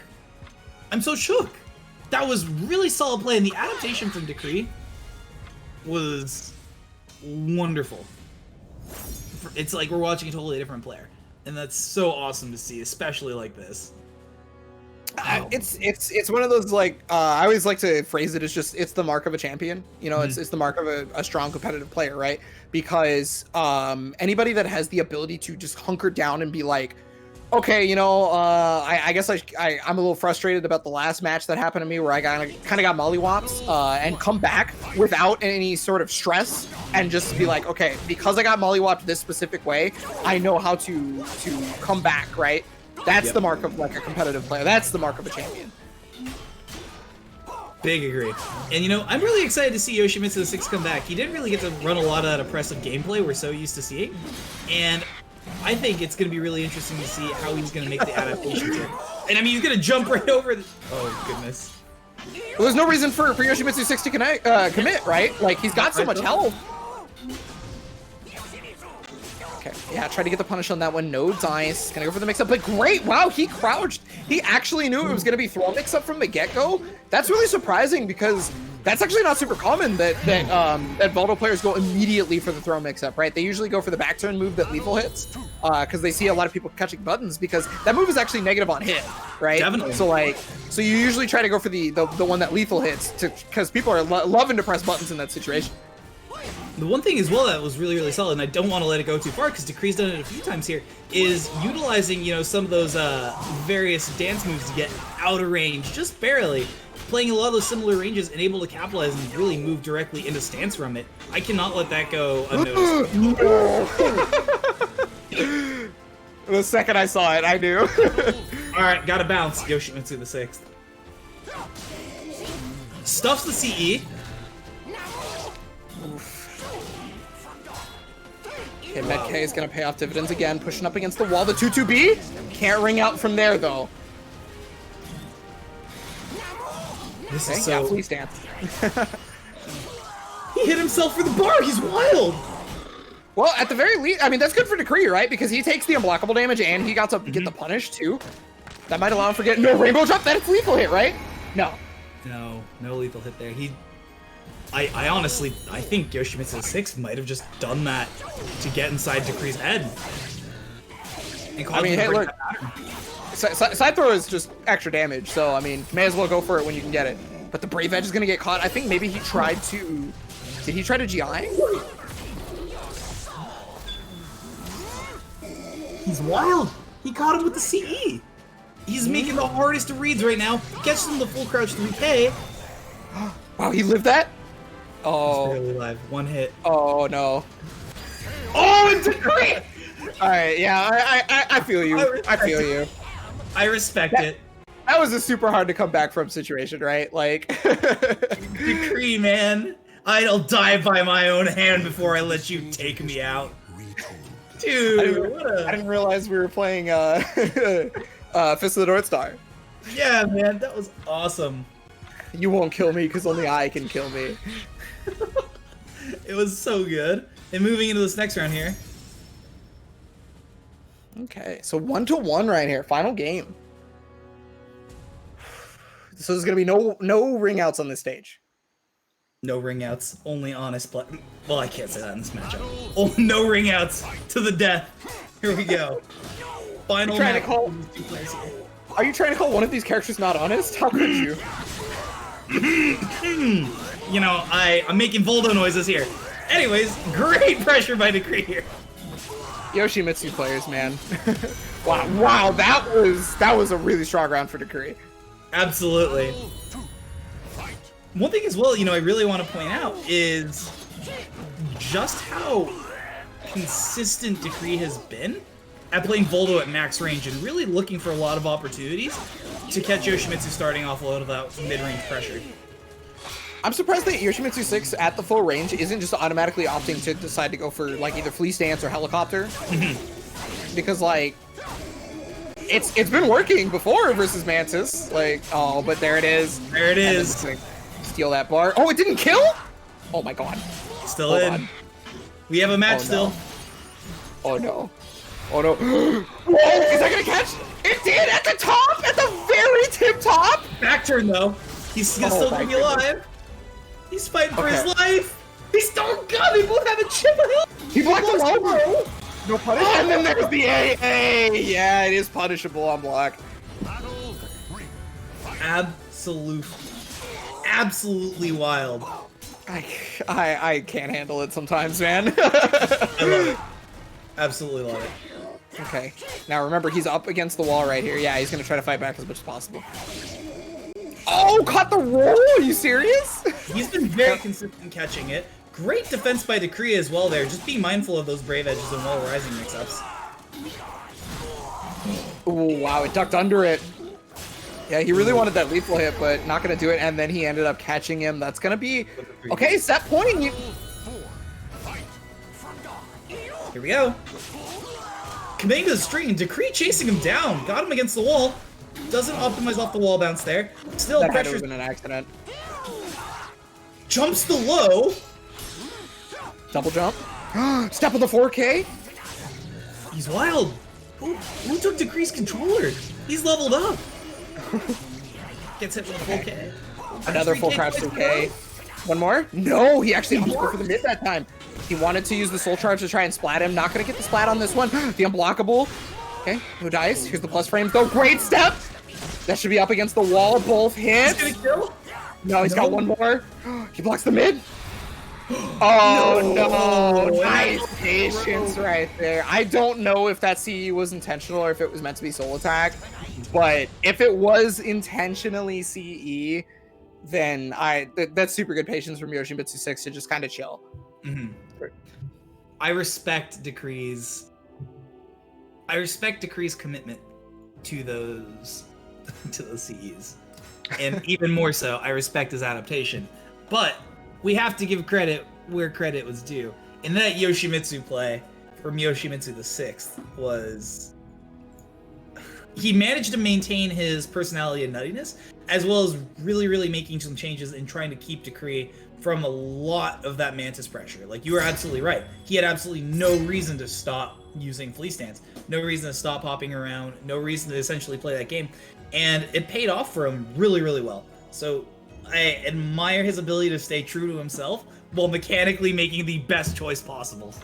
Speaker 1: I'm so shook. That was really solid play, and the adaptation from Decree was wonderful. It's like we're watching a totally different player, and that's so awesome to see, especially like this.
Speaker 2: It's one of those like I always like to phrase it as just it's the mark of a champion. You know, it's the mark of a strong competitive player, right? Because anybody that has the ability to just hunker down and be like, okay, you know, I guess I'm a little frustrated about the last match that happened to me where I kind of got mollywops and come back without any sort of stress and just be like, okay, because I got mollywopped this specific way, I know how to come back, right? That's the mark of like a competitive player. That's the mark of a champion.
Speaker 1: Big agree. And you know, I'm really excited to see Yoshimitsu the 6 come back. He didn't really get to run a lot of that oppressive gameplay we're so used to seeing. And I think it's going to be really interesting to see how he's going to make the adaptations here. And I mean, he's going to jump right over the... Oh, goodness.
Speaker 2: Well, there's no reason for Yoshimitsu 6 to commit, right? Like, he's got so much health. Okay, yeah, try to get the punish on that one. No dice. Gonna go for the mix-up, but great! Wow, he crouched. He actually knew it was gonna be throw mix-up from the get-go. That's really surprising because that's actually not super common that Voldo players go immediately for the throw mix-up, right? They usually go for the back turn move that lethal hits because they see a lot of people catching buttons because that move is actually negative on hit, right?
Speaker 1: Definitely.
Speaker 2: So you usually try to go for the one that lethal hits because people are loving to press buttons in that situation.
Speaker 1: The one thing as well that was really, really solid, and I don't want to let it go too far because Decree's done it a few times here, is utilizing, you know, some of those various dance moves to get out of range, just barely. Playing a lot of those similar ranges and able to capitalize and really move directly into stance from it. I cannot let that go unnoticed.
Speaker 2: The second I saw it, I knew.
Speaker 1: Alright, gotta bounce. Yoshimitsu the 6th. Stuffs the CE.
Speaker 2: Okay, Med K is gonna pay off dividends again, pushing up against the wall. The 2-2B can't ring out from there though.
Speaker 1: This
Speaker 2: Okay,
Speaker 1: is
Speaker 2: yeah,
Speaker 1: so...
Speaker 2: please dance.
Speaker 1: He hit himself for the bar! He's wild!
Speaker 2: Well, at the very least, I mean, that's good for Decree, right? Because he takes the unblockable damage and he got to get the punish too. That might allow him to get no rainbow drop. That's lethal hit, right? No.
Speaker 1: No lethal hit there. I honestly, I think Yoshimitsu 6 might have just done that to get inside Decree's head. And
Speaker 2: I mean,
Speaker 1: him to
Speaker 2: hey,
Speaker 1: break
Speaker 2: look.
Speaker 1: that pattern.
Speaker 2: Side throw is just extra damage, so I mean, may as well go for it when you can get it. But the Brave Edge is gonna get caught. I think maybe he tried to... Did he try to GI?
Speaker 1: He's wild! He caught him with the CE! He's making the hardest of reads right now. Gets him the full crouch 3K.
Speaker 2: Wow, he lived that?
Speaker 1: He's
Speaker 2: Oh.
Speaker 1: barely alive. One hit.
Speaker 2: Oh, no.
Speaker 1: Oh, and Decree!
Speaker 2: Alright, yeah, I feel you. I feel you.
Speaker 1: I respect it.
Speaker 2: That was a super hard to come back from situation, right? Like...
Speaker 1: Decree, man. I'll die by my own hand before I let you take me out.
Speaker 4: Retold.
Speaker 1: Dude, what
Speaker 2: I
Speaker 1: a...
Speaker 2: didn't realize we were playing Fist of the North Star.
Speaker 1: Yeah, man, that was awesome.
Speaker 2: You won't kill me because only I can kill me.
Speaker 1: It was so good. And moving into this next round here.
Speaker 2: Okay, so 1-1 right here. Final game. So there's gonna be no ring outs on this stage.
Speaker 1: No ring outs, only honest play. Well, I can't say that in this matchup. Oh, no ring outs to the death. Here we go. Final
Speaker 2: You're trying to
Speaker 1: match
Speaker 2: call-
Speaker 1: between these two players here.
Speaker 2: Are you trying to call one of these characters not honest? How could you?
Speaker 1: You know, I'm making Voldo noises here. Anyways, great pressure by Decree here.
Speaker 2: Yoshimitsu players, man. wow, that was a really strong round for Decree.
Speaker 1: Absolutely. One thing as well, you know, I really want to point out is just how consistent Decree has been at playing Voldo at max range and really looking for a lot of opportunities to catch Yoshimitsu starting off a lot of that mid-range pressure.
Speaker 2: I'm surprised that Yoshimitsu 6 at the full range isn't just automatically opting to decide to go for like either Fleece Dance or Helicopter. Because like it's been working before versus Mantis. Like, oh, but there it is.
Speaker 1: There it is.
Speaker 2: Steal that bar. Oh, it didn't kill? Oh my god.
Speaker 1: Still
Speaker 2: Hold
Speaker 1: in.
Speaker 2: on.
Speaker 1: We have a match
Speaker 2: Oh,
Speaker 1: still.
Speaker 2: no. Oh no. Oh no. Whoa, is that gonna catch? It did at the top! At the very tip top!
Speaker 1: Back turn though. He's still
Speaker 2: Oh,
Speaker 1: gonna
Speaker 2: my
Speaker 1: be alive. He's fighting for his
Speaker 2: Okay.
Speaker 1: life. He's still God, they both have a chip of health.
Speaker 2: He blocked the low bro! No punish. And then there's the AA! Yeah, it is punishable on block.
Speaker 1: Absolutely wild.
Speaker 2: I can't handle it sometimes, man.
Speaker 1: I love it. Absolutely love it.
Speaker 2: Okay. Now remember, he's up against the wall right here. Yeah, he's gonna try to fight back as much as possible. Oh, caught the roll? Are you serious?
Speaker 1: He's been very consistent catching it. Great defense by Decree as well there. Just be mindful of those Brave Edges and Wall Rising mix-ups.
Speaker 2: Oh, wow, it ducked under it. Yeah, he really wanted that lethal hit, but not gonna do it, and then he ended up catching him. That's gonna be... Okay, set point! You...
Speaker 1: Here we go. Committing to the string, Decree chasing him down. Got him against the wall. Doesn't optimize off the wall bounce there. Still
Speaker 2: That had to
Speaker 1: pressure.
Speaker 2: have been an accident.
Speaker 1: Jumps the low.
Speaker 2: Double jump. Step of the 4K?
Speaker 1: He's wild. Who took Decree's controller? He's leveled up. Gets hit with a full K.
Speaker 2: Another full crouch 2K. One more? No, he actually opted for the mid that time. He wanted to use the soul charge to try and splat him. Not gonna get the splat on this one. The unblockable. Okay, who dies? Here's the plus frames though. Great step! That should be up against the wall. Both hits.
Speaker 1: He's gonna kill?
Speaker 2: No, he's got one more. He blocks the mid. Oh no! Nice patience right there. I don't know if that CE was intentional or if it was meant to be soul attack, but if it was intentionally CE, then that's super good patience from Yoshimitsu 6 to just kind of chill.
Speaker 1: Mm-hmm. I respect Decree's commitment to those CEs. And even more so, I respect his adaptation. But we have to give credit where credit was due. And that Yoshimitsu play from Yoshimitsu the 6th was... He managed to maintain his personality and nuttiness, as well as really, really making some changes and trying to keep Decree from a lot of that Mantis pressure. Like, you were absolutely right. He had absolutely no reason to stop using Fleece Dance. No reason to stop hopping around. No reason to essentially play that game. And it paid off for him really, really well. So I admire his ability to stay true to himself while mechanically making the best choice possible.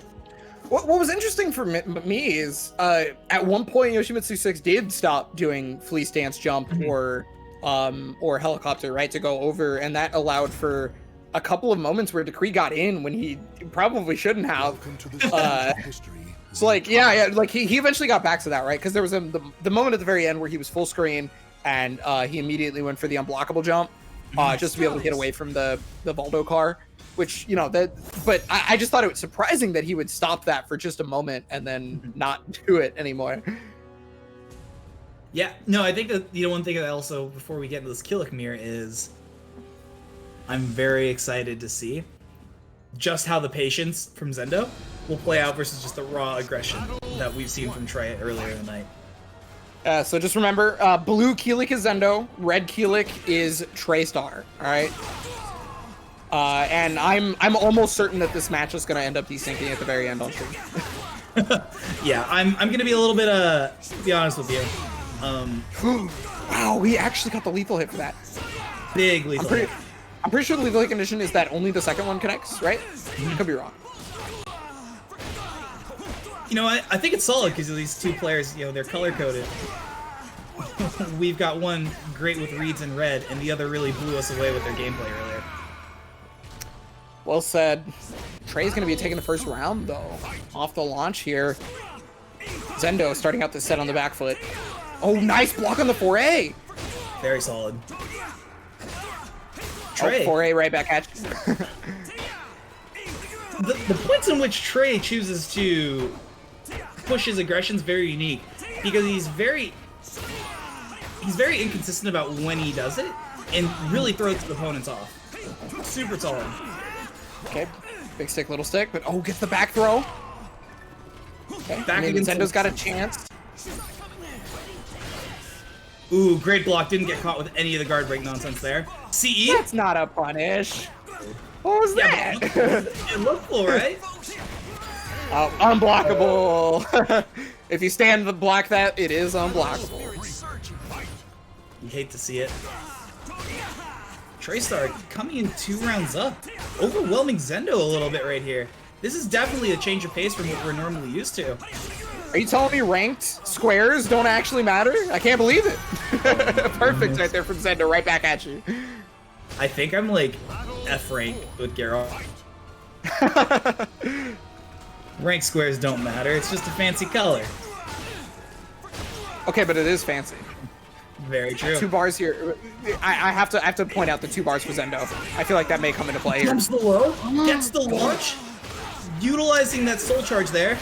Speaker 2: What was interesting for me is at one point Yoshimitsu 6 did stop doing Fleece Dance jump or helicopter, right, to go over, and that allowed for a couple of moments where Decree got in when he probably shouldn't have.
Speaker 4: Welcome to the stage of history.
Speaker 2: So like yeah, like he eventually got back to that, right? Because there was the moment at the very end where he was full screen and he immediately went for the unblockable jump just to be able to get away from the Voldo car, which, you know, but I just thought it was surprising that he would stop that for just a moment and then not do it anymore.
Speaker 1: Yeah, no, I think that, you know, one thing that also, before we get into this Killick mirror, is I'm very excited to see just how the patience from Zendo will play out versus just the raw aggression that we've seen from Trey earlier in the night.
Speaker 2: So just remember, blue Keelik is Zendo, red Keelik is Trey Star. All right. And I'm almost certain that this match is gonna end up desyncing at the very end on stream.
Speaker 1: Yeah, I'm gonna be a little bit to be honest with you.
Speaker 2: Wow, we actually got the lethal hit for that.
Speaker 1: Big lethal hit.
Speaker 2: I'm pretty sure the lethal hit condition is that only the second one connects, right? Could be wrong.
Speaker 1: You know, I think it's solid because these two players, you know, they're color coded. We've got one great with reads in red, and the other really blew us away with their gameplay earlier.
Speaker 2: Well said. Trey's gonna be taking the first round though, off the launch here. Zendo starting out this set on the back foot. Oh, nice block on the 4A.
Speaker 1: Very solid.
Speaker 2: Trey. Oh, 4A right back at you.
Speaker 1: The points in which Trey chooses to push his aggression is very unique because he's very inconsistent about when he does it and really throws his opponents off. Super solid.
Speaker 2: Okay, big stick, little stick, but oh, gets the back throw. Okay,
Speaker 1: Back against
Speaker 2: Zendo's got a chance.
Speaker 1: Ooh, great block. Didn't get caught with any of the guard break nonsense there. CE?
Speaker 2: That's not a punish. What was that?
Speaker 1: It looked cool, right?
Speaker 2: Oh, unblockable. If you stand to block that, it is unblockable.
Speaker 1: You hate to see it. Traystar coming in 2 rounds up. Overwhelming Zendo a little bit right here. This is definitely a change of pace from what we're normally used to.
Speaker 2: Are you telling me ranked squares don't actually matter? I can't believe it. Perfect right there from Zendo, right back at you.
Speaker 1: I think I'm like F rank with Geralt. Rank squares don't matter, it's just a fancy color.
Speaker 2: Okay, but it is fancy.
Speaker 1: Very true.
Speaker 2: 2 bars here. I have to point out the 2 bars for Zendo. I feel like that may come into play here.
Speaker 1: Comes the low, gets the launch, utilizing that soul charge there.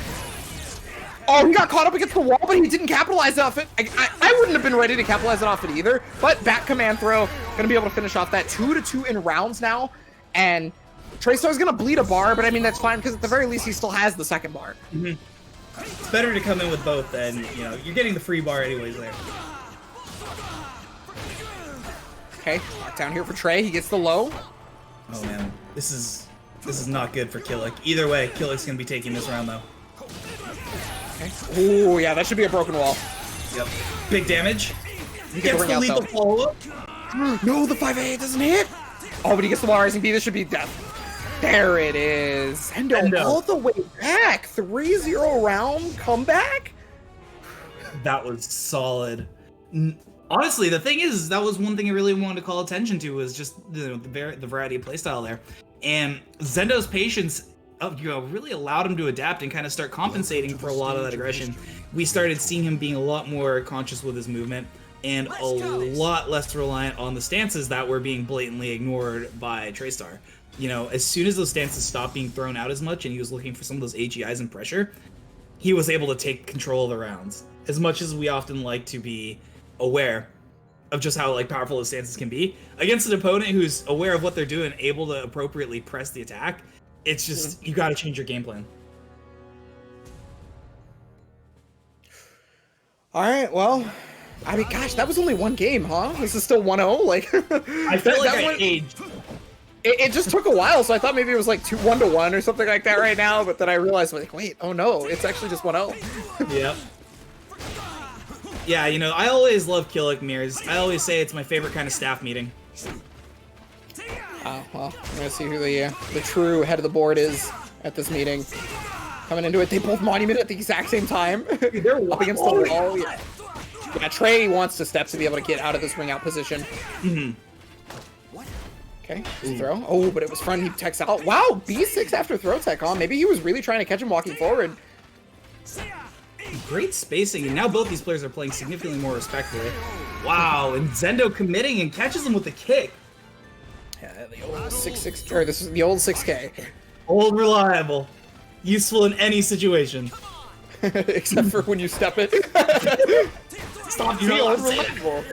Speaker 2: Oh, he got caught up against the wall, but he didn't capitalize off it. I wouldn't have been ready to capitalize it off it either. But back command throw, gonna be able to finish off that 2-2 in rounds now. And Traystar's gonna bleed a bar, but I mean that's fine because at the very least he still has the second bar.
Speaker 1: Mm-hmm. It's better to come in with both than, you know, you're getting the free bar anyways there.
Speaker 2: Okay, down here for Trey. He gets the low.
Speaker 1: Oh man, this is not good for Killick. Either way, Killick's gonna be taking this round though.
Speaker 2: Okay. Oh yeah, that should be a broken wall.
Speaker 1: Yep. Big damage.
Speaker 2: He
Speaker 1: Gets the lethal follow-up.
Speaker 2: No, the 5A doesn't hit. Oh, but he gets the wall rising B. This should be death. There it is. Zendo all the way back. 3-0 round comeback.
Speaker 1: That was solid. Honestly, the thing is, that was one thing I really wanted to call attention to was just the variety of playstyle there. And Zendo's patience really allowed him to adapt and kind of start compensating for a lot of that aggression. We started seeing him being a lot more conscious with his movement and a lot less reliant on the stances that were being blatantly ignored by Traystar. You know, as soon as those stances stopped being thrown out as much and he was looking for some of those AGIs and pressure, he was able to take control of the rounds. As much as we often like to be aware of just how like powerful those stances can be, against an opponent who's aware of what they're doing, able to appropriately press the attack, it's just, you gotta change your game plan.
Speaker 2: Alright, well, I mean, gosh, that was only 1 game, huh? This is still 1-0? Like,
Speaker 1: I felt like I aged.
Speaker 2: It just took a while, so I thought maybe it was like 1-1 or something like that right now, but then I realized, like, wait, oh no, it's actually just 1-0.
Speaker 1: Yep. Yeah, you know, I always love Killick mirrors. I always say it's my favorite kind of staff meeting.
Speaker 2: Oh, well, I'm gonna see who the true head of the board is at this meeting. Coming into it, they both monument at the exact same time. They're up against the wall. Yeah. Yeah, Trey wants to step to be able to get out of this ring out position.
Speaker 1: Mm-hmm.
Speaker 2: Okay, throw. Oh, but it was front. He techs out. Wow, B6 after throw tech, huh? Maybe he was really trying to catch him walking forward.
Speaker 1: Great spacing, and now both these players are playing significantly more respectfully. Wow, and Zendo committing and catches him with a kick.
Speaker 2: Yeah, the old 6-6, or this is the old 6K.
Speaker 1: Old reliable. Useful in any situation.
Speaker 2: Except for when you step it.
Speaker 1: Stop,
Speaker 2: the old reliable.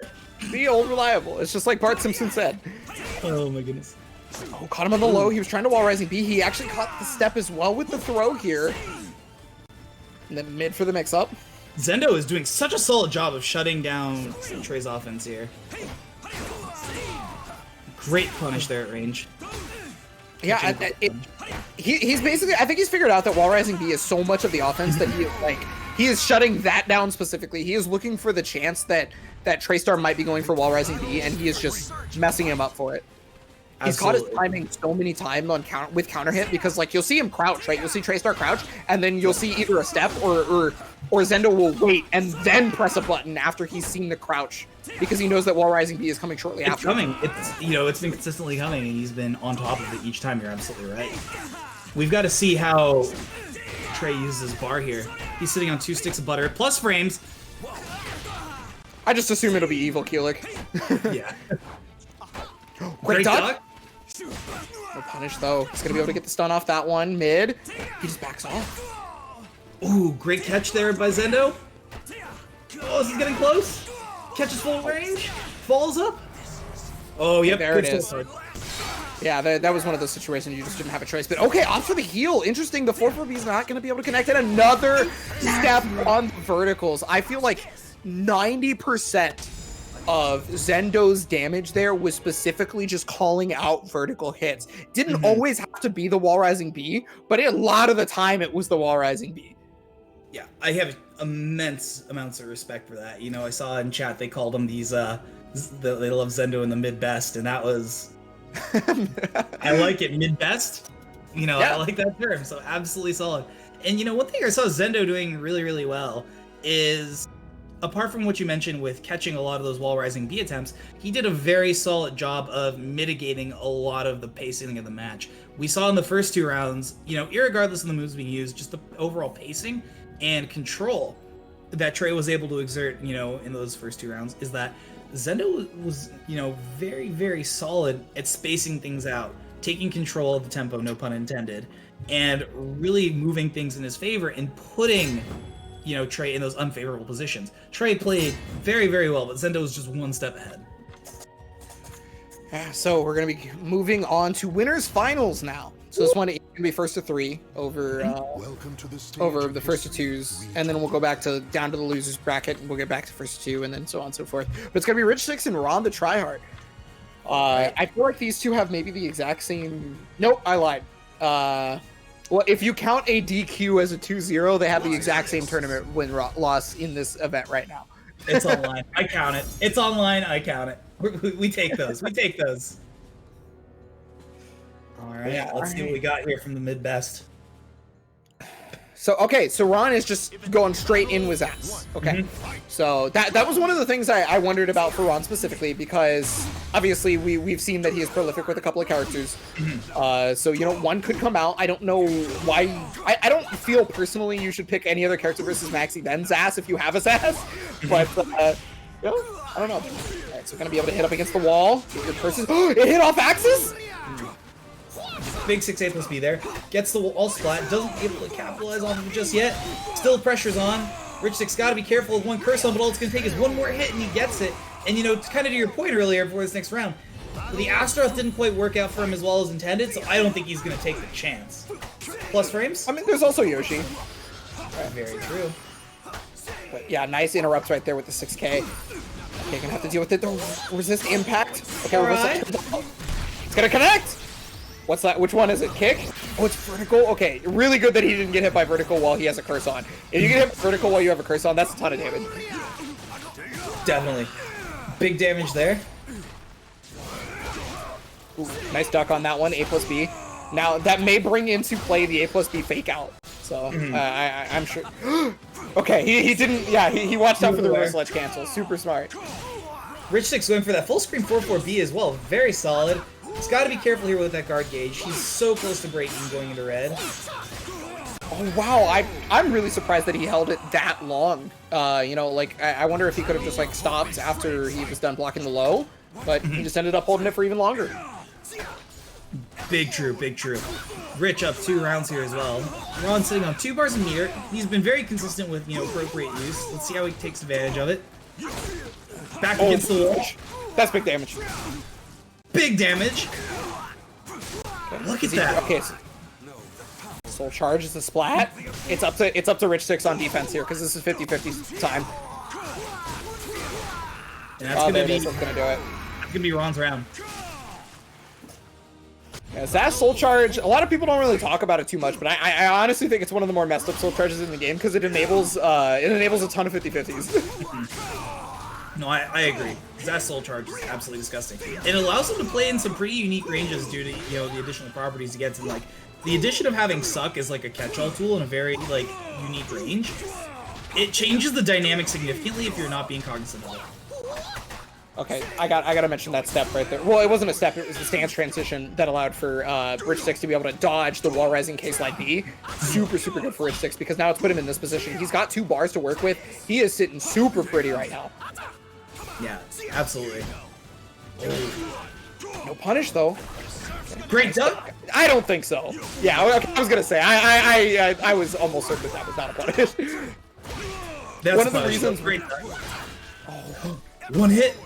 Speaker 2: The old reliable. It's just like Bart Simpson said.
Speaker 1: Oh my goodness.
Speaker 2: Oh, caught him on the low. He was trying to wall rising B. He actually caught the step as well with the throw here. And then mid for the mix-up.
Speaker 1: Zendo is doing such a solid job of shutting down Trey's offense here. Great punish there at range.
Speaker 2: Yeah, he's basically, I think he's figured out that wall rising B is so much of the offense that he is shutting that down specifically. He is looking for the chance that Traystar might be going for wall rising B, and he is just messing him up for it. He's caught his timing so many times on counter hit because like you'll see him crouch, right? You'll see Traystar crouch, and then you'll see either a step or Zendo will wait and then press a button after he's seen the crouch because he knows that wall rising B is coming shortly after.
Speaker 1: It's coming. It's it's been consistently coming, and he's been on top of it each time. You're absolutely right. We've got to see how Trey uses his bar here. He's sitting on 2 sticks of butter plus frames.
Speaker 2: I just assume it'll be evil Keelik.
Speaker 1: Yeah.
Speaker 2: Great duck. No punish though. He's gonna be able to get the stun off that one. Mid. He just backs off.
Speaker 1: Ooh, great catch there by Zendo. Oh, this is getting close. Catches full range. Falls up. Oh, yep.
Speaker 2: There it is. Yeah, that was one of those situations you just didn't have a choice. But okay, off for the heal. Interesting. The 4-4B is not going to be able to connect. And another step on the verticals. I feel like 90% of Zendo's damage there was specifically just calling out vertical hits. Didn't always have to be the wall rising B, but a lot of the time it was the wall rising B.
Speaker 1: Yeah, I have immense amounts of respect for that. I saw in chat they called them these they love Zendo in the mid best, and that was I like it, mid best. Yeah. I like that term, so absolutely solid. And one thing I saw Zendo doing really, really well is, apart from what you mentioned with catching a lot of those wall rising B attempts, he did a very solid job of mitigating a lot of the pacing of the match. We saw in the first 2 rounds, irregardless of the moves being used, just the overall pacing and control that Trey was able to exert, in those first 2 rounds, is that Zendo was, very, very solid at spacing things out, taking control of the tempo, no pun intended, and really moving things in his favor and putting Trey in those unfavorable positions. Trey played very, very well, but Zendo was just 1 step ahead.
Speaker 2: So we're going to be moving on to winners finals now. So this one is going to be first to 3 over over the first to 2s, and then we'll go back to down to the losers bracket, and we'll get back to first to 2, and then so on and so forth. But it's going to be Rich Six and Ron the Tryhard. I feel like these two have maybe the exact same. Nope, I lied. Well, if you count a DQ as a 2-0, they have the exact same tournament win-loss in this event right now.
Speaker 1: It's online. I count it. It's online. I count it. We take those. We take those. All right. Let's see what we got here from the mid-best.
Speaker 2: So, okay, so Ron is just going straight in with Zats. Okay. So that was one of the things I wondered about for Ron specifically, because obviously we've seen that he is prolific with a couple of characters. So, one could come out. I don't know why. I don't feel personally you should pick any other character versus Maxi then Zas if you have a Zas. But, I don't know. All right, so we're going to be able to hit up against the wall. Get your purses. It hit off axis?
Speaker 1: Big 6A plus B there. Gets the wall splat. Doesn't be able to capitalize on it just yet. Still pressure's on. Rich Six got to be careful with 1 curse on, but all it's going to take is 1 more hit and he gets it. And, kind of to your point earlier before this next round, the Astroth didn't quite work out for him as well as intended, so I don't think he's going to take the chance. Plus frames?
Speaker 2: I mean, there's also Yoshi.
Speaker 1: Very true.
Speaker 2: But yeah, nice interrupts right there with the 6K. Okay, gonna have to deal with it. The resist impact. Okay,
Speaker 1: right.
Speaker 2: It's gonna connect! What's that? Which one is it? Kick? Oh, it's vertical? Okay, really good that he didn't get hit by vertical while he has a curse on. If you get hit by vertical while you have a curse on, that's a ton of damage.
Speaker 1: Definitely. Big damage there.
Speaker 2: Ooh, nice duck on that one, A plus B. Now, that may bring into play the A plus B fake out. So, I'm sure. Okay, he didn't, yeah, he watched out for the reverse ledge cancel. Super smart.
Speaker 1: Rich Six going for that full screen 4-4B as well. Very solid. He's got to be careful here with that guard gauge. He's so close to breaking going into red.
Speaker 2: Oh, wow. I'm really surprised that he held it that long. I wonder if he could have just, stopped after he was done blocking the low. But he just ended up holding it for even longer.
Speaker 1: Big true, big true. Rich up 2 rounds here as well. Ron sitting on 2 bars of meter. He's been very consistent with, appropriate use. Let's see how he takes advantage of it. Back against the wall.
Speaker 2: That's big damage.
Speaker 1: Big damage. Look at that.
Speaker 2: Okay, so Soul Charge is a splat. It's up to Rich Six on defense here because this is 50-50 time.
Speaker 1: And that's gonna be
Speaker 2: That's gonna do it.
Speaker 1: It's gonna be Ron's round.
Speaker 2: Yeah, that Soul Charge, a lot of people don't really talk about it too much, but I honestly think it's one of the more messed up Soul Charges in the game because it enables a ton of 50-50s.
Speaker 1: No, I agree. That Soul Charge is absolutely disgusting. It allows him to play in some pretty unique ranges due to the additional properties he gets, and like the addition of having Suck as like a catch-all tool in a very like unique range. It changes the dynamic significantly if you're not being cognizant of it.
Speaker 2: Okay, I gotta mention that step right there. Well, it wasn't a step; it was the stance transition that allowed for Rich Six to be able to dodge the wall rising K slide B. Super good for Rich Six because now it's put him in this position. He's got 2 bars to work with. He is sitting super pretty right now.
Speaker 1: Yeah, absolutely.
Speaker 2: No punish though.
Speaker 1: Great duck.
Speaker 2: I don't think so. Yeah, I was gonna say I was almost certain that was not a punish.
Speaker 1: That's
Speaker 2: One of the
Speaker 1: fun.
Speaker 2: reasons.
Speaker 1: Great duck. One hit.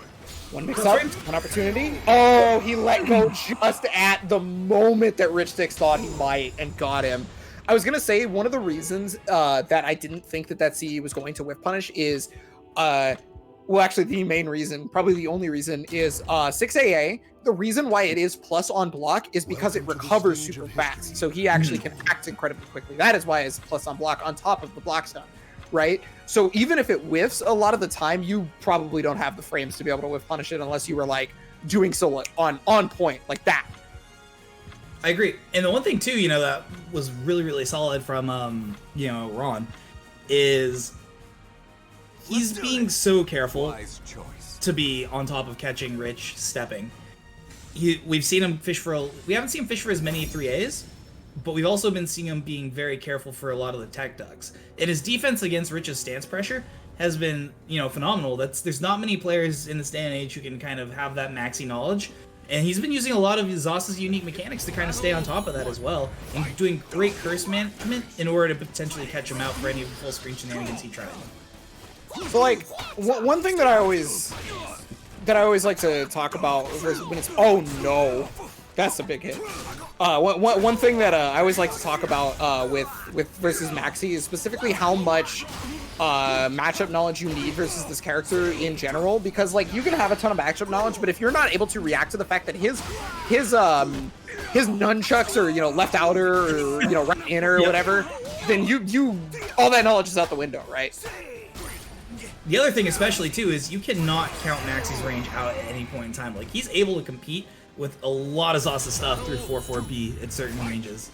Speaker 2: One mix up, one opportunity. Oh, he let go just at the moment that Rich Six thought he might and got him. I was gonna say one of the reasons that I didn't think that CE was going to whiff punish is, well, actually the main reason, probably the only reason, is 6AA. The reason why it is plus on block is because it recovers super fast, so he actually can act incredibly quickly. That is why it's plus on block on top of the block stun. Right? So even if it whiffs, a lot of the time you probably don't have the frames to be able to whiff punish it unless you were like doing so on point like that.
Speaker 1: I agree. And the one thing too, that was really solid from Ron is he's being so careful to be on top of catching Rich stepping. We've seen him fish we haven't seen him fish for as many 3As. But we've also been seeing him being very careful for a lot of the tech ducks. And his defense against Rich's stance pressure has been, phenomenal. There's not many players in this day and age who can kind of have that maxi knowledge. And he's been using a lot of Zos's unique mechanics to kind of stay on top of that as well. And doing great curse management in order to potentially catch him out for any of the full screen shenanigans he tried.
Speaker 2: So like, one thing that I always like to talk about when it's, oh no. That's a big hit. One thing that I always like to talk about with versus Maxi is specifically how much matchup knowledge you need versus this character in general, because like you can have a ton of matchup knowledge, but if you're not able to react to the fact that his nunchucks are left outer or right inner or whatever, then you all that knowledge is out the window, right?
Speaker 1: The other thing especially too is you cannot count Maxi's range out at any point in time. Like he's able to compete with a lot of Zasa stuff through 4-4B at certain ranges.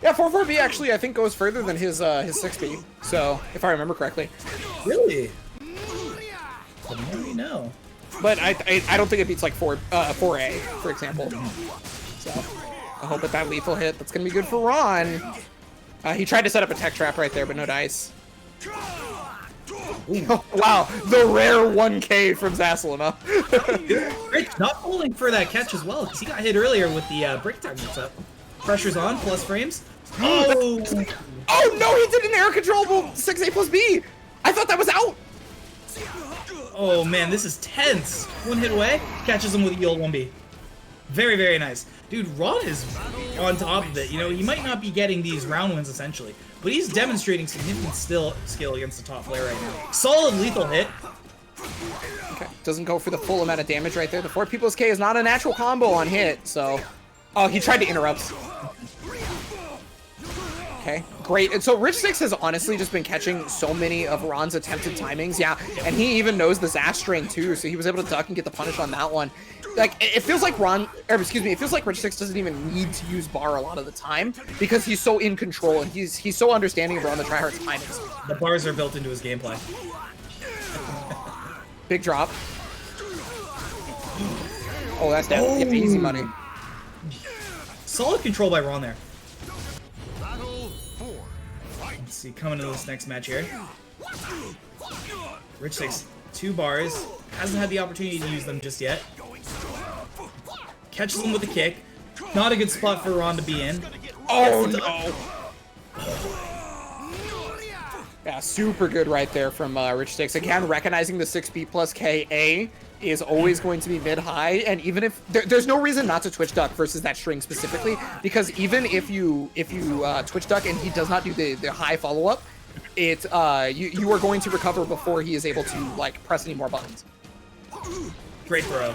Speaker 2: Yeah, 4-4B actually I think goes further than his 6B. So if I remember correctly.
Speaker 1: Really? The more we know.
Speaker 2: But I don't think it beats like 4A, for example. So I hope that lethal hit. That's gonna be good for Ron. He tried to set up a tech trap right there, but no dice. Oh, wow, the rare 1K from Zasselina.
Speaker 1: Rich not holding for that catch as well, because he got hit earlier with the break time mix up. Pressure's on, plus frames. Oh!
Speaker 2: Oh no, he did an air controllable 6A plus B! I thought that was out!
Speaker 1: Oh man, this is tense. One hit away, catches him with the old 1B. Very nice. Dude, Ron is on top of it. He might not be getting these round wins essentially, but he's demonstrating significant skill against the top player right now. Solid lethal hit.
Speaker 2: Okay, doesn't go for the full amount of damage right there. The 4 People's K is not a natural combo on hit, so... Oh, he tried to interrupt. Okay, great. And so Rich Six has honestly just been catching so many of Ron's attempted timings. Yeah, and he even knows the Zas string too, so he was able to duck and get the punish on that one. Like, it feels like it feels like Rich Six doesn't even need to use bar a lot of the time because he's so in control and he's so understanding of Ron the tryhard's timings.
Speaker 1: The bars are built into his gameplay.
Speaker 2: Big drop. Oh, that's definitely easy money.
Speaker 1: Solid control by Ron there. Let's see, coming into this next match here. Rich Six, 2 bars. Hasn't had the opportunity to use them just yet. Catches him with a kick. Not a good spot for Ron to be in.
Speaker 2: Oh no! Yeah, super good right there from Rich Six. Again, recognizing the 6B plus KA is always going to be mid-high, and even if there's no reason not to Twitch duck versus that string specifically, because even if you Twitch duck and he does not do the high follow-up, it you are going to recover before he is able to like press any more buttons.
Speaker 1: Great throw.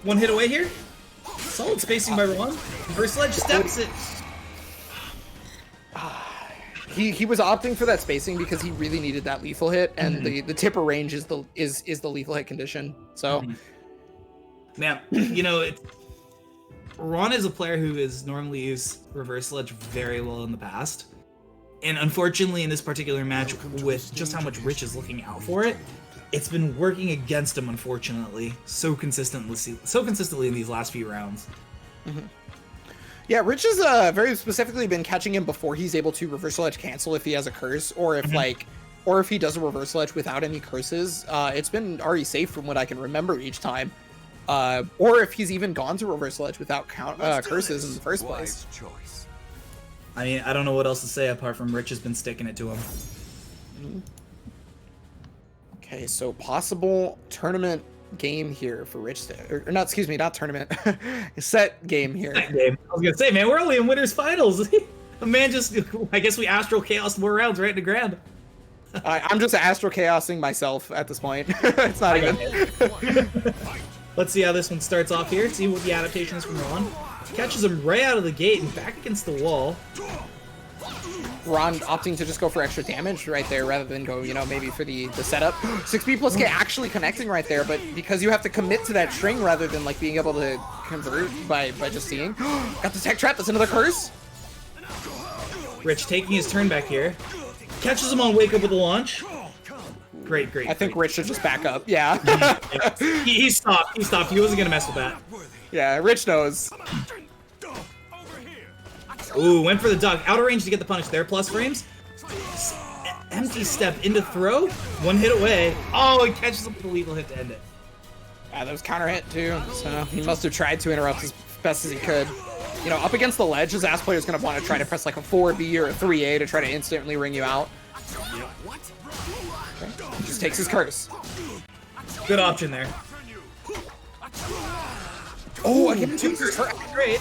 Speaker 1: One hit away here. Solid spacing by Ron. Reverse ledge steps it.
Speaker 2: He was opting for that spacing because he really needed that lethal hit, and the tipper range is the lethal hit condition. So,
Speaker 1: man, you know, Ron is a player who has normally used reverse ledge very well in the past, and unfortunately in this particular match, with just how much Rich is looking out for it, it's been working against him, unfortunately, so consistently in these last few rounds.
Speaker 2: Yeah, Rich has very specifically been catching him before he's able to reversal edge cancel if he has a curse, or if or if he does a reversal edge without any curses. It's been already safe from what I can remember each time. Or if he's even gone to reversal edge without curses in the first place.
Speaker 1: I mean, I don't know what else to say apart from Rich has been sticking it to him.
Speaker 2: Okay, so possible tournament game here for Rich, or not, excuse me, not tournament, set game here.
Speaker 1: Set game. I was gonna say, man, we're only in winners finals. A man just, I guess we Astral Chaos more rounds right in the ground.
Speaker 2: I'm just Astral Chaosing myself at this point. It's not even.
Speaker 1: Let's see how this one starts off here. See what the adaptation is from Ron. Catches him right out of the gate and back against the wall.
Speaker 2: Ron opting to just go for extra damage right there rather than go, you know, maybe for the setup. 6B plus K actually connecting right there, but because you have to commit to that string rather than like being able to convert by just seeing. Got the tech trap, that's another curse.
Speaker 1: Rich taking his turn back here. Catches him on wake up with the launch. Great.
Speaker 2: I think Rich should just back up, yeah.
Speaker 1: He stopped. He wasn't gonna mess with that.
Speaker 2: Yeah, Rich knows.
Speaker 1: Ooh, went for the duck. Outer range to get the punish there. Plus frames. Empty step into throw. One hit away. Oh, he catches up with the lethal hit to end it.
Speaker 2: Yeah, that was counter hit too, so he must have tried to interrupt as best as he could. You know, up against the ledge, his ass player is going to want to try to press like a 4B or a 3A to try to instantly ring you out. Okay. He just takes his curse.
Speaker 1: Good option there.
Speaker 2: Oh, I give him two curse.
Speaker 1: Great.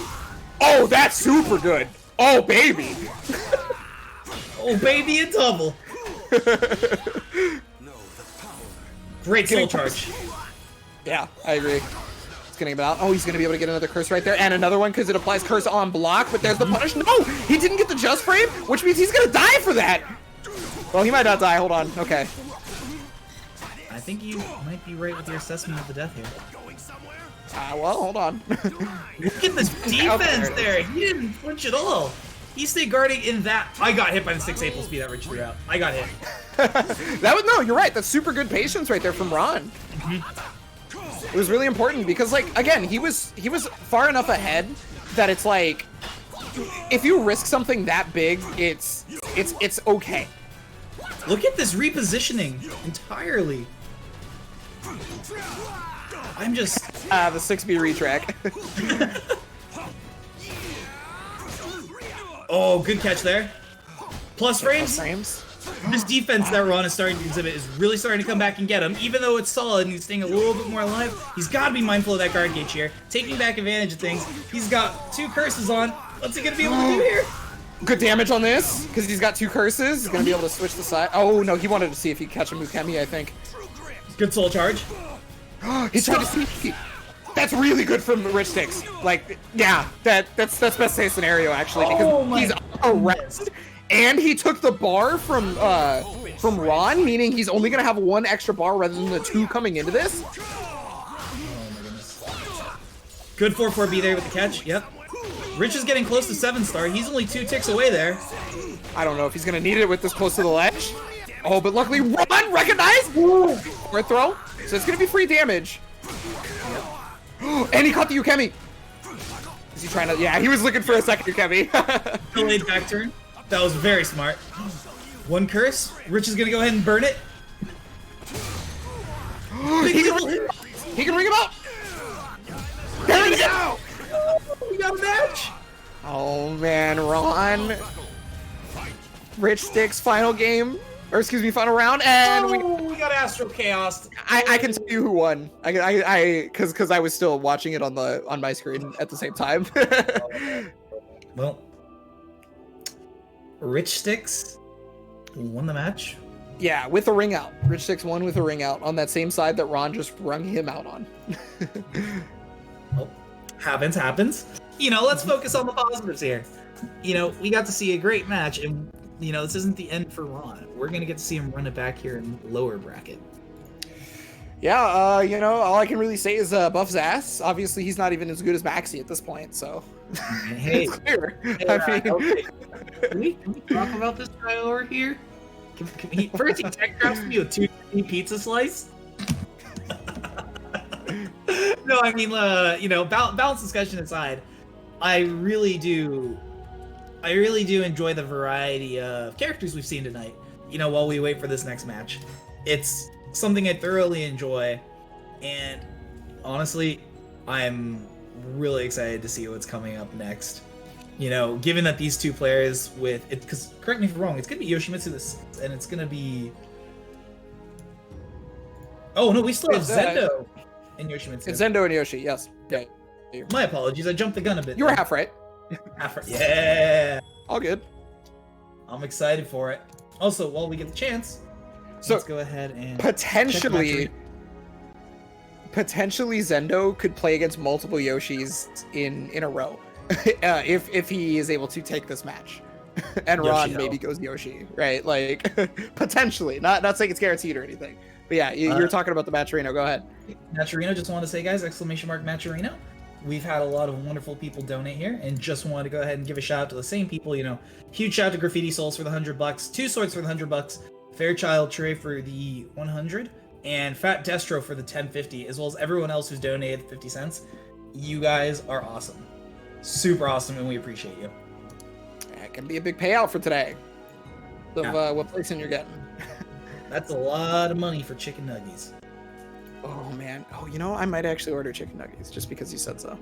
Speaker 2: Oh, that's super good. Oh, baby.
Speaker 1: Oh, baby, a double. Great soul charge.
Speaker 2: Yeah, I agree. It's getting about. Oh, he's going to be able to get another curse right there. And another one because it applies curse on block. But there's the punish. No, he didn't get the just frame, which means he's going to die for that. Well, he might not die. Hold on. Okay.
Speaker 1: I think you might be right with your assessment of the death here.
Speaker 2: Well, hold on.
Speaker 1: Look at this defense there. He didn't flinch at all. He stayed guarding in that. I got hit by the 6A plus B that Rich threw out. I got hit.
Speaker 2: That was, no, you're right. That's super good patience right there from Ron. It was really important because, like, again, he was far enough ahead that it's like, if you risk something that big, it's okay.
Speaker 1: Look at this repositioning entirely. I'm just
Speaker 2: the 6B retrack.
Speaker 1: Oh, good catch there. Plus frames.
Speaker 2: Frames.
Speaker 1: This defense that Ron is starting to exhibit is really starting to come back and get him. Even though it's solid and he's staying a little bit more alive, he's got to be mindful of that guard gauge here. Taking back advantage of things. He's got 2 curses on. What's he going to be able to do here?
Speaker 2: Good damage on this because he's got 2 curses. He's going to be able to switch the side. Oh, no, he wanted to see if he could catch a Mukemi, I think.
Speaker 1: Good soul charge.
Speaker 2: He's trying to see. That's really good from Rich Sticks. Like, yeah, that's best case scenario actually because he's arrested and he took the bar from Ron, meaning he's only gonna have 1 extra bar rather than the 2 coming into this.
Speaker 1: Oh my goodness. Good 4-4B there with the catch. Yep. Rich is getting close to 7-star. He's only 2 ticks away there.
Speaker 2: I don't know if he's gonna need it with this close to the ledge. Oh, but luckily Ron recognized. Or throw. So it's gonna be free damage. And he caught the Ukemi. Is he trying to? Yeah, he was looking for a second Ukemi.
Speaker 1: Delayed back turn. That was very smart. 1 curse. Rich is gonna go ahead and burn it.
Speaker 2: He can ring him up. There we go.
Speaker 1: We got a match.
Speaker 2: Oh man, Ron. Rich Sticks final game, or excuse me, final round, and
Speaker 1: we got Astral Chaos.
Speaker 2: I can tell you who won. Because I was still watching it on my screen at the same time.
Speaker 1: Well, Rich Sticks won the match.
Speaker 2: Yeah, with a ring out. Rich Six won with a ring out on that same side that Ron just rung him out on.
Speaker 1: Well, happens. You know, let's focus on the positives here. You know, we got to see a great match, and you know, this isn't the end for Ron. We're gonna get to see him run it back here in lower bracket.
Speaker 2: Yeah, you know, all I can really say is Buff's ass. Obviously, he's not even as good as Maxi at this point, so
Speaker 1: Hey,
Speaker 2: it's clear.
Speaker 1: hey,
Speaker 2: I mean,
Speaker 1: okay. Can we talk about this guy over here? First, he tech drops me with 2 pizza slice. No, I mean, you know, balance discussion aside, I really do enjoy the variety of characters we've seen tonight. You know, while we wait for this next match, it's something I thoroughly enjoy, and honestly, I'm really excited to see what's coming up next. You know, given that these two players with it, because correct me if I'm wrong, it's gonna be Yoshimitsu this, and it's gonna be. Oh no, we still have Zendo and Yoshimitsu.
Speaker 2: it's Zendo and Yoshi, yes. Yeah.
Speaker 1: My apologies, I jumped the gun a bit.
Speaker 2: You were
Speaker 1: there.
Speaker 2: half right.
Speaker 1: Yeah,
Speaker 2: All good.
Speaker 1: I'm excited for it. Also, while we get the chance,
Speaker 2: So,
Speaker 1: let's go ahead and
Speaker 2: Potentially
Speaker 1: check
Speaker 2: Zendo could play against multiple Yoshis in a row. if he is able to take this match. And Ron
Speaker 1: Yoshi-ho.
Speaker 2: maybe goes Yoshi, right? Like potentially. Not saying it's guaranteed or anything. But yeah, you're talking about the Matcherino. Go ahead.
Speaker 1: Matcherino, just want to say, guys, ! Matcherino. We've had a lot of wonderful people donate here, and just wanted to go ahead and give a shout out to the same people. You know, huge shout out to Graffiti Souls for the $100, Two Swords for the $100, Fairchild Trey for the 100, and Fat Destro for the 1050, as well as everyone else who's donated 50 cents. You guys are awesome, super awesome, and we appreciate you.
Speaker 2: It can be a big payout for today. Of what placing you're getting.
Speaker 1: That's a lot of money for chicken nuggies.
Speaker 2: Oh man. Oh, you know, I might actually order chicken nuggets just because you said so.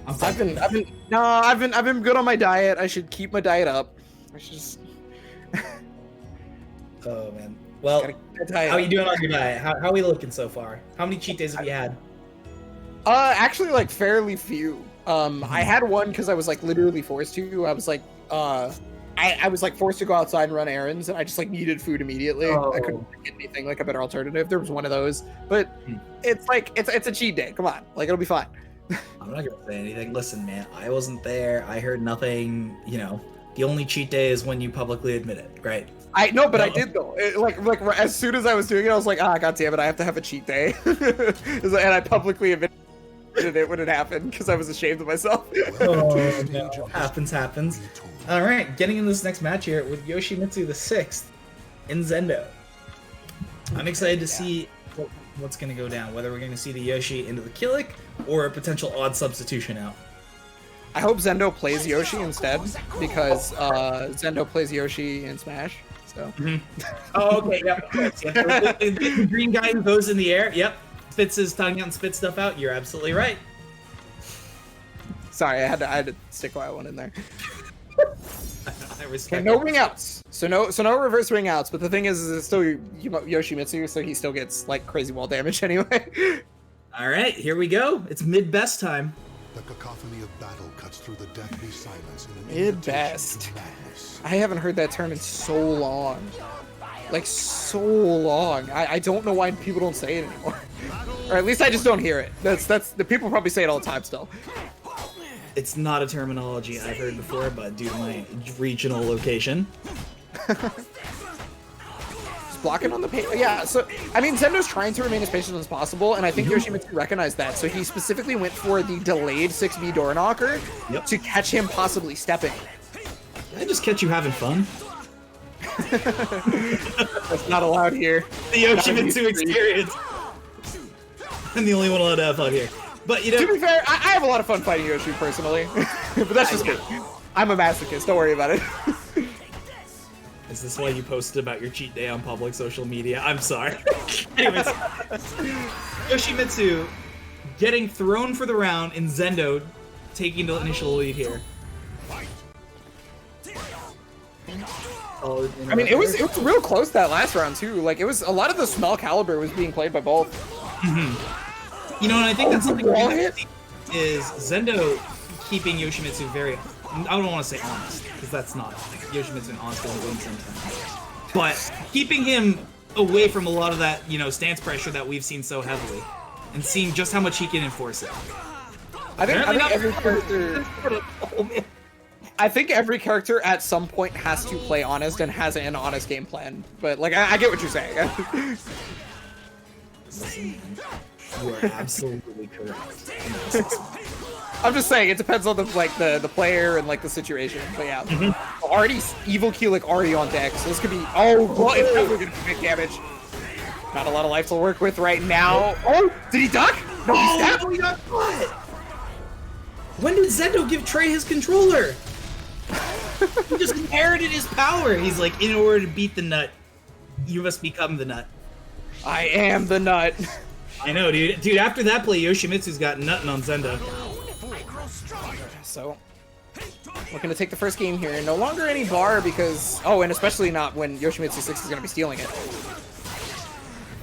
Speaker 1: I've
Speaker 2: I've been good on my diet. I should keep my diet up. I should just.
Speaker 1: Oh man. Well, how are you doing on your diet? How are we looking so far? How many cheat days have you had?
Speaker 2: Actually, like fairly few. I had one because I was like literally forced to. I was like, I was like forced to go outside and run errands, and I just like needed food immediately.
Speaker 1: Oh.
Speaker 2: I couldn't get anything like a better alternative. There was one of those, but it's like it's a cheat day. Come on, like it'll be fine.
Speaker 1: I'm not gonna say anything. Listen, man, I wasn't there. I heard nothing. You know, the only cheat day is when you publicly admit it, right?
Speaker 2: I know, but I did though. Like as soon as I was doing it, I was like, god damn it, I have to have a cheat day, and I publicly admitted it when it happened because I was ashamed of myself.
Speaker 1: Oh, no. Happens. All right, getting into this next match here with Yoshimitsu the 6th in Zendo. I'm excited to see what's going to go down, whether we're going to see the Yoshi into the Killick or a potential odd substitution out.
Speaker 2: I hope Zendo plays Yoshi instead because Zendo plays Yoshi in Smash. So.
Speaker 1: Oh, okay, yep. The green guy who goes in the air, yep. Spits his tongue out and spits stuff out. You're absolutely right.
Speaker 2: Sorry, I had to stick my one in there.
Speaker 1: I respect
Speaker 2: no ring outs. So no reverse ring outs. But the thing is it's still Yoshimitsu, so he still gets like crazy wall damage anyway.
Speaker 1: All right, here we go. It's mid-best time.
Speaker 4: The cacophony of battle cuts through the deathly silence in an
Speaker 2: Mid-best.
Speaker 4: invitation to madness.
Speaker 2: I haven't heard that term in so long. Like so long. I don't know why people don't say it anymore. Or at least I just don't hear it. That's the people probably say it all the time still.
Speaker 1: It's not a terminology I've heard before, but due to my regional location.
Speaker 2: Just blocking on the page. Yeah, so I mean Zendo's trying to remain as patient as possible, and I think Yoshimitsu recognized that. So he specifically went for the delayed 6B door knocker to catch him possibly stepping.
Speaker 1: Did I just catch you having fun?
Speaker 2: That's not allowed here.
Speaker 1: The Yoshimitsu experience. I'm the only one allowed to have fun here. But you know,
Speaker 2: To be fair, I have a lot of fun fighting Yoshi personally, but that's just me. I'm a masochist. Don't worry about it.
Speaker 1: Is this why you posted about your cheat day on public social media? I'm sorry. Anyways, Yoshimitsu getting thrown for the round in Zendo taking the initial lead here. solid
Speaker 2: I mean, it was
Speaker 1: there.
Speaker 2: real close that last round too. Like it was a lot of the small caliber was being played by both.
Speaker 1: You know, and I think that's something
Speaker 2: wall
Speaker 1: really
Speaker 2: hit?
Speaker 1: is Zendo keeping Yoshimitsu very, I don't want to say honest, because that's not, Yoshimitsu and honest doesn't go in the same time. But keeping him away from a lot of that, you know, stance pressure that we've seen so heavily, and seeing just how much he can enforce it.
Speaker 2: I think every character.
Speaker 1: Oh, man.
Speaker 2: I think every character at some point has to play honest and has an honest game plan. But like, I get what you're saying.
Speaker 1: You are absolutely correct.
Speaker 2: I'm just saying it depends on the player and like the situation. But yeah, already evil key like already on deck. So this could be well, it's definitely gonna be big damage. Not a lot of life to work with right now. Oh, did he duck? No, he stabbed.
Speaker 1: Oh, he got caught! When did Zendo give Trey his controller? He just inherited his power. He's like, in order to beat the nut, you must become the nut.
Speaker 2: I am the nut.
Speaker 1: I know, dude. Dude, after that play, Yoshimitsu's got nutting on Zendo.
Speaker 2: So, looking to take the first game here. No longer any bar because... Oh, and especially not when Yoshimitsu 6 is going to be stealing it.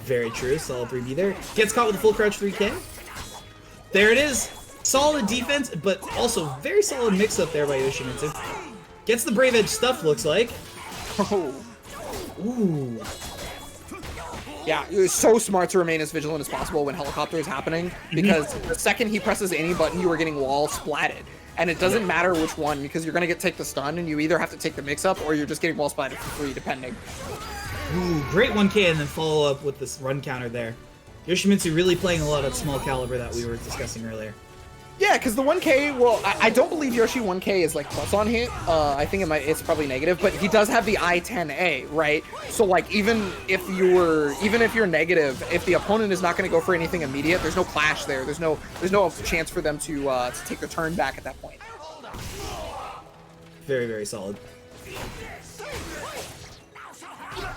Speaker 1: Very true. Solid 3B there. Gets caught with a full crouch 3K. There it is. Solid defense, but also very solid mix-up there by Yoshimitsu. Gets the Brave Edge stuff, looks like.
Speaker 2: Oh.
Speaker 1: Ooh.
Speaker 2: Yeah, it was so smart to remain as vigilant as possible when helicopter is happening, because the second he presses any button, you are getting wall splatted. And it doesn't matter which one, because you're going to take the stun, and you either have to take the mix-up, or you're just getting wall splatted for free, depending.
Speaker 1: Ooh, great 1K and then follow up with this run counter there. Yoshimitsu really playing a lot of small caliber that we were discussing earlier.
Speaker 2: Yeah, because the 1K, well, I don't believe Yoshi 1K is like plus on hit. I think it's probably negative, but he does have the I-10A, right? So like even if you're negative, if the opponent is not going to go for anything immediate, there's no clash there. There's no chance for them to take the turn back at that point.
Speaker 1: Very, very solid.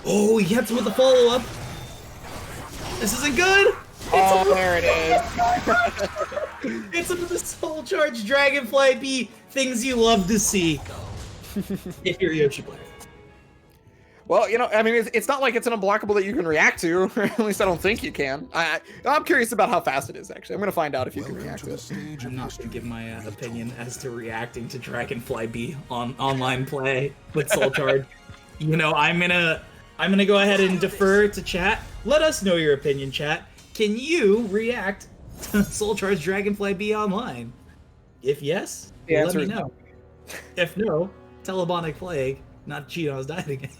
Speaker 1: Oh, he hits him with the follow-up. This isn't good.
Speaker 2: Oh, there it is.
Speaker 1: It's him with the Soul Charge Dragonfly B. Things you love to see. If you're a Yoshi player.
Speaker 2: Well, you know, I mean, it's not like it's an unblockable that you can react to, or at least I don't think you can. I'm curious about how fast it is, actually. I'm going to find out if you can react to it.
Speaker 1: I'm not going to give my opinion as to reacting to Dragonfly B on online play with Soul Charge. You know, I'm gonna go ahead and defer to chat. Let us know your opinion, chat. Can you react to Soul Charge Dragonfly B online? If yes, let me know. If no, Telebonic Plague, not Cheetos died again.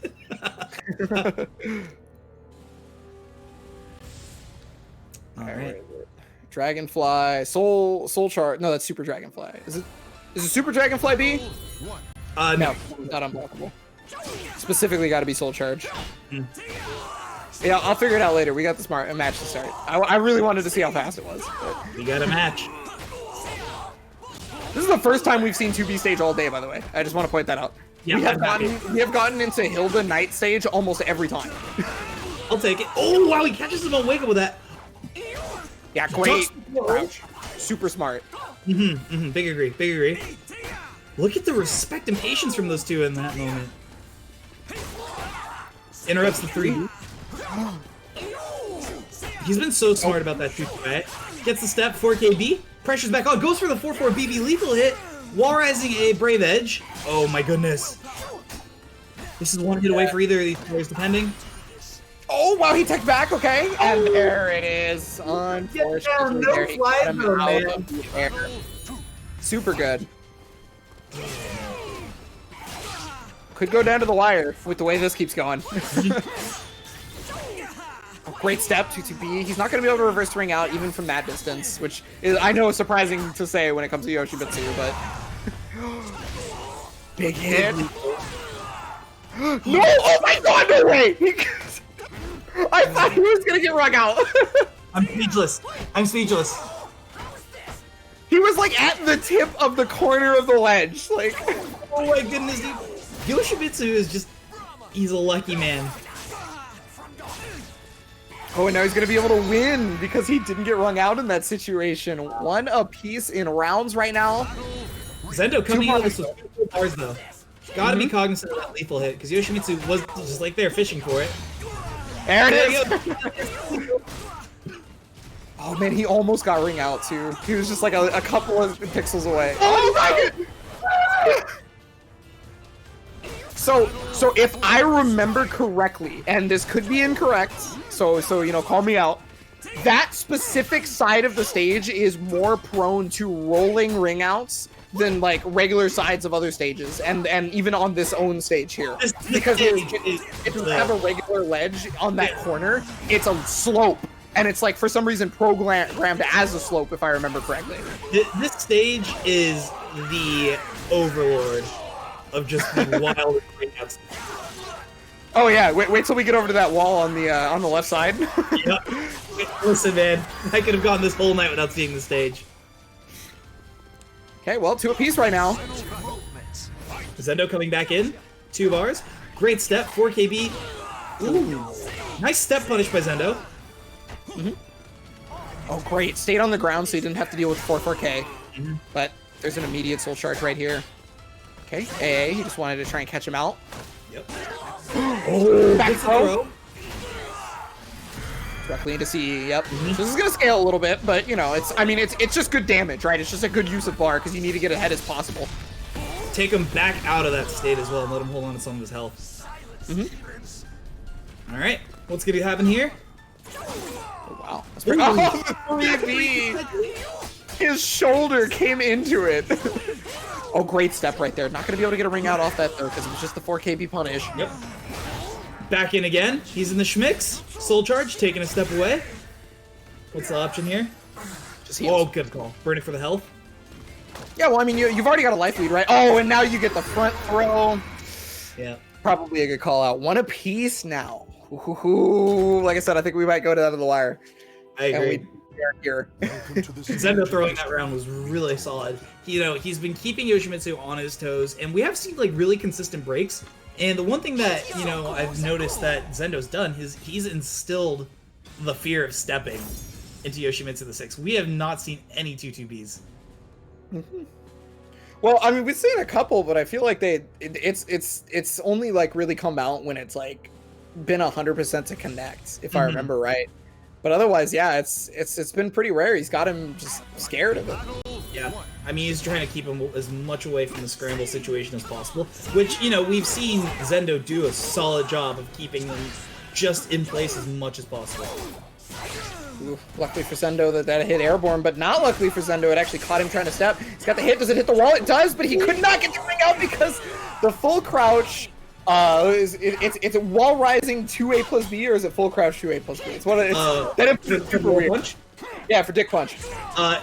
Speaker 1: Alright.
Speaker 2: Dragonfly, Soul Charge. No, that's Super Dragonfly. Is it Super Dragonfly B?
Speaker 1: No.
Speaker 2: No, not unblockable. Specifically got to be Soul Charge. Yeah, I'll figure it out later. We got the match to start. I really wanted to see how fast it was. But...
Speaker 1: We got a match.
Speaker 2: This is the first time we've seen 2B stage all day, by the way. I just want to point that out.
Speaker 1: Yeah,
Speaker 2: we have gotten into Hilda Night stage almost every time.
Speaker 1: I'll take it. Oh, wow, he catches him on Wake Up with that.
Speaker 2: Yeah, great. Super smart.
Speaker 1: Big agree. Look at the respect and patience from those two in that moment. Interrupts the 3. He's been so smart about that 2, right? Gets the step, 4KB, pressures back on, goes for the 4-4 BB lethal hit, wall rising a Brave Edge. Oh my goodness. This is one hit away for either of these players, depending.
Speaker 2: Oh, wow, he teched back, okay. And there it is. Unfortunately,
Speaker 1: no
Speaker 2: there he
Speaker 1: fly
Speaker 2: got him
Speaker 1: though,
Speaker 2: out
Speaker 1: man.
Speaker 2: of the air. Super good. Could go down to the wire with the way this keeps going. Great step, 2-2B. He's not going to be able to reverse ring out even from that distance, which is, I know, surprising to say when it comes to Yoshimitsu, but... Big hit. No! Oh my god, no way! I thought he was going to get rung out.
Speaker 1: I'm speechless.
Speaker 2: He was like at the tip of the corner of the ledge. Like,
Speaker 1: oh my goodness, dude. Yoshimitsu is just, he's a lucky man.
Speaker 2: Oh, and now he's going to be able to win because he didn't get rung out in that situation. 1 apiece in rounds right now.
Speaker 1: Zendo coming in with some bars, though. Gotta be cognizant of that lethal hit, because Yoshimitsu was just like there fishing for it.
Speaker 2: There it
Speaker 1: There
Speaker 2: is.
Speaker 1: you go.
Speaker 2: Oh man, he almost got ring out too. He was just like a couple of pixels away. Oh my god! So if I remember correctly, and this could be incorrect, so you know, call me out. That specific side of the stage is more prone to rolling ring outs than like regular sides of other stages, and even on this own stage here, because if you have a regular ledge on that corner, it's a slope, and it's like for some reason programmed as a slope, if I remember correctly.
Speaker 1: This stage is the overlord of just the wild breakouts.
Speaker 2: Oh yeah, wait till we get over to that wall on the left side.
Speaker 1: Yep. Listen, man, I could have gone this whole night without seeing the stage.
Speaker 2: Okay, well, 2 apiece right now.
Speaker 1: Zendo coming back in, 2 bars. Great step, 4KB. Ooh, nice step punish by Zendo.
Speaker 2: Oh great, stayed on the ground so he didn't have to deal with 4K. But there's an immediate soul charge right here. Okay, AA, he just wanted to try and catch him out.
Speaker 1: Yep.
Speaker 2: Oh, back
Speaker 1: Gets the
Speaker 2: throw.
Speaker 1: throw.
Speaker 2: Directly into CE, yep. So this is gonna scale a little bit, but you know, it's just good damage, right? It's just a good use of bar because you need to get ahead as possible.
Speaker 1: Take him back out of that state as well and let him hold on to some of his health. All right, what's gonna happen here?
Speaker 2: Oh, wow. That's pretty oh, the 3V! His shoulder came into it. Oh, great step right there. Not gonna be able to get a ring out off that though, because it was just the 4KB punish.
Speaker 1: Yep. Back in again. He's in the schmicks. Soul charge, taking a step away. What's the option here?
Speaker 2: Just heals.
Speaker 1: Oh, good call. Burning for the health.
Speaker 2: Yeah, well, I mean, you've already got a life lead, right? Oh, and now you get the front throw.
Speaker 1: Yeah.
Speaker 2: Probably a good call out. 1 apiece now. Ooh, like I said, I think we might go to that of the wire.
Speaker 1: I agree.
Speaker 2: And we are here.
Speaker 1: Zendo throwing that round was really solid. You know, he's been keeping Yoshimitsu on his toes, and we have seen like really consistent breaks. And the one thing that, you know, I've noticed that Zendo's done is he's instilled the fear of stepping into Yoshimitsu the 6. We have not seen any 2-2-Bs.
Speaker 2: Well, I mean, we've seen a couple, but I feel like it's only like really come out when it's like been 100% to connect, if I remember right. But otherwise, yeah, it's been pretty rare. He's got him just scared of it.
Speaker 1: Yeah, I mean, he's trying to keep him as much away from the scramble situation as possible, which, you know, we've seen Zendo do a solid job of keeping them just in place as much as possible.
Speaker 2: Ooh, luckily for Zendo that hit airborne, but not luckily for Zendo, it actually caught him trying to step. He's got the hit. Does it hit the wall? It does, but he could not get the ring out because the full crouch it's a wall rising 2A plus B, or is it full crouch 2A plus B? It's one of that is super weird.
Speaker 1: Punch?
Speaker 2: Yeah, for Dick Punch.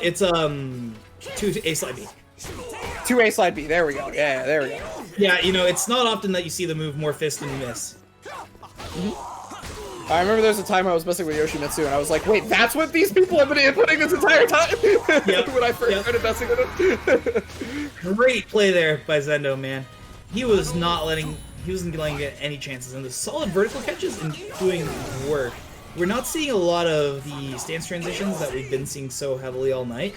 Speaker 1: It's 2A slide B.
Speaker 2: 2A slide B. There we go. Yeah, there we go.
Speaker 1: Yeah, you know, it's not often that you see the move more fist than miss.
Speaker 2: I remember there was a time I was messing with Yoshimitsu, and I was like, wait, that's what these people have been inputting this entire time?
Speaker 1: Yep.
Speaker 2: When I first started messing with him.
Speaker 1: Great play there by Zendo, man. He wasn't letting get any chances, and the solid vertical catches and doing work. We're not seeing a lot of the stance transitions that we've been seeing so heavily all night.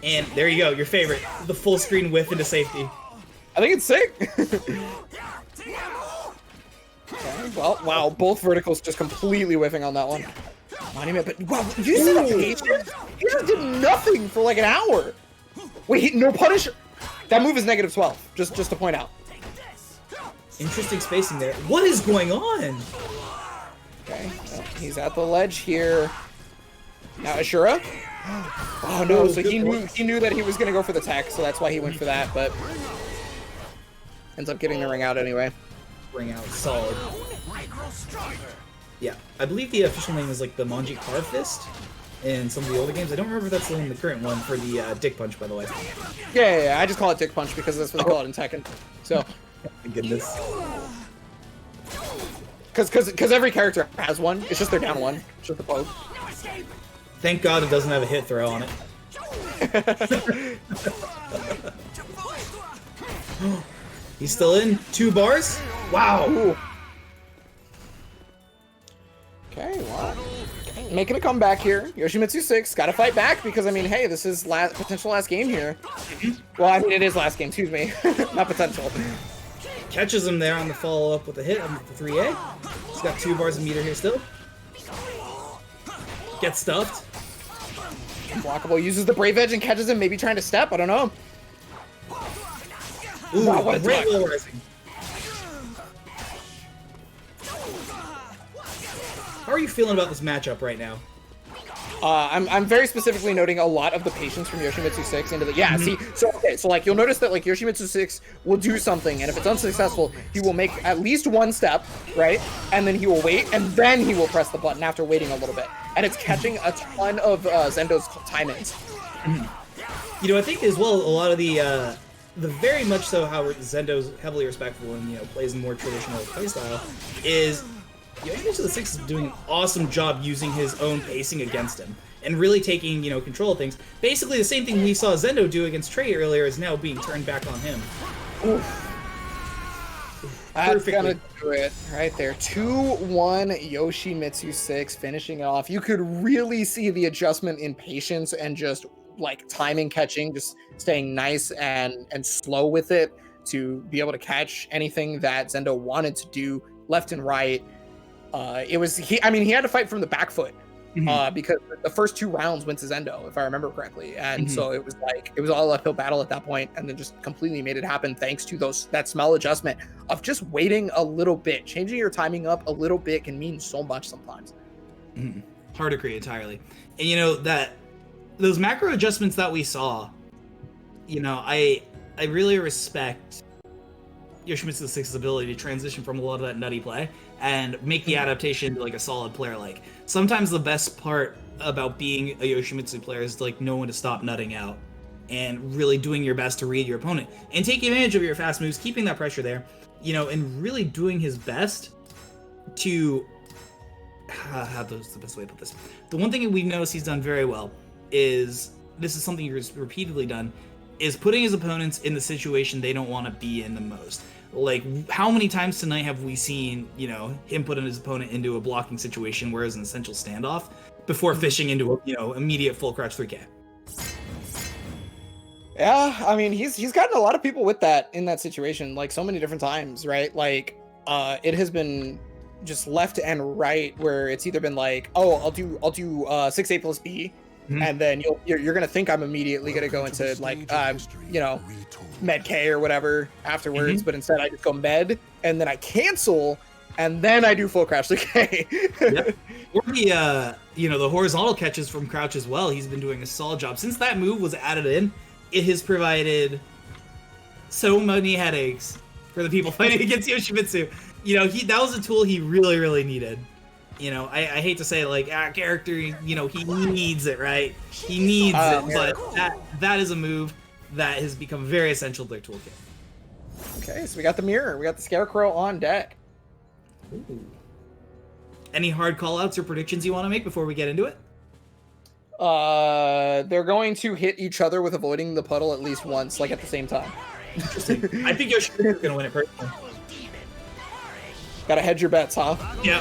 Speaker 1: And there you go, your favorite, the full screen whiff into safety.
Speaker 2: I think it's sick. Okay, well, wow, both verticals just completely whiffing on that one. Monument, but wow, did you see the patience? He just did nothing for like an hour. Wait, no punish. That move is -12, just to point out.
Speaker 1: Interesting spacing there. What is going on?
Speaker 2: Okay, well, he's at the ledge here. Now Ashura. Oh no, so he knew that he was gonna go for the tech, so that's why he went for that, but ends up getting the ring out anyway.
Speaker 1: Ring out, solid. Yeah, I believe the official name is like the Manji Car Fist in some of the older games. I don't remember if that's the name of the current one for the Dick Punch, by the way.
Speaker 2: Yeah, I just call it Dick Punch because that's what they call it in Tekken. So.
Speaker 1: My goodness.
Speaker 2: Because every character has one. It's just they're down one. It's just the poke.
Speaker 1: Thank God it doesn't have a hit throw on it. He's still in 2 bars. Wow.
Speaker 2: Ooh. Okay, well, making a comeback here. Yoshimitsu 6 got to fight back because, I mean, hey, this is potential last game here. Well, I mean, it is last game. Excuse me, not potential.
Speaker 1: Catches him there on the follow-up with a hit on the 3A. He's got 2 bars of meter here still. Gets stuffed.
Speaker 2: Unblockable uses the Brave Edge and catches him, maybe trying to step, I don't know.
Speaker 1: Ooh,
Speaker 2: Wow, what a
Speaker 1: great
Speaker 2: duck.
Speaker 1: wall rising. How are you feeling about this matchup right now?
Speaker 2: I'm very specifically noting a lot of the patience from Yoshimitsu 6 into the see, so like you'll notice that like Yoshimitsu 6 will do something, and if it's unsuccessful, he will make at least 1 step, right? And then he will wait, and then he will press the button after waiting a little bit. And it's catching a ton of Zendo's timings.
Speaker 1: You know, I think as well a lot of the very much so how Zendo's heavily respectful and plays a more traditional playstyle is Yoshimitsu 6 is doing an awesome job using his own pacing against him and really taking, control of things. Basically, the same thing we saw Zendo do against Trey earlier is now being turned back on him.
Speaker 2: That's gonna do it right there. 2-1 Yoshimitsu 6 finishing it off. You could really see the adjustment in patience and just like timing catching, just staying nice and slow with it to be able to catch anything that Zendo wanted to do left and right. He had to fight from the back foot because the first 2 rounds went to Zendo, if I remember correctly. And so it was all uphill battle at that point, and then just completely made it happen thanks to that smell adjustment of just waiting a little bit. Changing your timing up a little bit can mean so much sometimes.
Speaker 1: Hard to create entirely. And that those macro adjustments that we saw, I really respect Yoshimitsu 6's ability to transition from a lot of that nutty play and make the adaptation to like a solid player. Like sometimes the best part about being a Yoshimitsu player is like know when to stop nutting out and really doing your best to read your opponent and take advantage of your fast moves, keeping that pressure there, and really doing his best to how the best way to put this. The one thing we've noticed he's done very well is this is something he's repeatedly done is putting his opponents in the situation they don't want to be in the most. Like, how many times tonight have we seen, him putting his opponent into a blocking situation where it's an essential standoff before fishing into a, immediate full crouch 3K?
Speaker 2: Yeah, I mean, he's gotten a lot of people with that in that situation, like so many different times, right? Like, it has been just left and right where it's either been like, oh, I'll do 6A plus B, and then you're gonna think I'm immediately gonna go into like med K or whatever afterwards, but instead I just go med and then I cancel and then I do full crouch 3K.
Speaker 1: Yep. Or the horizontal catches from crouch as well. He's been doing a solid job since that move was added in. It has provided so many headaches for the people fighting against Yoshimitsu. That was a tool he really, really needed. I hate to say like character, he needs it, right? He needs it, but that is a move that has become very essential to their toolkit.
Speaker 2: Okay, so we got the mirror, we got the scarecrow on deck.
Speaker 1: Ooh. Any hard call-outs or predictions you want to make before we get into it?
Speaker 2: They're going to hit each other with avoiding the puddle at least once, like at the same time.
Speaker 1: Interesting. I think Yoshimitsu's gonna win it personally.
Speaker 2: Gotta hedge your bets, huh?
Speaker 1: Yeah.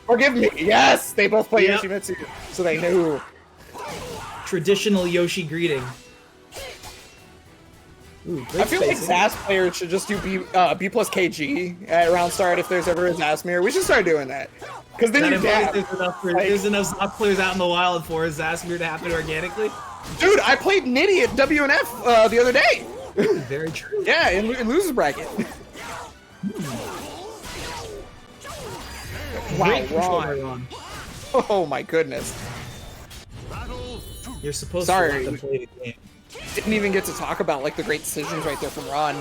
Speaker 2: Forgive me. Yes, they both play Yoshimitsu, so they knew.
Speaker 1: Traditional Yoshi greeting. Ooh,
Speaker 2: I feel like ZAS players should just do B plus KG at round start if there's ever a ZAS mirror. We should start doing that. Because then you dab.
Speaker 1: There's enough ZAS players out in the wild for a ZAS mirror to happen organically.
Speaker 2: Dude, I played Nitty at WNF the other day.
Speaker 1: Very true.
Speaker 2: Yeah, in losers bracket. Wow, Ron. Oh my goodness.
Speaker 1: You're supposed
Speaker 2: Sorry.
Speaker 1: to let them play the game.
Speaker 2: Didn't even get to talk about like the great decisions right there from Ron.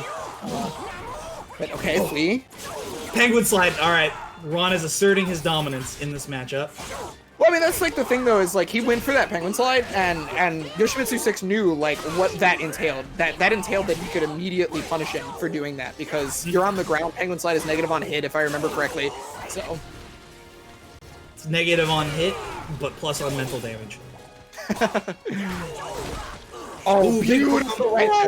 Speaker 2: But okay, Lee.
Speaker 1: Penguin slide. All right, Ron is asserting his dominance in this matchup.
Speaker 2: Well, I mean, that's like the thing though, is like he went for that penguin slide, and Yoshimitsu 6 knew like what that entailed. That entailed that he could immediately punish him for doing that because you're on the ground. Penguin slide is negative on hit, if I remember correctly. So
Speaker 1: it's negative on hit, but plus on mental damage.
Speaker 2: Oh, beautiful right there.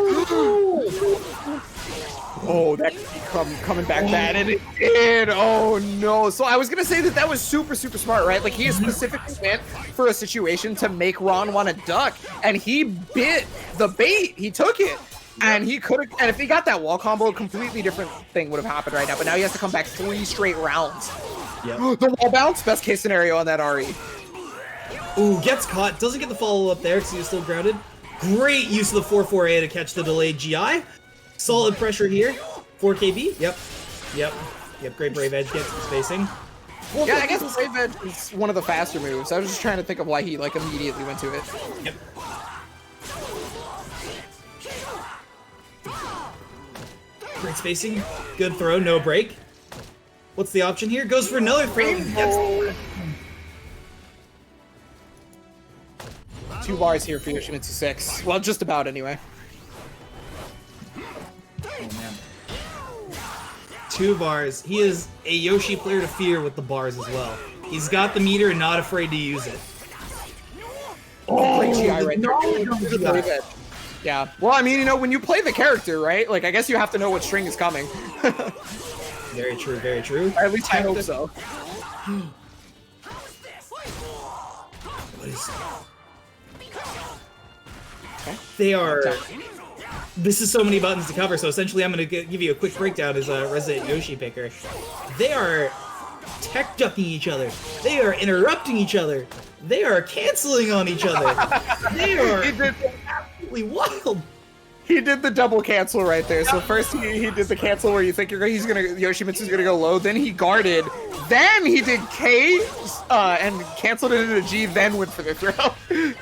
Speaker 2: Oh, that could be coming back bad, and it did. Oh no! So I was gonna say that was super smart, right? Like he specifically went for a situation to make Ron want to duck, and he bit the bait. He took it. And he could have, and if he got that wall combo, a completely different thing would have happened right now. But now he has to come back 3 straight rounds.
Speaker 1: Yep.
Speaker 2: The wall bounce, best case scenario on that RE.
Speaker 1: Ooh, gets caught. Doesn't get the follow-up there because he's still grounded. Great use of the 4-4A to catch the delayed GI. Solid pressure here. 4KB. Yep. Great Brave Edge gets the spacing.
Speaker 2: Yeah, I guess Brave Edge is one of the faster moves. I was just trying to think of why he like immediately went to it.
Speaker 1: Yep. Great spacing. Good throw. No break. What's the option here? Goes for another frame. Yep.
Speaker 2: 2 bars here for Yoshimitsu 6. Well, just about anyway.
Speaker 1: Oh man. 2 bars. He is a Yoshi player to fear with the bars as well. He's got the meter and not afraid to use it.
Speaker 2: Oh, great GI right
Speaker 1: no,
Speaker 2: there. Yeah. Well, I mean, you know, when you play the character, right? Like, I guess you have to know what string is coming.
Speaker 1: Very true, very true.
Speaker 2: Or at least I hope so.
Speaker 1: What is... They are... This is so many buttons to cover, so essentially I'm going to give you a quick breakdown as a resident Yoshi picker. They are tech ducking each other. They are interrupting each other. They are canceling on each other. They are absolutely wild.
Speaker 2: He did the double cancel right there. So first he did the cancel where you think Yoshimitsu's gonna go low, then he guarded, then he did K and canceled it into G, then went for the throw.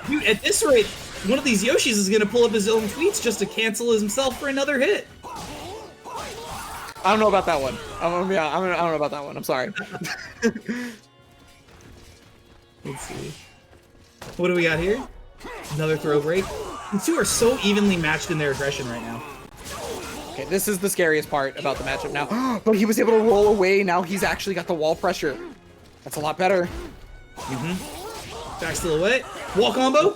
Speaker 1: Dude, at this rate, one of these Yoshis is gonna pull up his own tweets just to cancel himself for another hit.
Speaker 2: I don't know about that one. I don't know about that one. I'm sorry.
Speaker 1: Let's see. What do we got here? Another throw break. These two are so evenly matched in their aggression right now.
Speaker 2: Okay, this is the scariest part about the matchup now. But he was able to roll away. Now he's actually got the wall pressure. That's a lot better.
Speaker 1: Back still away. Wall combo.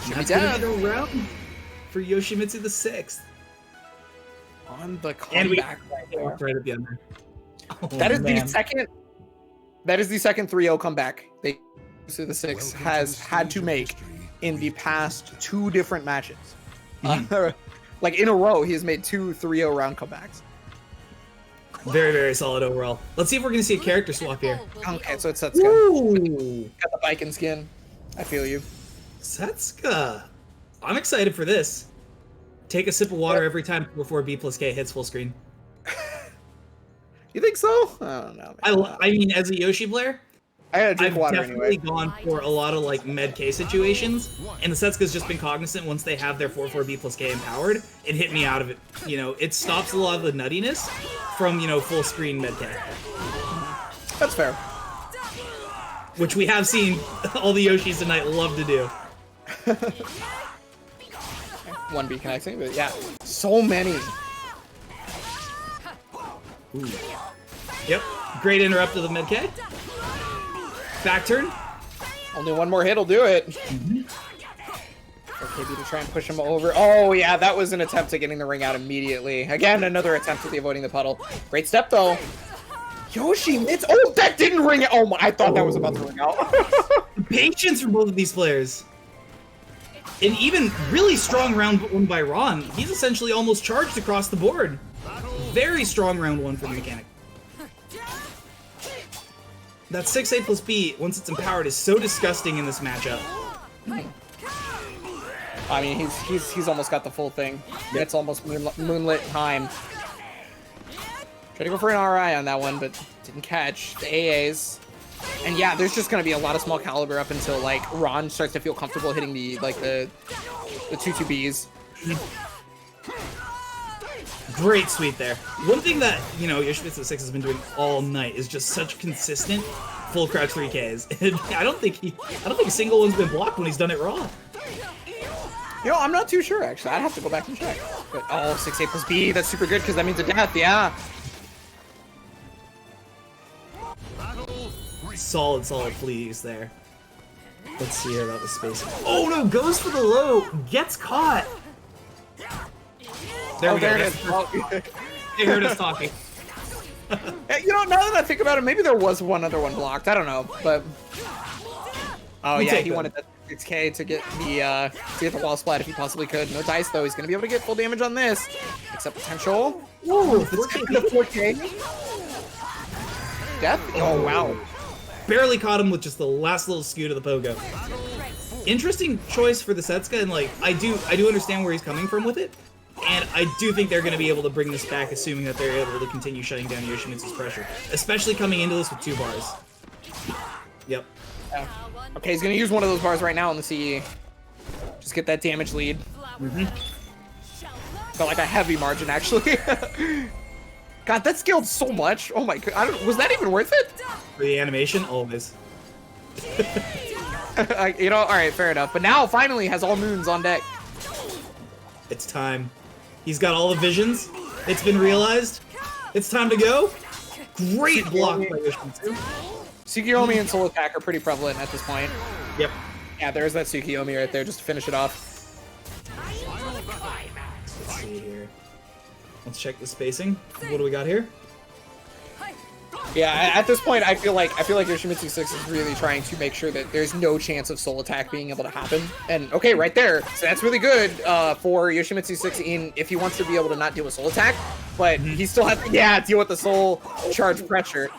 Speaker 2: Should be
Speaker 1: That's gonna
Speaker 2: dead.
Speaker 1: be the round for Yoshimitsu the 6th.
Speaker 2: On the
Speaker 1: And we
Speaker 2: comeback right there.
Speaker 1: right at the end. Oh,
Speaker 2: That is
Speaker 1: man.
Speaker 2: the second. That is the second 3-0 comeback they to the 6 has had to make in the past 2 different matches. Like in a row, he has made 2 3-0 round comebacks.
Speaker 1: Very, very solid overall. Let's see if we're gonna see a character swap here.
Speaker 2: Okay, so it's Setsuka.
Speaker 1: Ooh,
Speaker 2: Got the Viking skin. I feel you.
Speaker 1: Setsuka. I'm excited for this. Take a sip of water every time before B+K hits full screen.
Speaker 2: You think so? I don't know.
Speaker 1: I mean, as a Yoshi player,
Speaker 2: I gotta drink
Speaker 1: I've
Speaker 2: water
Speaker 1: definitely
Speaker 2: anyway.
Speaker 1: gone for a lot of like med K situations, and the Setsuka's just been cognizant once they have their 4-4B+K empowered, it hit me out of it. You know, it stops a lot of the nuttiness from, you know, full screen med K,
Speaker 2: That's fair.
Speaker 1: which we have seen all the Yoshis tonight love to do.
Speaker 2: 1B connecting, but yeah, so many.
Speaker 1: Ooh. Yep, great interrupt of the med K. Back turn.
Speaker 2: Only one more hit will do it. Okay, to try and push him over. Oh yeah, that was an attempt at getting the ring out immediately. Again, another attempt at the avoiding the puddle. Great step though. Yoshimitsu. Oh, that didn't ring out. Oh my! I thought that was about to ring out.
Speaker 1: Patience from both of these players. An even really strong round 1 by Ron. He's essentially almost charged across the board. Very strong round 1 for the mechanic. That 6A plus B, once it's empowered, is so disgusting in this matchup.
Speaker 2: I mean, he's almost got the full thing. It's almost moonlit time. Tried to go for an RI on that one, but didn't catch the AAs. And yeah, there's just gonna be a lot of small caliber up until like Ron starts to feel comfortable hitting the 2-2Bs.
Speaker 1: Great sweep there. One thing that, you know, Yoshimitsu 6 has been doing all night is just such consistent full crouch 3Ks. And I don't think a single one's been blocked when he's done it raw.
Speaker 2: You know, I'm not too sure actually. I'd have to go back and check. But oh, 6A plus B, that's super good because that means a death, yeah.
Speaker 1: Solid fleas there. Let's see here about the space. Oh no, goes for the low, gets caught. There we go.
Speaker 2: There it is.
Speaker 1: They heard us talking.
Speaker 2: You know, now that I think about it, maybe there was one other one blocked. I don't know, but oh
Speaker 1: We'll
Speaker 2: yeah,
Speaker 1: take
Speaker 2: he
Speaker 1: them.
Speaker 2: wanted that. 6K to get the wall splat if he possibly could. No dice though. He's gonna be able to get full damage on this. Except potential.
Speaker 1: Ooh,
Speaker 2: Let's get the 4K. Death. Oh wow.
Speaker 1: Barely caught him with just the last little scoot of the pogo. Interesting choice for the Setsuka, and like I do understand where he's coming from with it, and I do think they're going to be able to bring this back, assuming that they're able to continue shutting down Yoshimitsu's pressure, especially coming into this with 2 bars. Yep.
Speaker 2: Yeah. Okay, he's gonna use one of those bars right now on the CE. Just get that damage lead. Felt like a heavy margin actually. God, that scaled so much. Oh my god, was that even worth it?
Speaker 1: For the animation, always.
Speaker 2: You know, all right, fair enough. But now finally has all moons on deck.
Speaker 1: It's time. He's got all the visions. It's been realized. It's time to go. Great block by Yoshimitsu.
Speaker 2: Tsukiyomi and Soul Attack are pretty prevalent at this point.
Speaker 1: Yep.
Speaker 2: Yeah, there's that Tsukiyomi right there just to finish it off.
Speaker 1: Let's see here. Let's check the spacing. What do we got here?
Speaker 2: Yeah, at this point, I feel like Yoshimitsu 6 is really trying to make sure that there's no chance of Soul Attack being able to happen. And okay, right there, so that's really good for Yoshimitsu 6 if he wants to be able to not deal with Soul Attack, but he still has to deal with the Soul Charge pressure.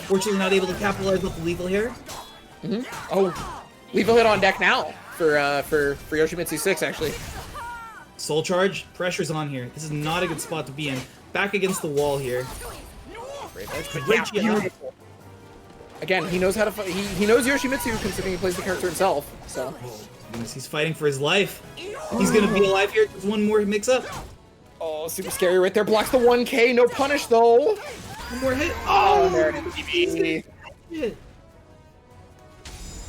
Speaker 1: Fortunately, not able to capitalize with the lethal here.
Speaker 2: Oh, lethal hit on deck now for Yoshimitsu 6 actually.
Speaker 1: Soul Charge, pressure's on here. This is not a good spot to be in. Back against the wall here. Great
Speaker 2: Beautiful. Again, he knows how to fight. He knows Yoshimitsu considering he plays the character himself. So
Speaker 1: he's fighting for his life. He's gonna be alive here. Just one more mix-up.
Speaker 2: Oh, super scary right there. Blocks the 1K. No punish though.
Speaker 1: One more hit.
Speaker 2: Oh, there it is.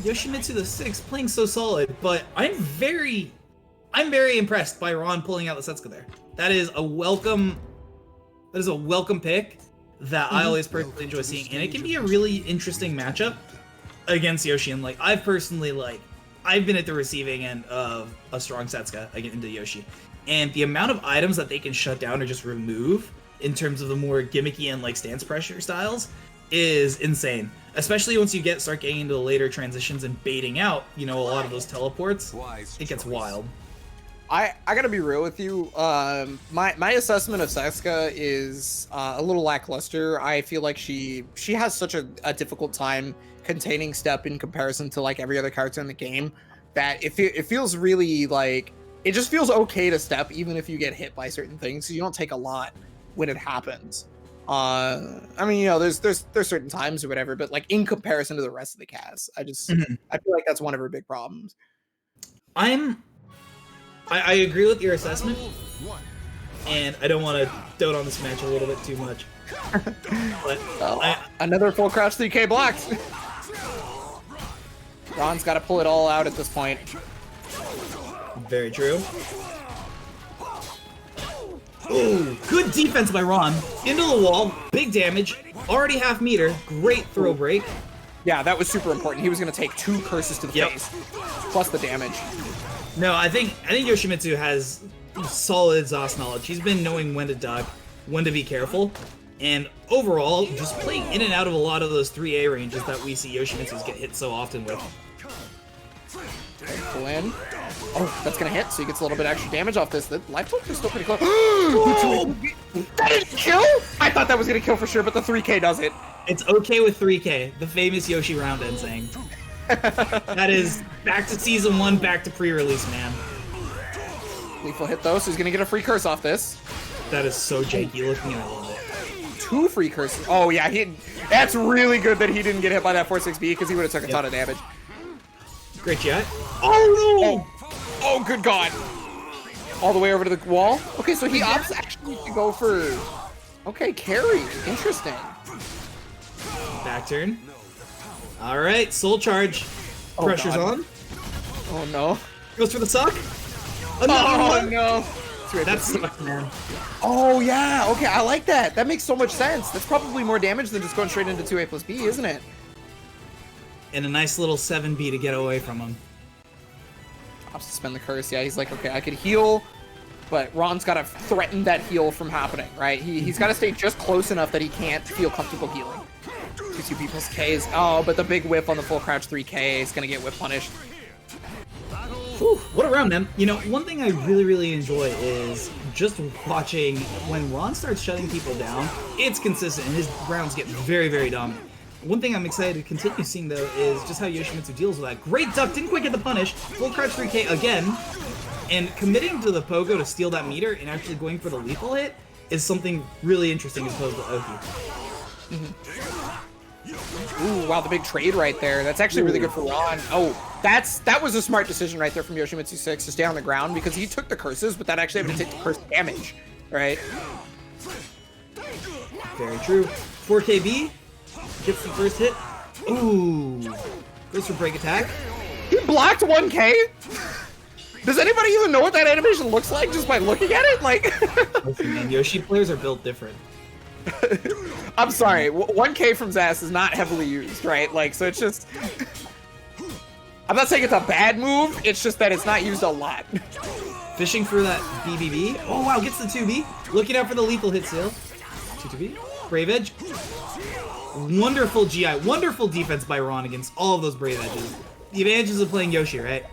Speaker 1: Yoshimitsu the 6 playing so solid, but I'm very impressed by Ron pulling out the Setsuka there. That is a welcome pick that I always personally enjoy seeing, and it can be a really interesting matchup against Yoshi. And like I've been at the receiving end of a strong Setsuka into Yoshi, and the amount of items that they can shut down or just remove in terms of the more gimmicky and like stance pressure styles is insane. Especially once you start getting into the later transitions and baiting out, a lot of those teleports, it gets wild.
Speaker 2: I gotta be real with you. My assessment of Setsuka is a little lackluster. I feel like she has such a difficult time containing step in comparison to like every other character in the game that it feels really like it just feels okay to step even if you get hit by certain things. So you don't take a lot when it happens. I mean, there's certain times or whatever, but like in comparison to the rest of the cast, I feel like that's one of her big problems.
Speaker 1: I agree with your assessment, and I don't want to dote on this match a little bit too much. But
Speaker 2: another full crouch 3K blocked. Ron's got to pull it all out at this point.
Speaker 1: Very true. Ooh, good defense by Ron. Into the wall, big damage, already half meter, great throw break.
Speaker 2: Yeah, that was super important. He was going to take 2 curses to the face, plus the damage.
Speaker 1: No, I think Yoshimitsu has solid Zos knowledge. He's been knowing when to duck, when to be careful, and overall, just playing in and out of a lot of those 3A ranges that we see Yoshimitsu's get hit so often with.
Speaker 2: Pull in. Oh, that's gonna hit, so he gets a little bit extra damage off this. The life total is still pretty close. That didn't kill? I thought that was gonna kill for sure, but the 3K does it.
Speaker 1: It's okay with 3K, the famous Yoshi round end saying. That is back to season 1, back to pre-release, man.
Speaker 2: Lethal hit though, so he's gonna get a free curse off this.
Speaker 1: That is so janky looking, and I love it.
Speaker 2: 2 free curses. Oh yeah, that's really good that he didn't get hit by that 4-6B because he would have took a ton of damage.
Speaker 1: Great jet. Oh no!
Speaker 2: Oh good god. All the way over to the wall. Okay, so he opts actually to go for carry. Interesting.
Speaker 1: Back turn. All right, soul charge. Pressure's on.
Speaker 2: Oh no.
Speaker 1: Goes for the suck. Another one.
Speaker 2: No.
Speaker 1: That sucks, man.
Speaker 2: Oh yeah. Okay, I like that. That makes so much sense. That's probably more damage than just going straight into 2A plus B, isn't it?
Speaker 1: And a nice little 7B to get away from him.
Speaker 2: I'll suspend the curse. Yeah, he's like, okay, I could heal, but Ron's got to threaten that heal from happening, right? He's got to stay just close enough that he can't feel comfortable healing. 2B plus K is, but the big whip on the full crouch 3K is going to get whip punished.
Speaker 1: Whew, what a round, man. You know, one thing I really enjoy is just watching when Ron starts shutting people down, it's consistent, and his rounds get very dominant. One thing I'm excited to continue seeing, though, is just how Yoshimitsu deals with that. Great duck, didn't quite get the punish, full crouch 3K again, and committing to the pogo to steal that meter and actually going for the lethal hit is something really interesting as opposed to Oki.
Speaker 2: Ooh, wow, the big trade right there. That's actually really good for Ron. Oh, that was a smart decision right there from Yoshimitsu 6 to stay on the ground because he took the curses without actually having to take the curse damage, right?
Speaker 1: Very true. 4KB gets the first hit. Ooh, goes for break attack.
Speaker 2: He blocked 1K? Does anybody even know what that animation looks like just by looking at it? Like,
Speaker 1: Listen, man, Yoshi players are built different.
Speaker 2: I'm sorry, 1K from Zas is not heavily used, right? Like, so it's just, I'm not saying it's a bad move, it's just that it's not used a lot.
Speaker 1: Fishing for that BBB. Oh wow, gets the 2B. Looking out for the lethal hit still. 2B. Brave Edge. Wonderful GI. Wonderful defense by Ron against all of those Brave Edges. The advantages of playing Yoshi, right?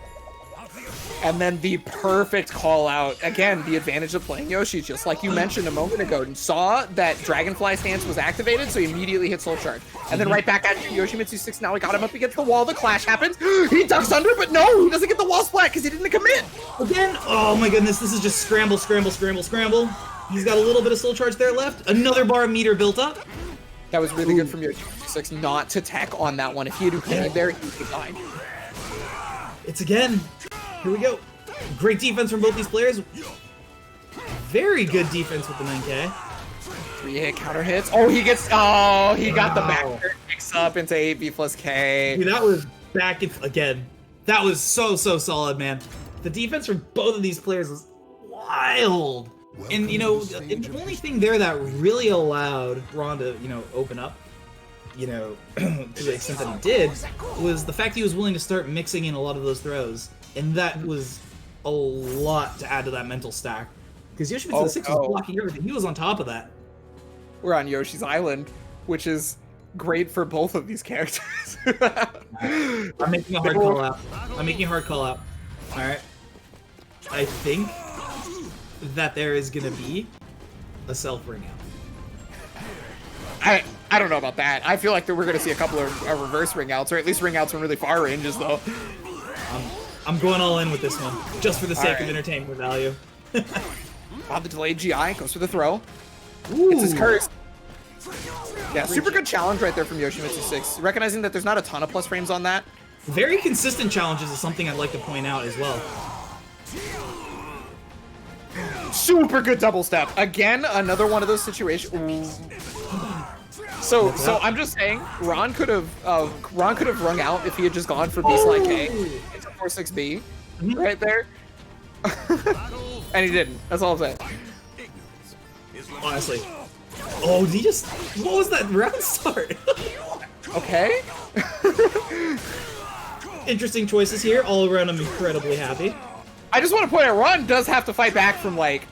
Speaker 2: And then the perfect call out. Again, the advantage of playing Yoshi, just like you mentioned a moment ago. And saw that Dragonfly stance was activated, so he immediately hit Soul Charge. And then right back at you, Yoshimitsu 6 now got him up against the wall. The clash happens. He ducks under, but no, he doesn't get the wall splat because he didn't commit.
Speaker 1: Again, oh my goodness, this is just scramble. He's got a little bit of Soul Charge there left. Another bar meter built up.
Speaker 2: That was really good from Yoshimitsu 6 not to tech on that one. If he had played there, he would have died.
Speaker 1: It's again. Here we go. Great defense from both these players. Very good defense with the 9K.
Speaker 2: 3-hit counter hits. Oh, he got the back mix up into 8B plus K.
Speaker 1: Dude, that was back again. That was so solid, man. The defense from both of these players was wild. And, you know, the only thing there that really allowed Ron to, you know, open up, you know, to the extent that he did, was the fact he was willing to start mixing in a lot of those throws. And that was a lot to add to that mental stack. Because Yoshimitsu 6 was blocking everything. He was on top of that.
Speaker 2: We're on Yoshi's Island, which is great for both of these characters.
Speaker 1: I'm making a hard call out. Alright. I think that there is going to be a self ring out.
Speaker 2: I don't know about that. I feel like that we're going to see a couple of reverse ring outs, or at least ring outs from really far ranges, though.
Speaker 1: I'm going all in with this one, just for the sake of entertainment value.
Speaker 2: On the delayed GI, goes for the throw.
Speaker 1: Ooh.
Speaker 2: It's his curse. Yeah, super good challenge right there from Yoshimitsu 6. Recognizing that there's not a ton of plus frames on that.
Speaker 1: Very consistent challenges is something I'd like to point out as well.
Speaker 2: Super good double step. Again, another one of those situations. So I'm just saying, Ron could have rung out if he had just gone for B-Slide K into 4-6B right there. And he didn't. That's all I'm saying.
Speaker 1: Honestly. Oh, did he just... What was that round start?
Speaker 2: Okay.
Speaker 1: Interesting choices here. All around, I'm incredibly happy.
Speaker 2: I just want to point out, Ron does have to fight back from like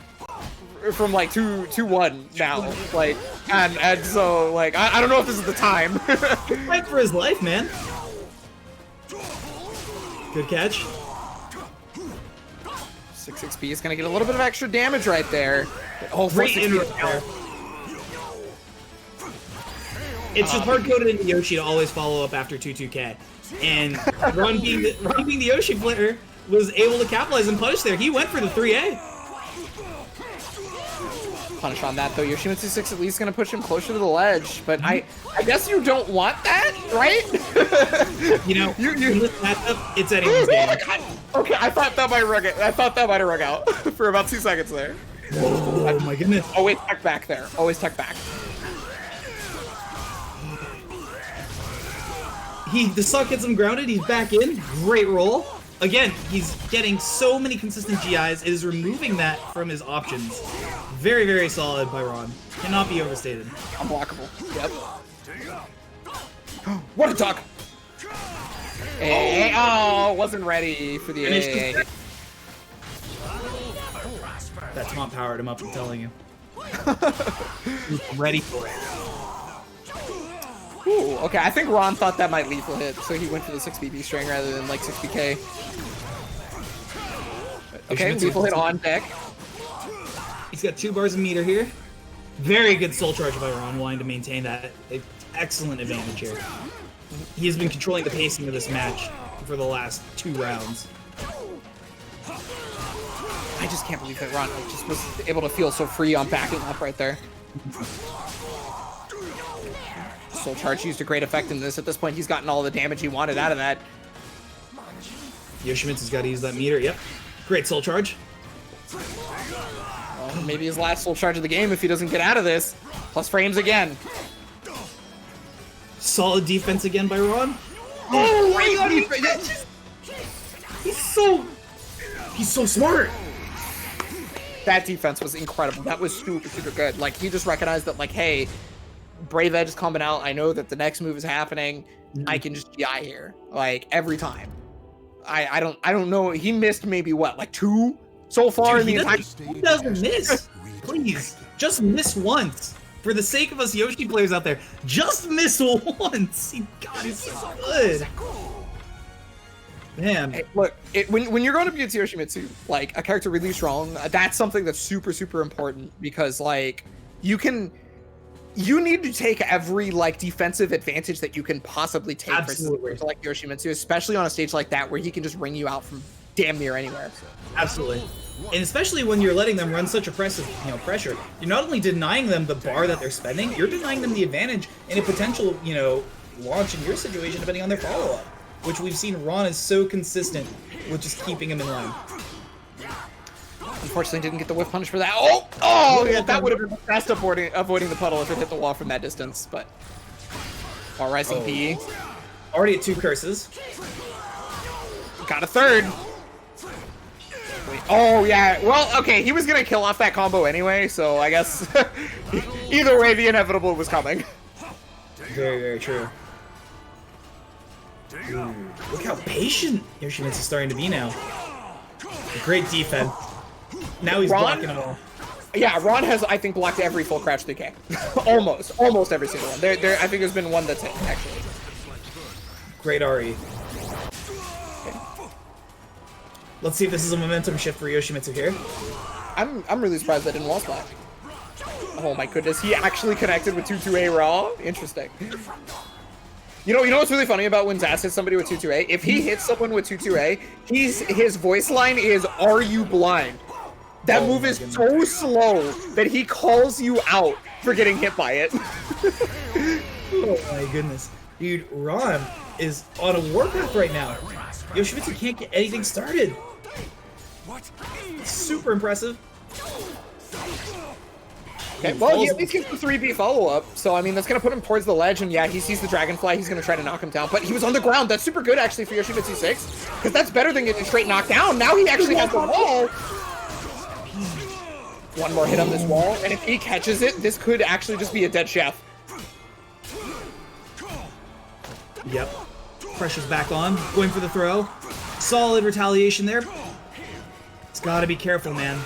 Speaker 2: 2-1 now. Like, and so like I don't know if this is the time.
Speaker 1: Fight for his life, man. Good catch.
Speaker 2: 6-6B is gonna get a little bit of extra damage right there. Oh,
Speaker 1: Great inner there. It's just hard-coded into Yoshi to always follow up after 2-2K. And Ron being the Yoshi player was able to capitalize and punish there. He went for the 3A.
Speaker 2: Punish on that though. Yoshimitsu 6 at least gonna push him closer to the ledge, but I guess you don't want that, right?
Speaker 1: You know, in this matchup, it's anyone's game.
Speaker 2: Okay, I thought that might have rung out for about 2 seconds there.
Speaker 1: Oh my goodness.
Speaker 2: Always tuck back there. Always tuck back.
Speaker 1: The suck gets him grounded. He's back in. Great roll. Again, he's getting so many consistent GIs. It is removing that from his options. Very, very solid by Ron. Cannot be overstated.
Speaker 2: Unblockable. Yep. What a duck! Hey, oh, wasn't ready for the A.
Speaker 1: That taunt powered him up, I'm telling you. He's ready for it.
Speaker 2: Ooh, okay, I think Ron thought that might lethal hit, so he went for the 6BB string rather than like 6BK. Okay,
Speaker 1: Yoshimitsu
Speaker 2: lethal hit on deck.
Speaker 1: He's got 2 bars of meter here. Very good soul charge by Ron, wanting to maintain that excellent advantage here. He has been controlling the pacing of this match for the last 2 rounds.
Speaker 2: I just can't believe that Ron just was able to feel so free on backing up right there. Soul charge used to great effect in this. At this point, he's gotten all the damage he wanted out of that.
Speaker 1: Yoshimitsu's got to use that meter. Yep. Great soul charge.
Speaker 2: Well, maybe his last soul charge of the game if he doesn't get out of this. Plus frames again.
Speaker 1: Solid defense again by Ron.
Speaker 2: Oh my god,
Speaker 1: He's so smart.
Speaker 2: that defense was incredible. That was super, super good. Like, he just recognized that, like, hey, Brave Edge is coming out. I know that the next move is happening. I can just GI here, like, every time. I don't know. He missed maybe what, like 2 so far in the entire.
Speaker 1: He doesn't miss. Please, just miss once. For the sake of us Yoshi players out there, just miss once. God, he's so good. Man.
Speaker 2: Hey, look, when you're going up against Yoshimitsu, like, a character really strong, that's something that's super, super important because, like, you need to take every, like, defensive advantage that you can possibly take
Speaker 1: Absolutely.
Speaker 2: for like Yoshimitsu, especially on a stage like that where he can just ring you out from damn near anywhere.
Speaker 1: Absolutely. And especially when you're letting them run such oppressive, pressure, you're not only denying them the bar that they're spending, you're denying them the advantage in a potential, launch in your situation depending on their follow-up, which we've seen Ron is so consistent with just keeping him in line.
Speaker 2: Unfortunately, didn't get the whiff punish for that. Oh, yeah, that would have been the best avoiding the puddle if it hit the wall from that distance, but... While rising PE.
Speaker 1: Already at 2 curses.
Speaker 2: Got a 3rd. Wait, oh, yeah. Well, okay, he was going to kill off that combo anyway, so I guess either way, the inevitable was coming.
Speaker 1: Very, very true. Ooh, look how patient Yoshimitsu is starting to be now. Great defense. Now he's blocking them all.
Speaker 2: Yeah, Ron has, I think, blocked every full crouch 3K. almost every single one. I think there's been one that's hit, actually.
Speaker 1: Great RE. Okay. Let's see if this is a momentum shift for Yoshimitsu here.
Speaker 2: I'm really surprised that didn't wall splat. Oh my goodness, he actually connected with 2-2A raw? Interesting. You know what's really funny about when Zaz hits somebody with 2-2A? If he hits someone with 2-2A, his voice line is, "Are you blind?" That move is so slow that he calls you out for getting hit by it.
Speaker 1: Oh my goodness. Dude, Ron is on a warpath right now. Yoshimitsu can't get anything started. It's super impressive.
Speaker 2: Okay, well, he at least gets the 3B follow-up, so, I mean, that's going to put him towards the ledge, and yeah, he sees the Dragonfly, he's going to try to knock him down, but he was on the ground. That's super good, actually, for Yoshimitsu 6, because that's better than getting straight knocked down. Now he actually has the wall. One more hit on this wall, and if he catches it, this could actually just be a dead chef.
Speaker 1: Yep. Pressure's back on. Going for the throw. Solid retaliation there. He's got to be careful, man.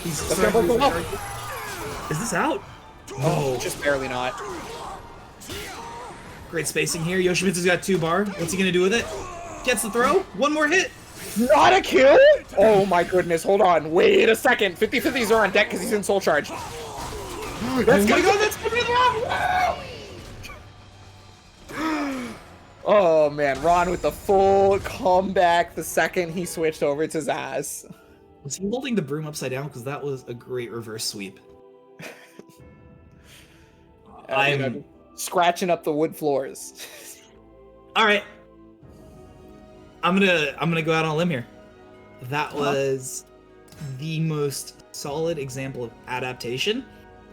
Speaker 1: He's starting to lose. Is this out?
Speaker 2: Oh, just barely not.
Speaker 1: Great spacing here. Yoshimitsu's got 2 bar. What's he going to do with it? Gets the throw. 1 more hit.
Speaker 2: Not a kill? Oh my goodness, hold on. Wait a second. 50-50s are on deck because he's in soul charge. That's gonna go, that's gonna be the Oh man, Ron with the full comeback the second he switched over to Zaz.
Speaker 1: Was he holding the broom upside down? Because that was a great reverse sweep. I'm
Speaker 2: scratching up the wood floors.
Speaker 1: All right. I'm gonna go out on a limb here. That was the most solid example of adaptation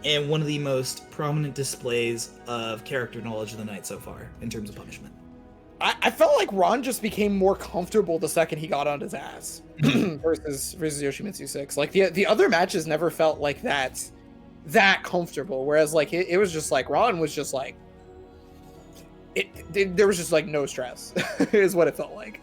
Speaker 1: and one of the most prominent displays of character knowledge of the night so far in terms of punishment.
Speaker 2: I felt like Ron just became more comfortable the second he got on his ass versus Yoshimitsu 6. Like the other matches never felt like that comfortable, whereas like it was just like Ron was just like there was just like no stress is what it felt like.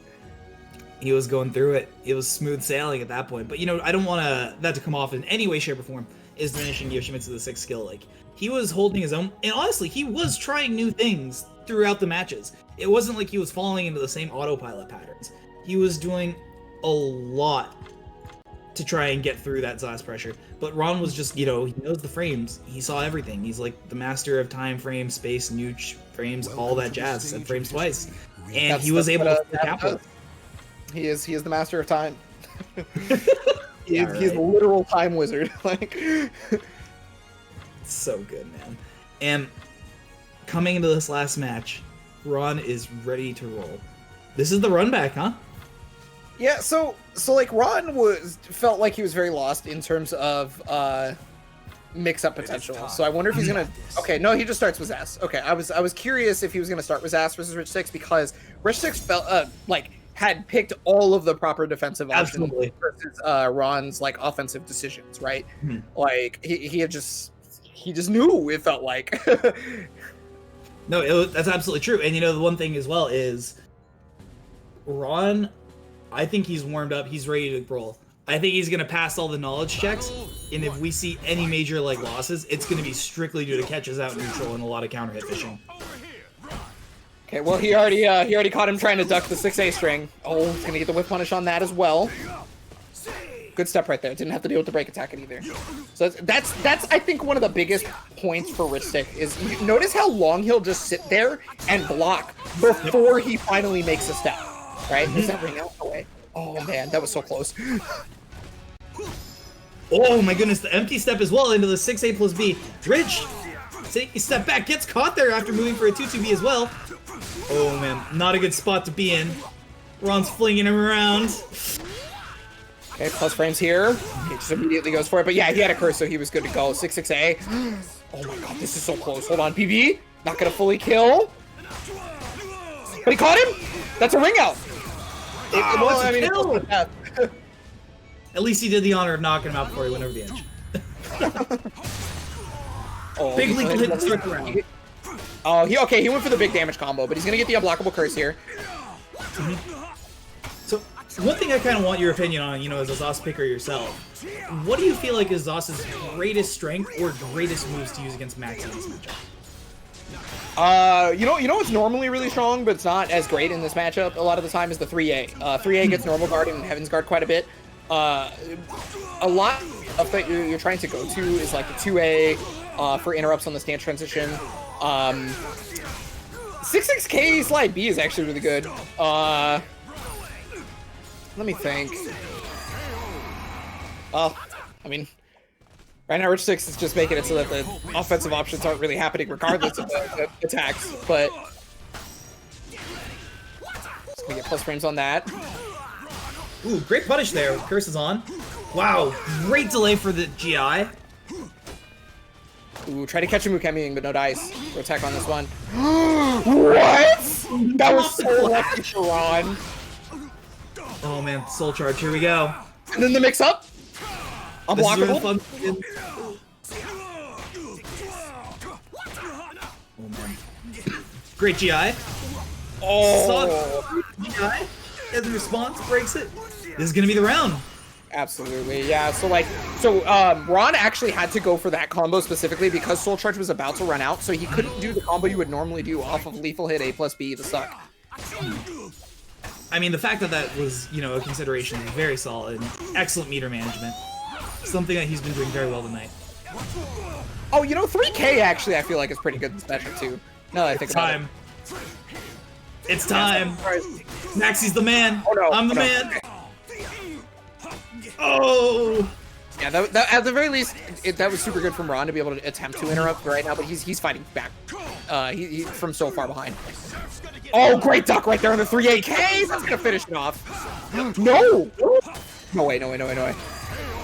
Speaker 1: He was going through it. It was smooth sailing at that point. But I don't want that to come off in any way, shape, or form is diminishing Yoshimitsu the 6 skill. Like, he was holding his own, and honestly, he was trying new things throughout the matches. It wasn't like he was falling into the same autopilot patterns. He was doing a lot to try and get through that last pressure. But Ron was just, he knows the frames. He saw everything. He's like the master of time, frames, space, nooch, frames, all that jazz. Said frames twice. And he was able to capitalize.
Speaker 2: He is the master of time.
Speaker 1: Yeah,
Speaker 2: He's a literal time wizard. Like,
Speaker 1: so good, man. And coming into this last match, Ron is ready to roll. This is the run back, huh?
Speaker 2: yeah. So like Ron felt like he was very lost in terms of mix-up potential. So I wonder if he's gonna. Okay, no, he just starts with Zas. Okay, I was curious if he was gonna start with Zas versus Rich Six because Rich Six felt like had picked all of the proper defensive options versus Ron's like offensive decisions, right? Like he just knew, it felt like.
Speaker 1: No, that's absolutely true. And the one thing as well is Ron, I think he's warmed up. He's ready to roll. I think he's gonna pass all the knowledge checks, and if we see any major losses, it's gonna be strictly due to catches out neutral and a lot of counter hit fishing.
Speaker 2: Okay, well he already caught him trying to duck the 6A string. Oh, he's gonna get the whip punish on that as well. Good step right there. Didn't have to deal with the break attack either. So that's I think one of the biggest points for Rich Stick is you notice how long he'll just sit there and block before he finally makes a step. Right? Is that ring out the way? Oh man, that was so close.
Speaker 1: Oh my goodness, the empty step as well into the 6A plus B. Rich, taking a step back, gets caught there after moving for a 2-2B as well. Oh man, not a good spot to be in. Ron's flinging him around.
Speaker 2: Okay, plus frames here. He just immediately goes for it. But yeah, he had a curse, so he was good to go. 6-6A. Oh my god, this is so close. Hold on, PB. Not gonna fully kill. But he caught him? That's a ring out.
Speaker 1: Well, I mean, at least he did the honor of knocking him out before he went over the edge.
Speaker 2: Oh,
Speaker 1: Big lethal hit to start the round.
Speaker 2: Oh, he went for the big damage combo, but he's gonna get the unblockable curse here.
Speaker 1: So, one thing I kind of want your opinion on, as a Zos picker yourself, what do you feel like is Zos's greatest strength or greatest moves to use against Maxi in this matchup?
Speaker 2: You know what's normally really strong, but it's not as great in this matchup a lot of the time is the 3A. 3A gets normal guard and Heaven's Guard quite a bit. A lot of that you're trying to go to is like the 2A for interrupts on the stance transition. 6-6K slide B is actually really good. Let me think. Well, I mean, right now Rich Six is just making it so that the offensive options aren't really happening regardless of the attacks, but just gonna get plus frames on that.
Speaker 1: Ooh, great punish there. Curse is on. Wow, great delay for the GI.
Speaker 2: Ooh, try to catch him Mukemiing, but no dice. We'll attack on this one. What? That was so lucky for Ron.
Speaker 1: Oh man, soul charge, here we go.
Speaker 2: And then the mix up. Unblockable.
Speaker 1: Oh man. Great GI.
Speaker 2: Oh.
Speaker 1: GI. As a response, breaks it. This is gonna be the round.
Speaker 2: Absolutely, yeah. So Ron actually had to go for that combo specifically because Soul Charge was about to run out, so he couldn't do the combo you would normally do off of lethal hit A plus B to suck.
Speaker 1: I mean, the fact that that was, a consideration is very solid. Excellent meter management. Something that he's been doing very well tonight.
Speaker 2: Oh, 3K actually I feel like is pretty good in this matchup too. No, I think about it.
Speaker 1: It's time. Maxi's the man.
Speaker 2: Oh, no.
Speaker 1: I'm the man. Oh.
Speaker 2: Yeah, that at the very least, that was super good from Ron to be able to attempt to interrupt right now, but he's fighting back. He's from so far behind. Oh, great duck right there on the 3AK. That's gonna finish it off. No. No way.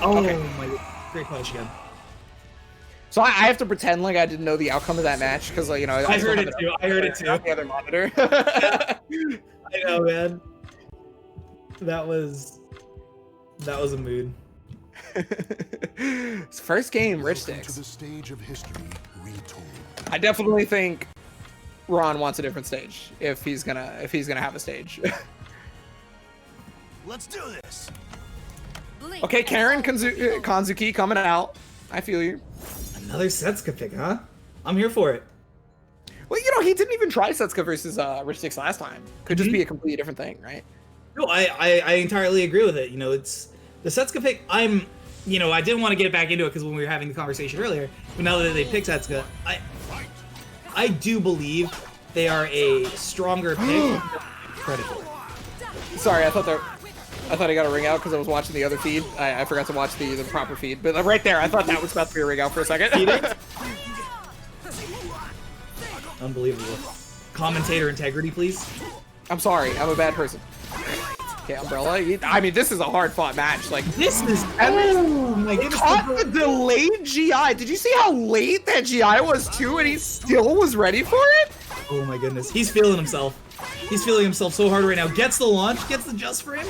Speaker 1: Oh
Speaker 2: okay.
Speaker 1: my god. Great punish again.
Speaker 2: So I have to pretend like I didn't know the outcome of that match because, I
Speaker 1: heard it too. I heard it too.
Speaker 2: The other monitor.
Speaker 1: I know, man. That was a mood.
Speaker 2: First game, Rich Sticks.
Speaker 4: To the stage of history retold.
Speaker 2: I definitely think Ron wants a different stage if he's gonna have a stage.
Speaker 6: Let's do this.
Speaker 2: Okay, Karen Kanzuki coming out. I feel you.
Speaker 1: Another Setsuka pick, huh? I'm here for it.
Speaker 2: Well, he didn't even try Setsuka versus Rich Sticks last time. Could just be a completely different thing, right?
Speaker 1: No, I entirely agree with it. It's The Setsuka pick, I didn't want to get back into it because when we were having the conversation earlier, but now that they pick Setsuka, I do believe they are a stronger pick than Predator.
Speaker 2: Sorry, I thought I got a ring out because I was watching the other feed. I forgot to watch the proper feed, but right there, I thought that was about to be a ring out for a second.
Speaker 1: Unbelievable. Commentator integrity, please.
Speaker 2: I'm sorry, I'm a bad person. Okay, Umbrella. I mean, this is a hard-fought match. Like
Speaker 1: This is, oh my goodness.
Speaker 2: caught the delayed GI. Did you see how late that GI was too, and he still was ready for it?
Speaker 1: Oh my goodness. He's feeling himself. He's feeling himself so hard right now. Gets the launch, gets the just frame.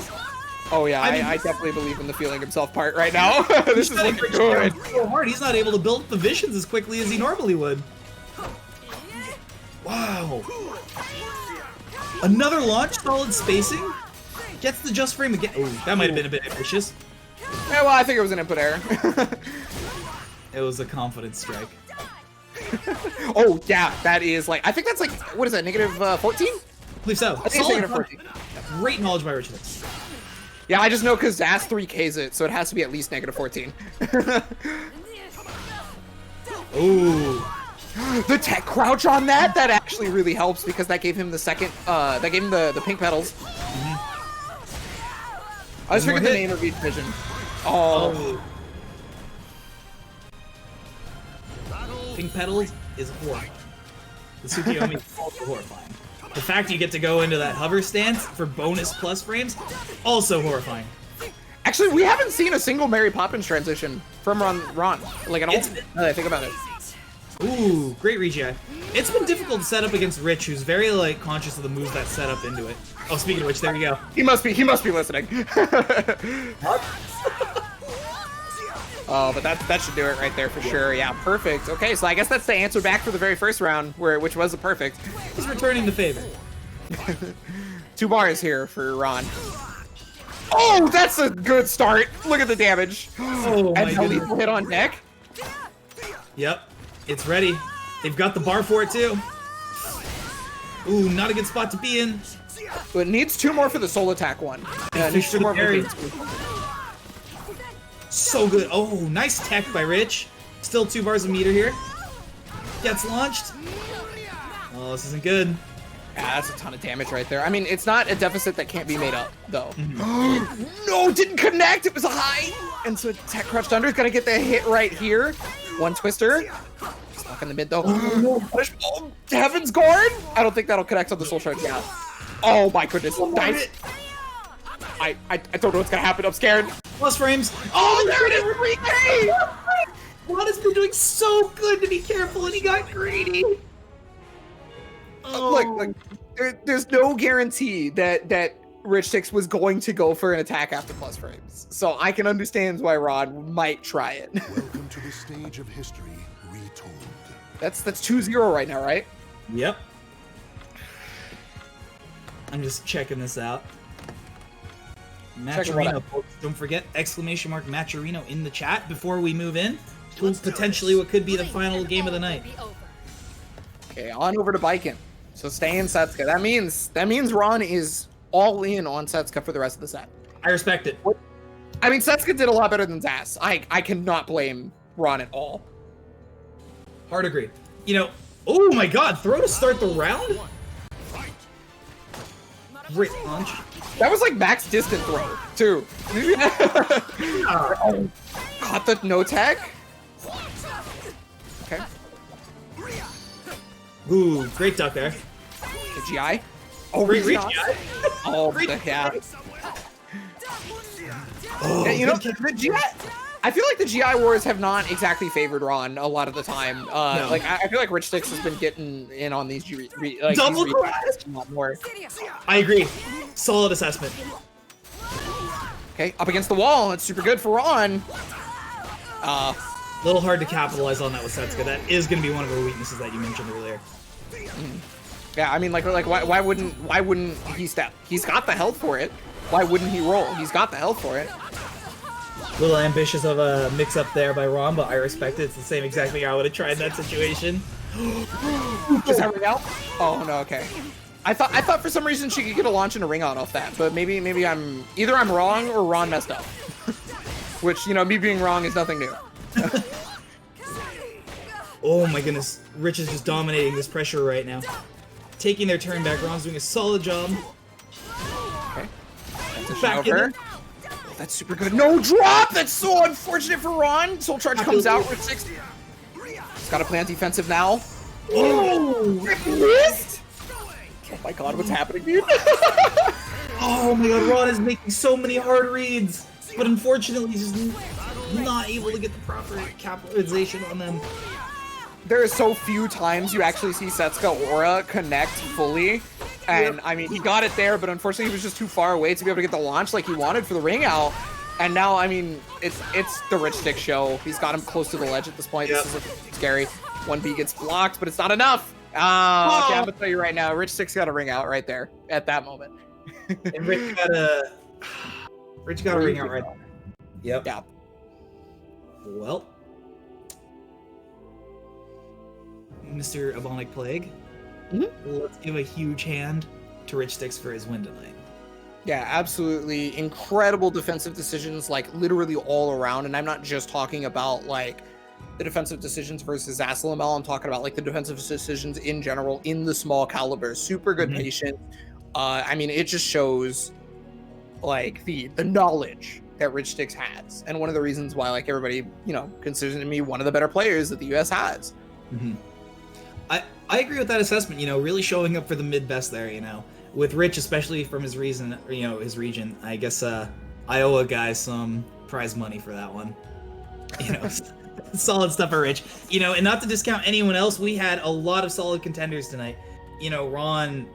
Speaker 2: Oh yeah,
Speaker 1: I mean,
Speaker 2: I definitely believe in the feeling himself part right now. This is
Speaker 1: He's
Speaker 2: looking good.
Speaker 1: so hard. He's not able to build the visions as quickly as he normally would. Wow. Another launch, solid spacing. Gets the just frame again. Oh, that might have been a bit ambitious.
Speaker 2: Yeah, well, I think it was an input error.
Speaker 1: It was a confidence strike.
Speaker 2: Oh yeah, that is like, I think that's like, what is that, negative 14?
Speaker 1: I believe so.
Speaker 2: I think it's
Speaker 1: Solid
Speaker 2: negative 14.
Speaker 1: Great knowledge by Richards.
Speaker 2: Yeah, I just know because Zaz 3Ks it, so it has to be at least negative 14.
Speaker 1: Ooh.
Speaker 2: The tech crouch on that actually really helps because that gave him the second, that gave him the pink petals. I just
Speaker 1: One more
Speaker 2: figured the
Speaker 1: hit.
Speaker 2: name of each vision. Oh.
Speaker 1: Pink petals is horrifying. The Tsukiyomi is also horrifying. The fact you get to go into that hover stance for bonus plus frames, also horrifying.
Speaker 2: Actually, we haven't seen a single Mary Poppins transition from Ron. Like, at all.
Speaker 1: It's-
Speaker 2: Now that I think about it.
Speaker 1: Ooh, great regi. It's been difficult to set up against Rich, who's very like conscious of the moves that set up into it. Oh, speaking of which, there you go.
Speaker 2: He must be listening. Oh, but that should do it right there for sure. Yeah, perfect. Okay, so I guess that's the answer back for the very first round, which was a perfect.
Speaker 1: He's returning the favor.
Speaker 2: 2 bars here for Ron. Oh, that's a good start. Look at the damage.
Speaker 1: Oh
Speaker 2: And
Speaker 1: my
Speaker 2: how
Speaker 1: goodness.
Speaker 2: lethal hit on deck.
Speaker 1: Yep, it's ready. They've got the bar for it too. Ooh, not a good spot to be in.
Speaker 2: But it needs 2 more for the soul attack one.
Speaker 1: Fish
Speaker 2: Needs
Speaker 1: for
Speaker 2: 2
Speaker 1: the
Speaker 2: more for
Speaker 1: parry.
Speaker 2: the
Speaker 1: So good. Oh, nice tech by Rich. Still 2 bars of meter here. Gets launched. Oh, this isn't good.
Speaker 2: Yeah, that's a ton of damage right there. I mean, it's not a deficit that can't be made up, though. No, didn't connect. It was a high. And so Tech Crouched Under is going to get the hit right here. One twister. Stuck in the mid, though. Oh, Heaven's Guard. I don't think that'll connect on the Soul Shard. Yeah. Oh, my goodness. Nice. I don't know what's going to happen. I'm scared.
Speaker 1: Plus frames.
Speaker 2: Oh, there it is. 3K.
Speaker 1: Juan has been doing so good to be careful, and he got greedy. Oh.
Speaker 2: Look, there's no guarantee that Rich Six was going to go for an attack after plus frames. So I can understand why Rod might try it.
Speaker 4: Welcome to the stage of history retold.
Speaker 2: That's 2-0 right now, right?
Speaker 1: Yep. I'm just checking this out.
Speaker 2: Checking what
Speaker 1: Matcherino,
Speaker 2: out?
Speaker 1: folks. Don't forget exclamation mark Matcherino in the chat before we move in to potentially what could be the final game of the night.
Speaker 2: Okay, on over to Biken. So stay in Setsuka. That means Ron is all in on Setsuka for the rest of the set.
Speaker 1: I respect it.
Speaker 2: I mean, Setsuka did a lot better than Zaz. I cannot blame Ron at all.
Speaker 1: Hard agree. You know, oh my god, throw to start the round? Great launch.
Speaker 2: That was like max distant throw, too. Oh, caught the no tag? Okay.
Speaker 1: Ooh, great duck there.
Speaker 2: The GI? Oh,
Speaker 1: Great
Speaker 2: really?
Speaker 1: reach.
Speaker 2: Oh,
Speaker 1: Great
Speaker 2: yeah.
Speaker 1: Oh,
Speaker 2: Yeah, you know,
Speaker 1: good kick.
Speaker 2: the GI, I feel like the GI wars have not exactly favored Ron a lot of the time.
Speaker 1: No.
Speaker 2: Like I feel like Rich Six has been getting in on these like,
Speaker 1: Double
Speaker 2: these
Speaker 1: crash?
Speaker 2: a lot more.
Speaker 1: I agree. Solid assessment.
Speaker 2: Okay, up against the wall. It's super good for Ron.
Speaker 1: A little hard to capitalize on that with Setsuka. That is going to be one of her weaknesses that you mentioned earlier.
Speaker 2: Yeah, I mean, like why wouldn't he step? He's got the health for it. Why wouldn't he roll? He's got the health for it.
Speaker 1: A little ambitious of a mix-up there by Ron, but I respect it. It's the same exact thing I would have tried in that situation.
Speaker 2: Does that ring out? Oh no, okay. I thought for some reason she could get a launch and a ring out off that, but maybe I'm wrong or Ron messed up. which, you know, me being wrong is nothing new.
Speaker 1: Oh my goodness, Rich is just dominating this pressure right now. Taking their turn back. Ron's doing a solid job.
Speaker 2: Okay. That's
Speaker 1: Back in it.
Speaker 2: That's super good. No drop! That's so unfortunate for Ron. Soul Charge comes out with 60. He's got to play on defensive now.
Speaker 1: Oh!
Speaker 2: It missed! Oh my god, what's happening, dude?
Speaker 1: Oh my god, Ron is making so many hard reads, but unfortunately he's just not able to get the proper capitalization on them.
Speaker 2: There are so few times you actually see Setsuka Aura connect fully. And, I mean, he got it there, but unfortunately he was just too far away to be able to get the launch like he wanted for the ring out. And now, I mean, it's the Rich Stick show. He's got him close to the ledge at this point.
Speaker 1: Yep.
Speaker 2: This is scary. 1B gets blocked, but it's not enough. Okay, I'm gonna tell you right now, Rich Stick's got a ring out right there at that moment.
Speaker 1: And Rich got a ring out right there. Yep.
Speaker 2: Yeah.
Speaker 1: Well, Mr. Ebonic Plague, let's give a huge hand to Rich Sticks for his win tonight.
Speaker 2: Yeah, absolutely. Incredible defensive decisions, like literally all around. And I'm not just talking about like the defensive decisions versus Zasalamel. I'm talking about like the defensive decisions in general in the small caliber. Super good patience. I mean, it just shows like the knowledge that Rich Sticks has. And one of the reasons why like everybody, you know, considers me one of the better players that the US has.
Speaker 1: I agree with that assessment, you know, really showing up for the mid-best there, you know. With Rich, especially from his reason, you know, his region, I guess I owe a guy some prize money for that one. You know, solid stuff for Rich. You know, and not to discount anyone else, we had a lot of solid contenders tonight. You know, Ron,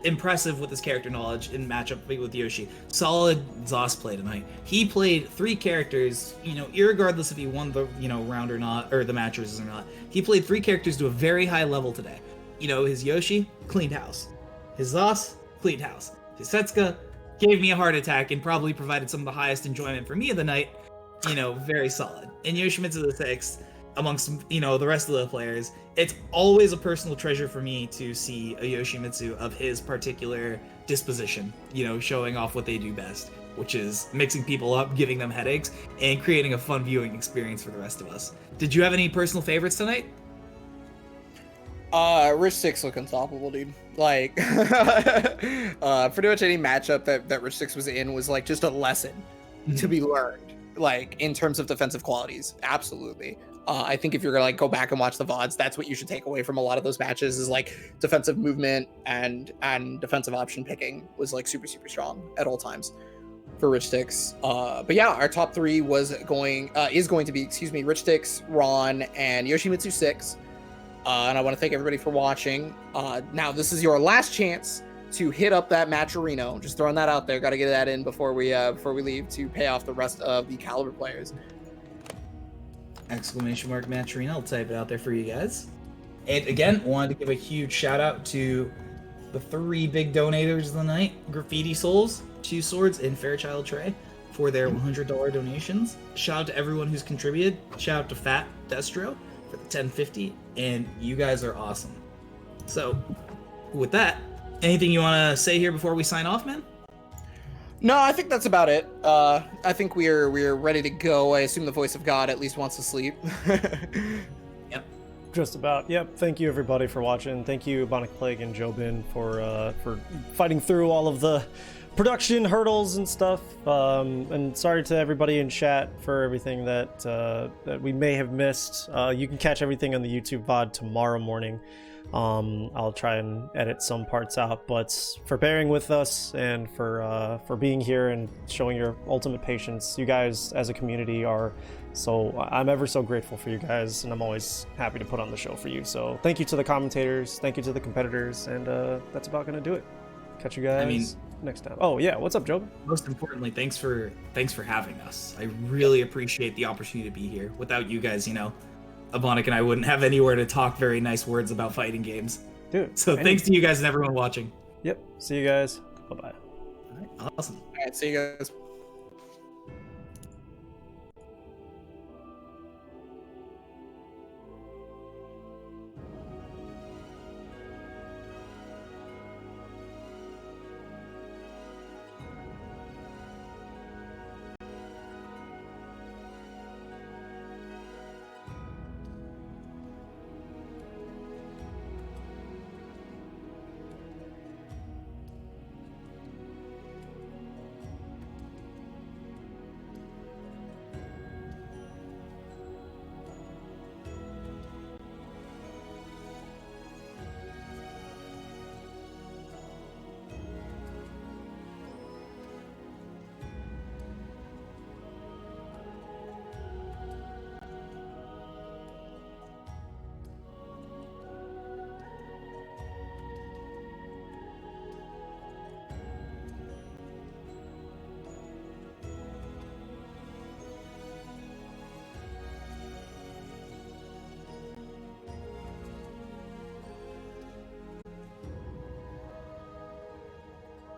Speaker 1: impressive with his character knowledge in matchup with Yoshi. Solid Zos play tonight. He played 3 characters, you know, irregardless if he won the, you know, round or not, or the matches or not. He played 3 characters to a very high level today. You know, his Yoshi, cleaned house. His Zos, cleaned house. His Setsuka gave me a heart attack and probably provided some of the highest enjoyment for me of the night. You know, very solid. And Yoshimitsu the 6th, amongst, you know, the rest of the players, it's always a personal treasure for me to see a Yoshimitsu of his particular disposition, you know, showing off what they do best, which is mixing people up, giving them headaches, and creating a fun viewing experience for the rest of us. Did you have any personal favorites tonight?
Speaker 2: Rich Six look unstoppable, dude. Like, pretty much any matchup that Rich Six was in was like just a lesson to be learned, like in terms of defensive qualities. Absolutely. I think if you're gonna like go back and watch the VODs, that's what you should take away from a lot of those matches is like defensive movement and defensive option picking was like super strong at all times for Rich Sticks. But yeah, our top 3 is going to be, Rich Sticks, Ron, and Yoshimitsu 6. And I want to thank everybody for watching. Now this is your last chance to hit up that Matcherino. Just throwing that out there. Got to get that in before we leave to pay off the rest of the Caliber players.
Speaker 1: Exclamation mark Matcherino. I'll type it out there for you guys. And again, wanted to give a huge shout out to the 3 big donators of the night: Graffiti Souls, 2 Swords, and Fairchild Trey for their $100 donations. Shout out to everyone who's contributed. Shout out to Fat Destro for the $10.50, and you guys are awesome. So, with that, anything you want to say here before we sign off, man?
Speaker 2: No, I think that's about it. I think we're ready to go. I assume the voice of God at least wants to sleep.
Speaker 1: Yep.
Speaker 3: Just about. Yep. Thank you everybody for watching. Thank you Ebonic Plague and Jobin for fighting through all of the production hurdles and stuff. And sorry to everybody in chat for everything that we may have missed. You can catch everything on the YouTube VOD tomorrow morning. I'll try and edit some parts out, but for bearing with us and for being here and showing your ultimate patience, you guys as a community I'm ever so grateful for you guys, and I'm always happy to put on the show for you. So thank you to the commentators, thank you to the competitors, and that's about gonna do it. Catch you guys next time. Oh yeah, what's up, Joe?
Speaker 1: Most importantly, thanks for having us. I really appreciate the opportunity to be here. Without you guys, you know, Ebonic and I wouldn't have anywhere to talk very nice words about fighting games.
Speaker 3: Dude.
Speaker 1: So thanks to you guys and everyone watching.
Speaker 3: Yep. See you guys. Bye-bye.
Speaker 1: All right, awesome.
Speaker 2: All right, see you guys.